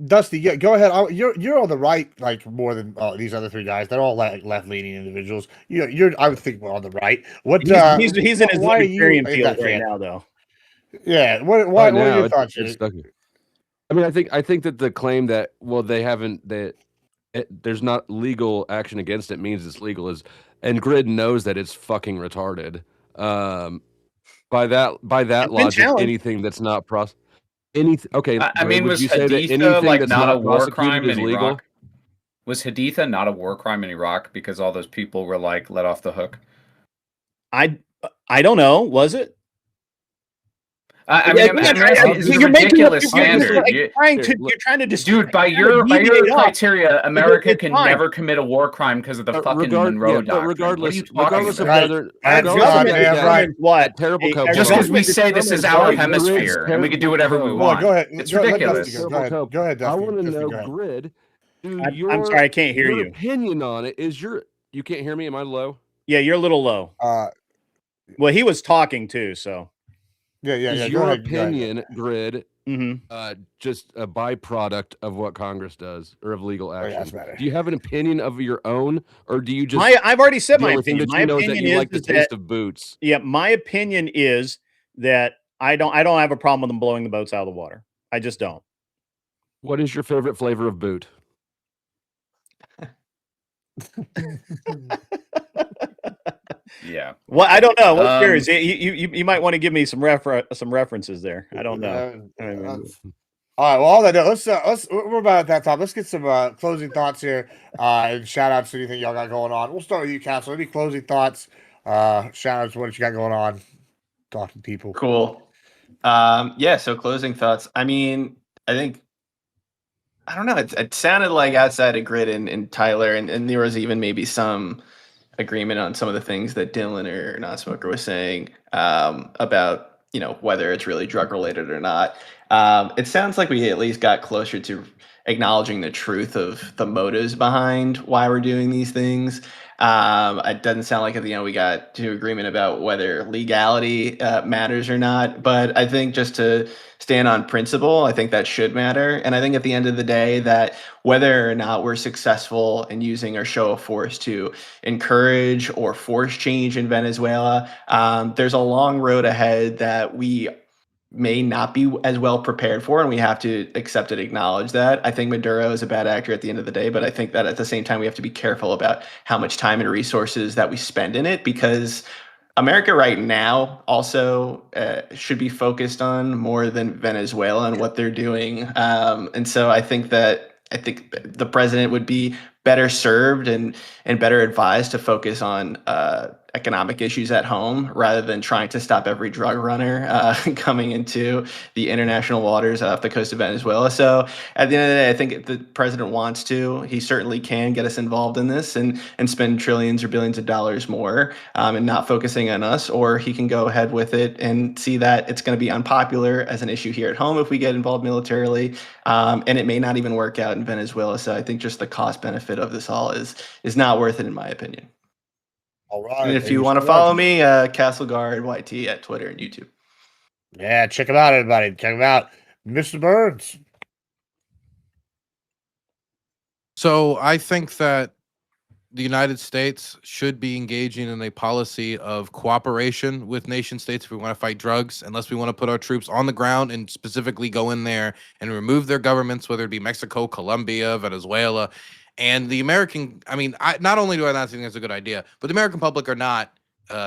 Dusty, go ahead. You're on the right, like more than these other three guys. They're all like left-leaning individuals. I would think more on the right. What he's in his libertarian field right now, though. Yeah. What are your thoughts? I mean, I think that the claim that there's not legal action against it means it's legal and Grid knows that it's fucking retarded. By that logic, anything that's not okay. I mean, was Haditha like not a war crime in Iraq? Was Haditha not a war crime in Iraq because all those people were like let off the hook? I don't know. Was it? I mean, it's a ridiculous standard. You're trying to dude. By your criteria, America can never commit a war crime because of the fucking Monroe Doctrine. Regardless of whether, terrible just because we say this is our hemisphere and we can do whatever we want. Go ahead. It's ridiculous. Go ahead. Dusty. I want to know, Grid. I'm sorry, I can't hear you. Opinion on it is you can't hear me? Am I low? Yeah, you're a little low. Well, he was talking too, so. Yeah. Is your opinion, Grid, just a byproduct of what Congress does or of legal action? Oh, yeah, do you have an opinion of your own, or do you just? I've already said my opinion. My opinion is like the taste of boots. Yeah, my opinion is that I don't have a problem with them blowing the boats out of the water. I just don't. What is your favorite flavor of boot? Yeah. Well, I don't know. What's yours? You might want to give me some references there. I don't know. All right. Well, all that. Let's we're about at that time. Let's get some closing thoughts here and shout outs to anything y'all got going on. We'll start with you, Castle. Any closing thoughts? Shout outs. What you got going on? Talking to people. Cool. Yeah. So closing thoughts. I mean, I think I don't know. It sounded like outside of grid and Tyler, and there was even maybe some agreement on some of the things that Dylan or Not Smoker was saying about whether it's really drug related or not. It sounds like we at least got closer to acknowledging the truth of the motives behind why we're doing these things. It doesn't sound like at the end we got to agreement about whether legality matters or not. But I think just to stand on principle, I think that should matter. And I think at the end of the day, that whether or not we're successful in using our show of force to encourage or force change in Venezuela, there's a long road ahead that we may not be as well prepared for, and we have to accept and acknowledge that. I think Maduro is a bad actor at the end of the day, but I think that at the same time we have to be careful about how much time and resources that we spend in it, because America right now also should be focused on more than Venezuela and what they're doing. And so I think the president would be better served and better advised to focus on economic issues at home rather than trying to stop every drug runner coming into the international waters off the coast of Venezuela. So at the end of the day, I think if the president wants to, he certainly can get us involved in this and spend trillions or billions of dollars more and not focusing on us, or he can go ahead with it and see that it's going to be unpopular as an issue here at home if we get involved militarily, and it may not even work out in Venezuela. So I think just the cost benefit of this all is not worth it in my opinion. All right. And if you want to follow me, Castle Guard YT at Twitter and YouTube. Yeah, check him out, everybody. Check him out. Mr. Burns. So I think that the United States should be engaging in a policy of cooperation with nation states if we want to fight drugs, unless we want to put our troops on the ground and specifically go in there and remove their governments, whether it be Mexico, Colombia, Venezuela. And the American, not only do I not think that's a good idea, but the American public are not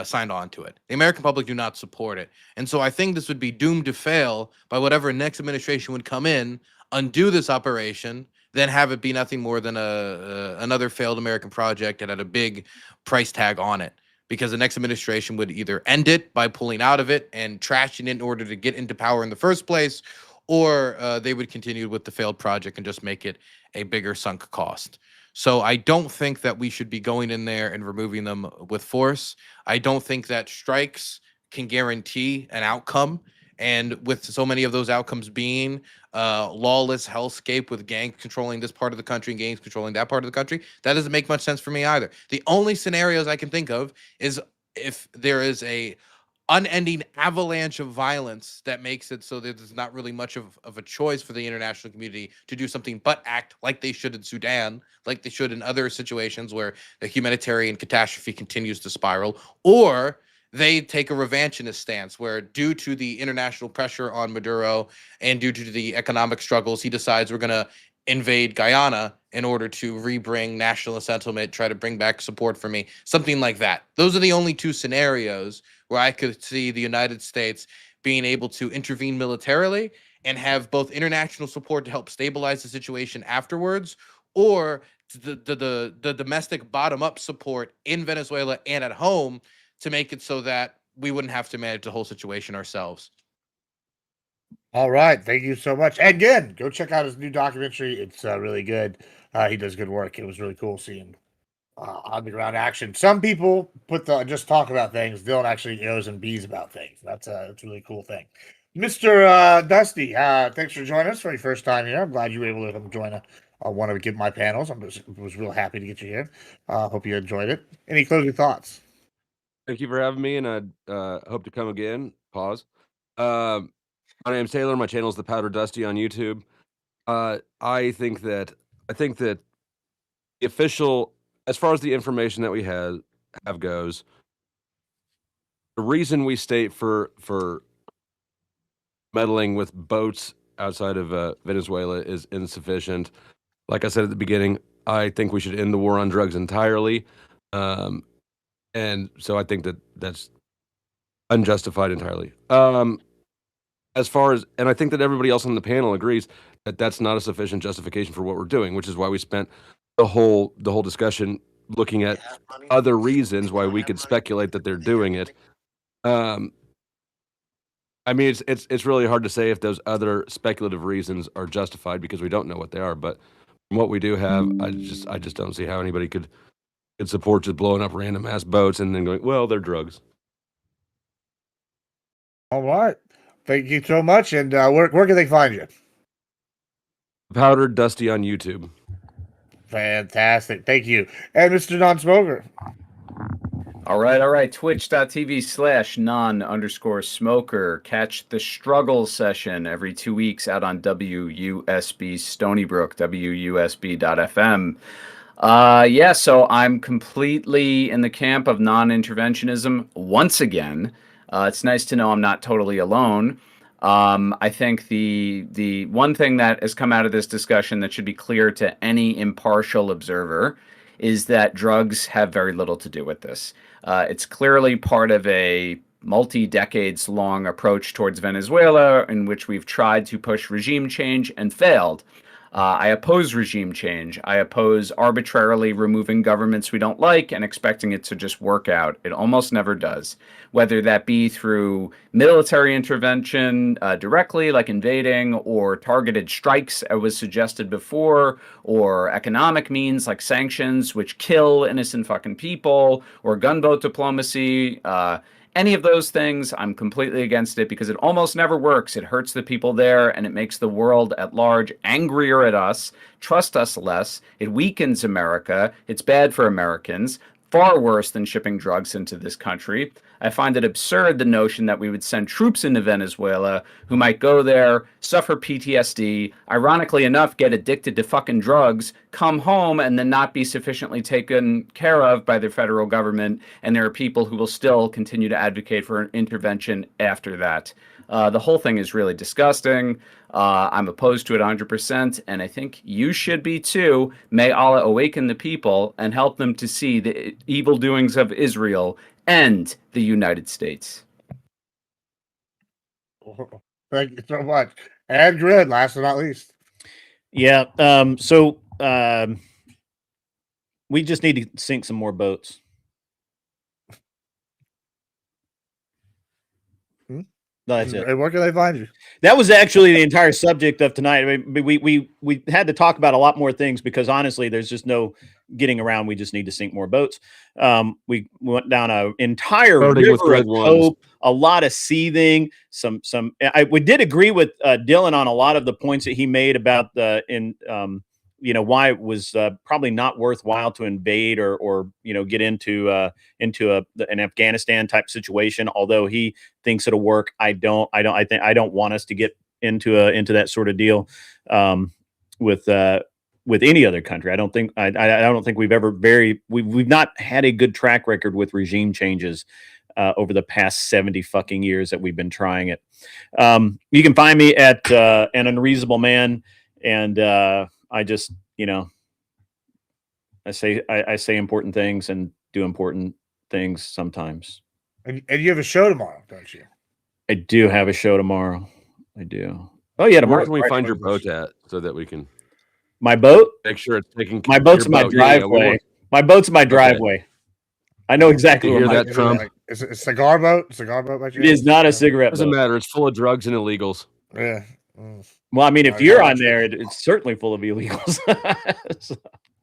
signed on to it. The American public do not support it. And so I think this would be doomed to fail by whatever next administration would come in, undo this operation, then have it be nothing more than another failed American project and had a big price tag on it. Because the next administration would either end it by pulling out of it and trashing it in order to get into power in the first place, or they would continue with the failed project and just make it a bigger sunk cost. So I don't think that we should be going in there and removing them with force. I don't think that strikes can guarantee an outcome. And with so many of those outcomes being lawless hellscape with gangs controlling this part of the country and gangs controlling that part of the country, that doesn't make much sense for me either. The only scenarios I can think of is if there is a unending avalanche of violence that makes it so that there's not really much of a choice for the international community to do something but act like they should in Sudan, like they should in other situations where the humanitarian catastrophe continues to spiral, or they take a revanchist stance where, due to the international pressure on Maduro and due to the economic struggles, he decides we're going to invade Guyana in order to rebring national sentiment, try to bring back support for me, something like that. Those are the only two scenarios where I could see the United States being able to intervene militarily and have both international support to help stabilize the situation afterwards, or the domestic bottom-up support in Venezuela and at home to make it so that we wouldn't have to manage the whole situation ourselves. All right. Thank you so much. And again, go check out his new documentary. It's really good. He does good work. It was really cool seeing on the ground action. Some people just talk about things. Dylan actually O's and B's about things. That's a really cool thing. Mr. Dusty, thanks for joining us for your first time here. I'm glad you were able to come join one of my panels. Was real happy to get you here. Hope you enjoyed it. Any closing thoughts? Thank you for having me, and I hope to come again. Pause. My name's Taylor. My channel is The Powder Dusty on YouTube. I think that the official, as far as the information that we have goes, the reason we state for meddling with boats outside of Venezuela is insufficient. Like I said at the beginning, I think we should end the war on drugs entirely. And so I think that that's unjustified entirely. As far as, and I think that everybody else on the panel agrees that that's not a sufficient justification for what we're doing, which is why we spent the whole discussion looking at other reasons why we could speculate that they're doing it. I mean, it's really hard to say if those other speculative reasons are justified because we don't know what they are. But from what we do have, I just don't see how anybody could support just blowing up random ass boats and then going, well, they're drugs. All right. Thank you so much. And where can they find you? Powdered Dusty on YouTube. Fantastic. Thank you. And Mr. Non-Smoker. All right. Twitch.tv/non_smoker. Catch the struggle session every 2 weeks out on WUSB Stony Brook, WUSB.FM. So I'm completely in the camp of non-interventionism once again. It's nice to know I'm not totally alone. I think the one thing that has come out of this discussion that should be clear to any impartial observer is that drugs have very little to do with this. It's clearly part of a multi-decades long approach towards Venezuela in which we've tried to push regime change and failed. I oppose regime change. I oppose arbitrarily removing governments we don't like and expecting it to just work out. It almost never does, whether that be through military intervention directly, like invading, or targeted strikes, as was suggested before, or economic means like sanctions, which kill innocent fucking people, or gunboat diplomacy. Any of those things, I'm completely against it because it almost never works. It hurts the people there and it makes the world at large angrier at us, trust us less. It weakens America. It's bad for Americans. Far worse than shipping drugs into this country. I find it absurd the notion that we would send troops into Venezuela who might go there, suffer PTSD, ironically enough, get addicted to fucking drugs, come home, and then not be sufficiently taken care of by the federal government. And there are people who will still continue to advocate for an intervention after that. The whole thing is really disgusting. I'm opposed to it 100%, and I think you should be too. May Allah awaken the people and help them to see the evil doings of Israel and the United States. Thank you so much. And Grid, last but not least. Yeah. We just need to sink some more boats. That's it. And where can they find you? That was actually the entire subject of tonight. I mean, we had to talk about a lot more things because honestly, there's just no getting around. We just need to sink more boats. We went down an entire river of hope, a lot of seething. We did agree with Dylan on a lot of the points that he made about why it was probably not worthwhile to invade or get into an Afghanistan type situation. Although he thinks it'll work, I don't want us to get into that sort of deal with any other country. I don't think we've not had a good track record with regime changes over the past 70 fucking years that we've been trying it. You can find me at An Unreasonable Man, and I just, I say important things and do important things sometimes. And you have a show tomorrow, don't you? I do have a show tomorrow. I do. Oh yeah, tomorrow. Where can we find your boat at so that we can? My boat? Make sure it's taking. My boat's in my driveway. My boat's in my driveway. I know exactly where that Trump. Is it a cigar boat? Cigar boat? By it is not a cigarette. Doesn't boat. matter. It's full of drugs and illegals. Yeah. Well, I mean, if you're on there, it's certainly full of illegals.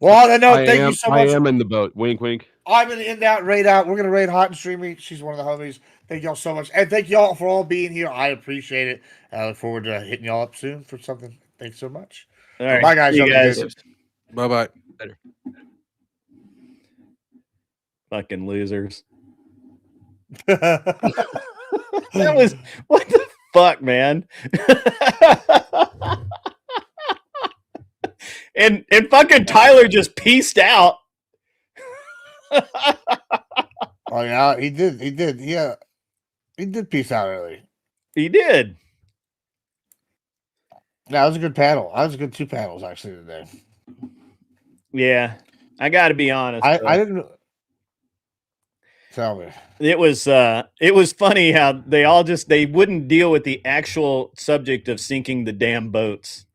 Well, no, thank you so much. I am in the boat. Wink, wink. I'm in the in-out, raid-out. We're going to raid Hot and Streamy. She's one of the homies. Thank y'all so much. And thank y'all for all being here. I appreciate it. I look forward to hitting y'all up soon for something. Thanks so much. All right. Bye, guys. Bye-bye. Later. Fucking losers. That was... What the fuck, man? and fucking Tyler just pieced out. Oh yeah, he did. Yeah, he did peace out early. He did. Yeah, that was a good panel. That was a good 2 panels actually today. Yeah, I got to be honest. I didn't. Tell me. It was funny how they wouldn't deal with the actual subject of sinking the damn boats.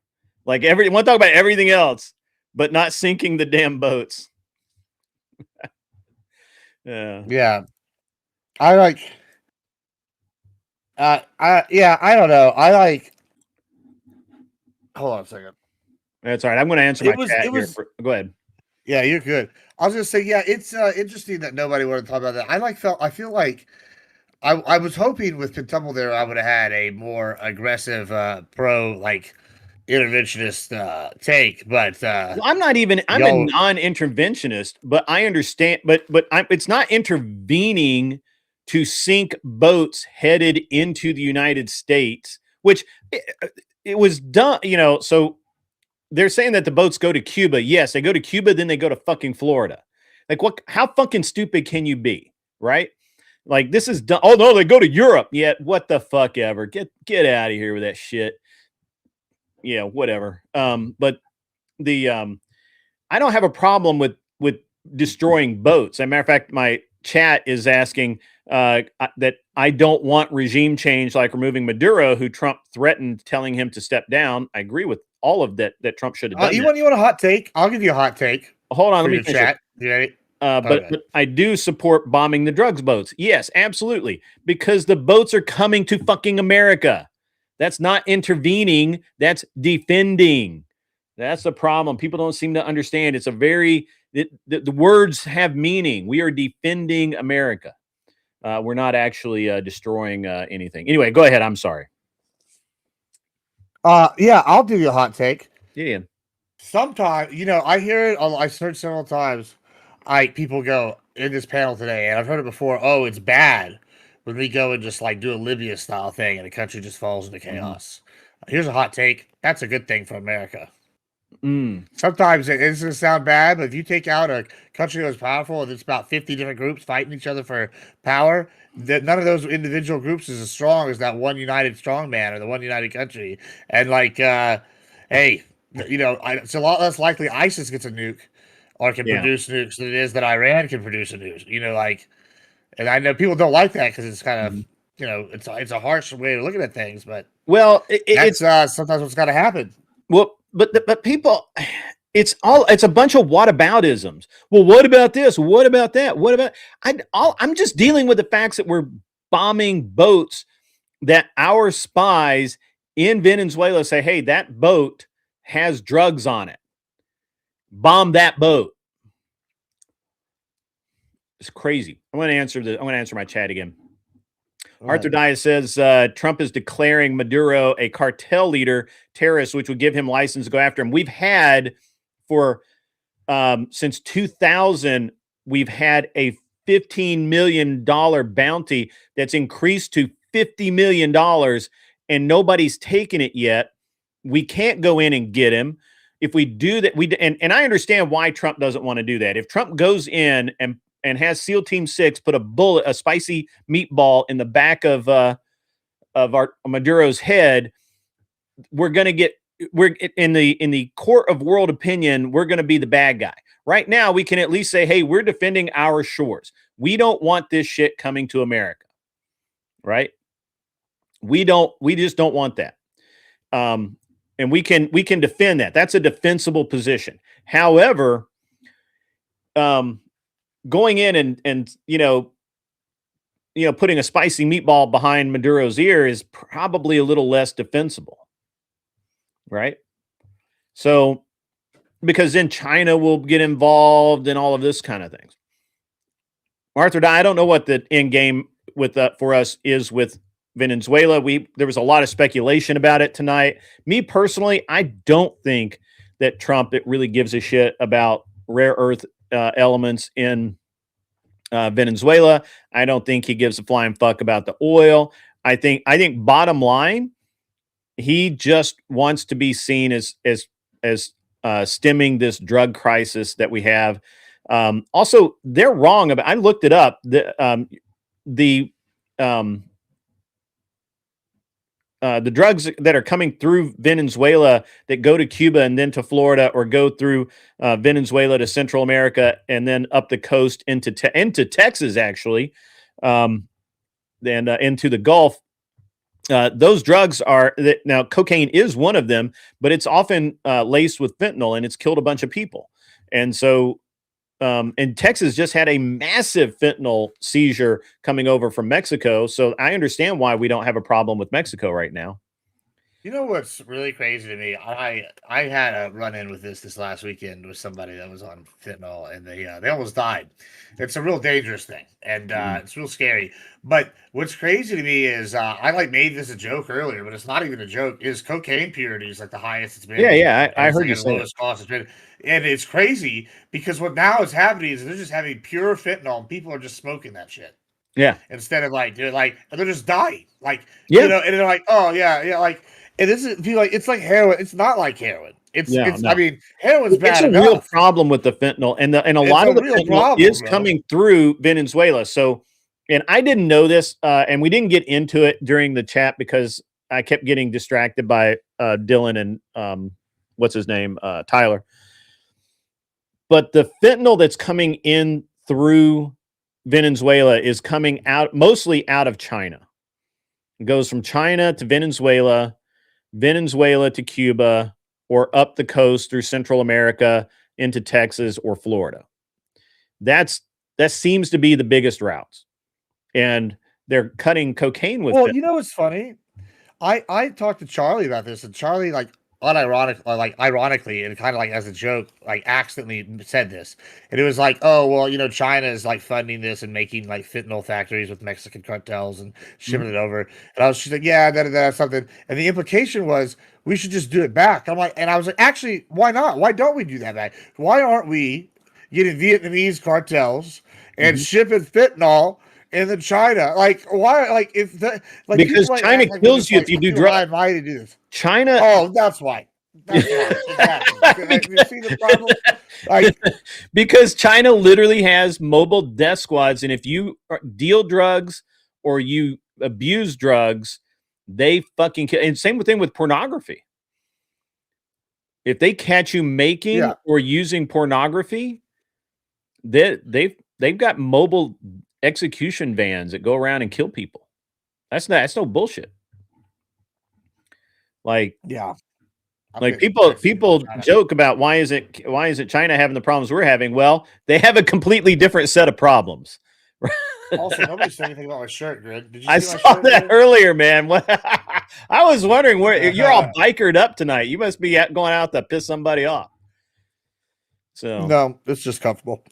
Like want to talk about everything else, but not sinking the damn boats. Yeah. I I don't know. I like. Hold on a second. That's all right. I'm going to answer my chat It was. here. Go ahead. Yeah, you're good. I was gonna say, yeah, it's interesting that nobody wanted to talk about that. I feel like I was hoping with Kentucky there I would have had a more aggressive pro like interventionist take, but Well, I'm not even. I'm a non-interventionist, but I understand. But it's not intervening to sink boats headed into the United States, which it was done. You know, so they're saying that the boats go to Cuba. Yes, they go to Cuba, then they go to fucking Florida. Like, what? How fucking stupid can you be, right? Like, this is done. Oh no, they go to Europe. Yet, what the fuck ever? Get out of here with that shit. Yeah, whatever. But the I don't have a problem with destroying boats. As a matter of fact, my chat is asking that I don't want regime change like removing Maduro, who Trump threatened, telling him to step down. I agree with all of that Trump should have done. You want a hot take? I'll give you a hot take. Hold on, let me finish chat. You ready? But I do support bombing the drugs boats. Yes, absolutely, because the boats are coming to fucking America. That's not intervening. That's defending. That's the problem. People don't seem to understand. It's a very the words have meaning. We are defending America. We're not actually destroying anything. Anyway, go ahead. I'm sorry. Yeah, I'll do you a hot take. Yeah. Sometimes, I hear it. I've heard several times. People go in this panel today, and I've heard it before. Oh, it's bad when we go and just like do a Libya style thing, and the country just falls into chaos. Here's a hot take. That's a good thing for America. Sometimes it's going to sound bad, but if you take out a country that's powerful and it's about 50 different groups fighting each other for power, that none of those individual groups is as strong as that one united strongman or the one united country. And hey, it's a lot less likely ISIS gets a nuke or can produce nukes than it is that Iran can produce a nuke. And I know people don't like that because it's kind of it's a harsh way of looking at things, but it's sometimes what's got to happen. Well, but people, it's a bunch of whataboutisms. Well, what about this? What about that? What about I'm just dealing with the facts that we're bombing boats that our spies in Venezuela say, hey, that boat has drugs on it. Bomb that boat. It's crazy. I'm going to answer my chat again. Arthur Dias says Trump is declaring Maduro a cartel leader, terrorist, which would give him license to go after him. We've had since 2000, we've had a $15 million bounty that's increased to $50 million, and nobody's taken it yet. We can't go in and get him. If we do that, and I understand why Trump doesn't want to do that. If Trump goes in and has SEAL Team 6 put a spicy meatball in the back of our Maduro's head, we're in the court of world opinion, we're going to be the bad guy. Right now, we can at least say, hey, we're defending our shores. We don't want this shit coming to America. Right? We just don't want that. And we can defend that. That's a defensible position. However, going in and putting a spicy meatball behind Maduro's ear is probably a little less defensible, right? So, because then China will get involved and all of this kind of things. Arthur, I don't know what the end game for us is with Venezuela. There was a lot of speculation about it tonight. Me personally, I don't think that Trump really gives a shit about rare earth elements in Venezuela. I don't think he gives a flying fuck about the oil. I think bottom line, he just wants to be seen as stemming this drug crisis that we have. Also, they're wrong about. I looked it up. The drugs that are coming through Venezuela that go to Cuba and then to Florida, or go through Venezuela to Central America and then up the coast into Texas, actually, and into the Gulf. Those drugs now cocaine is one of them, but it's often laced with fentanyl, and it's killed a bunch of people. And so and Texas just had a massive fentanyl seizure coming over from Mexico. So I understand why we don't have a problem with Mexico right now. You know what's really crazy to me? I had a run in with this last weekend with somebody that was on fentanyl, and they almost died. It's a real dangerous thing, and it's real scary. But what's crazy to me is I like made this a joke earlier, but it's not even a joke. Is cocaine purity is like the highest it's been? Yeah, I heard like you the say lowest cost it's been, and it's crazy because what now is happening is they're just having pure fentanyl, and people are just smoking that shit. Yeah. Instead of like they're just dying, like Yeah. you know, and they're like, oh yeah, like. And this is like it's like heroin. It's not like heroin. It's No. I mean, heroin's bad It's a enough. real problem with the fentanyl, and a lot of the real fentanyl problem, is bro. coming through Venezuela. So, and I didn't know this, and we didn't get into it during the chat because I kept getting distracted by Dylan and what's his name, Tyler. But the fentanyl that's coming in through Venezuela is coming out mostly out of China. It goes from China to Venezuela, Venezuela to Cuba, or up the coast through Central America into Texas or Florida. That seems to be the biggest routes. And they're cutting cocaine with it. You know what's funny? I talked to Charlie about this, and Charlie ironically, and kind of like as a joke, like accidentally said this. And it was like, oh, well, you know, China is like funding this and making like fentanyl factories with Mexican cartels and shipping it over. And she's like, yeah, that's something. And the implication was we should just do it back. I'm like, and I was like, actually, why not? Why don't we do that back? Why aren't we getting Vietnamese cartels and shipping fentanyl into China? Like, why? Like, if that, like, because China kills you if you do drugs. Why to do this? China. Oh, that's why. That's why. Exactly. You see the problem? Like, because China literally has mobile death squads, and if you deal drugs or you abuse drugs, they fucking kill. And same thing with pornography. If they catch you making or using pornography, they've got mobile execution vans that go around and kill people. That's no bullshit. Like, like people joke about why isn't China having the problems we're having? Well, they have a completely different set of problems. Also, nobody said anything about my shirt, Grid. Did you I see my saw shirt, that Grid? earlier, man. What I was wondering where you're all bikered up tonight. You must be going out to piss somebody off. So no, it's just comfortable.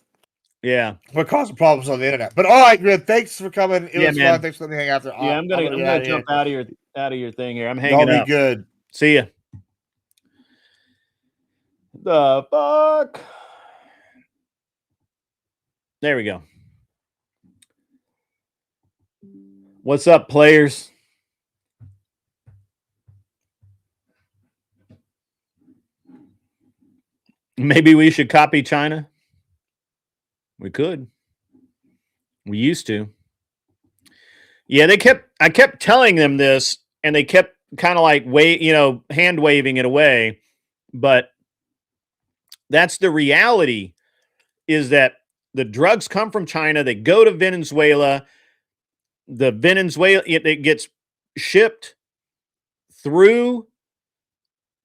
Yeah, we're causing problems on the internet. But all right, Grid, thanks for coming. It was man. fun. Thanks for letting me hang out there. Yeah, I'm gonna jump out of your thing here. I'm hanging Y'all up. be good. See ya. The fuck? There we go. What's up, players? Maybe we should copy China. We could. We used to. Yeah, I kept telling them this, and they kept kind of like hand waving it away. But that's the reality, is that the drugs come from China, they go to Venezuela. It gets shipped through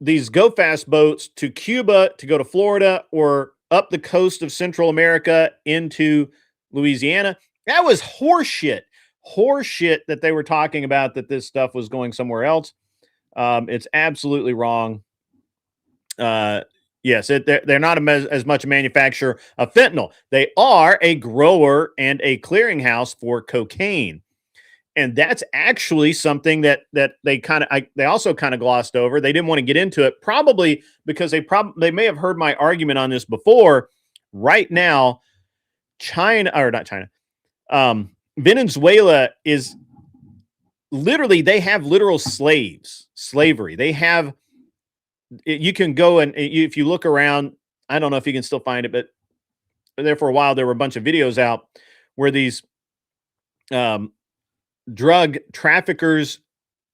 these go fast boats to Cuba to go to Florida or up the coast of Central America into Louisiana. That was horseshit that they were talking about, that this stuff was going somewhere else. It's absolutely wrong. Yes, they're not as much a manufacturer of fentanyl. They are a grower and a clearinghouse for cocaine. And that's actually something that they also kind of glossed over. They didn't want to get into it, probably because they may have heard my argument on this before. Right now, Venezuela is literally, they have literal slavery. They have, you can go and if you look around, I don't know if you can still find it, but there for a while, there were a bunch of videos out where these drug traffickers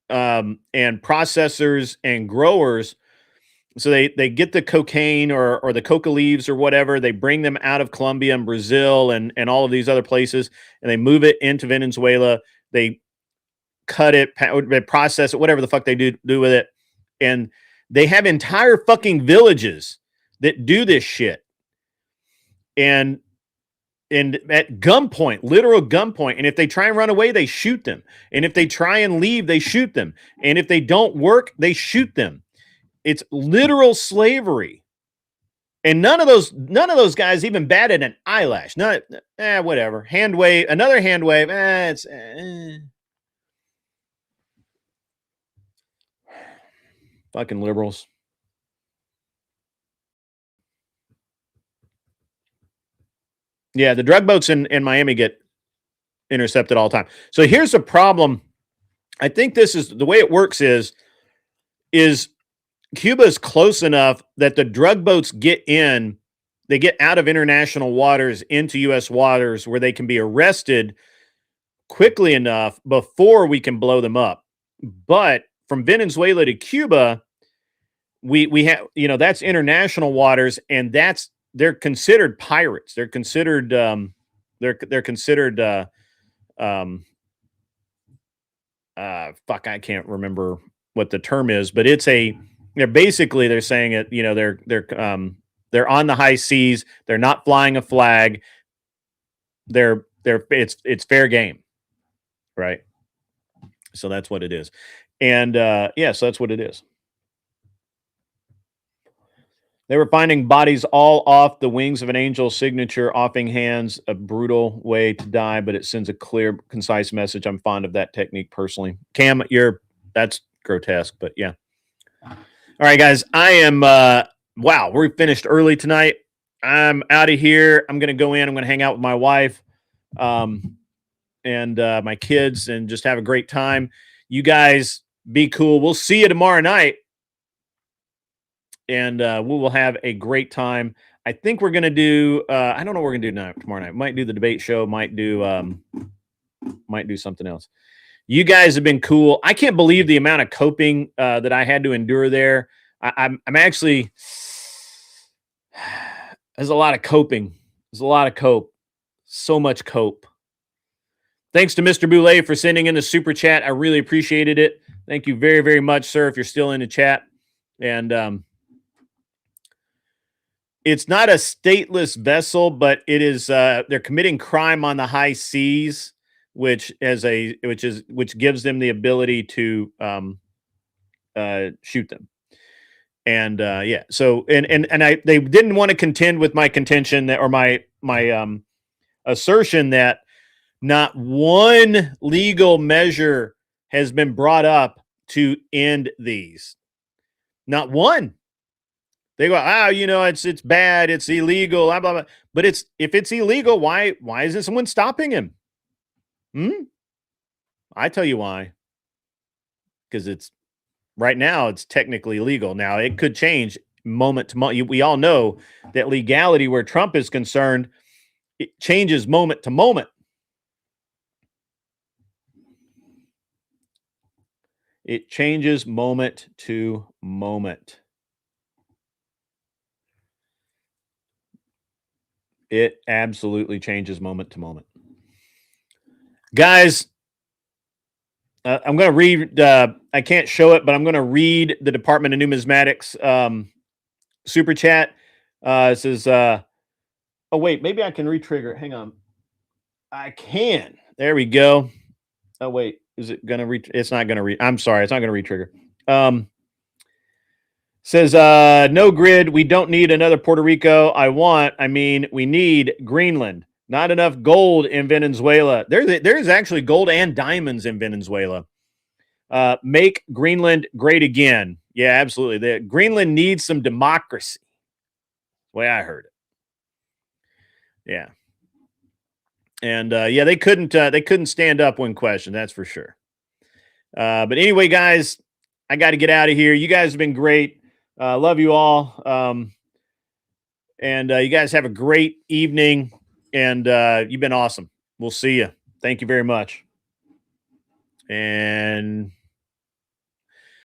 and processors and growers, so they get the cocaine or the coca leaves or whatever, they bring them out of Colombia and Brazil and all of these other places, and they move it into Venezuela. They cut it, they process it, whatever the fuck they do with it, and they have entire fucking villages that do this shit. and at gunpoint, literal gunpoint. And if they try and run away, they shoot them. And if they try and leave, they shoot them. And if they don't work, they shoot them. It's literal slavery. And none of those guys even batted an eyelash. Not whatever. Hand wave, another hand wave. Fucking liberals. Yeah, the drug boats in Miami get intercepted all the time. So here's the problem. I think this is the way it works is Cuba is close enough that the drug boats get in, they get out of international waters into U.S. waters where they can be arrested quickly enough before we can blow them up. But from Venezuela to Cuba, we have, that's international waters, and they're considered pirates. They're considered they're considered I can't remember what the term is, but they're saying it, they're on the high seas, they're not flying a flag. It's fair game. Right? So that's what it is. And so that's what it is. They were finding bodies all off the wings of an angel, signature, offing hands, a brutal way to die, but it sends a clear, concise message. I'm fond of that technique personally. Cam, that's grotesque, but yeah. All right, guys, I am, wow, we finished early tonight. I'm out of here. I'm going to go in. I'm going to hang out with my wife and my kids and just have a great time. You guys be cool. We'll see you tomorrow night. And we will have a great time. I think we're going to do, I don't know what we're going to do tomorrow night. Might do the debate show, might do something else. You guys have been cool. I can't believe the amount of coping that I had to endure there. I'm actually, there's a lot of coping. There's a lot of cope. So much cope. Thanks to Mr. Boulay for sending in the super chat. I really appreciated it. Thank you very, very much, sir, if you're still in the chat. And, it's not a stateless vessel, but it is. They're committing crime on the high seas, which gives them the ability to shoot them. And so they didn't want to contend with my contention or my assertion that not one legal measure has been brought up to end these. Not one. They go, it's bad, it's illegal, blah, blah, blah. But if it's illegal, why isn't someone stopping him? I tell you why. Because right now it's technically legal. Now it could change moment to moment. We all know that legality, where Trump is concerned, it changes moment to moment. It changes moment to moment. It absolutely changes moment to moment. Guys, I'm going to read, I can't show it, but I'm going to read the Department of Numismatics super chat. It says, oh, wait, maybe I can re-trigger. Hang on. I can. There we go. Oh, wait. Is it going to it's not going to I'm sorry. It's not going to re-trigger. Says, no grid. We don't need another Puerto Rico. We need Greenland. Not enough gold in Venezuela. There's actually gold and diamonds in Venezuela. Make Greenland great again. Yeah, absolutely. Greenland needs some democracy. The way I heard it. Yeah. And they couldn't stand up when questioned. That's for sure. But anyway, guys, I got to get out of here. You guys have been great. Love you all. And you guys have a great evening. And you've been awesome. We'll see you. Thank you very much. And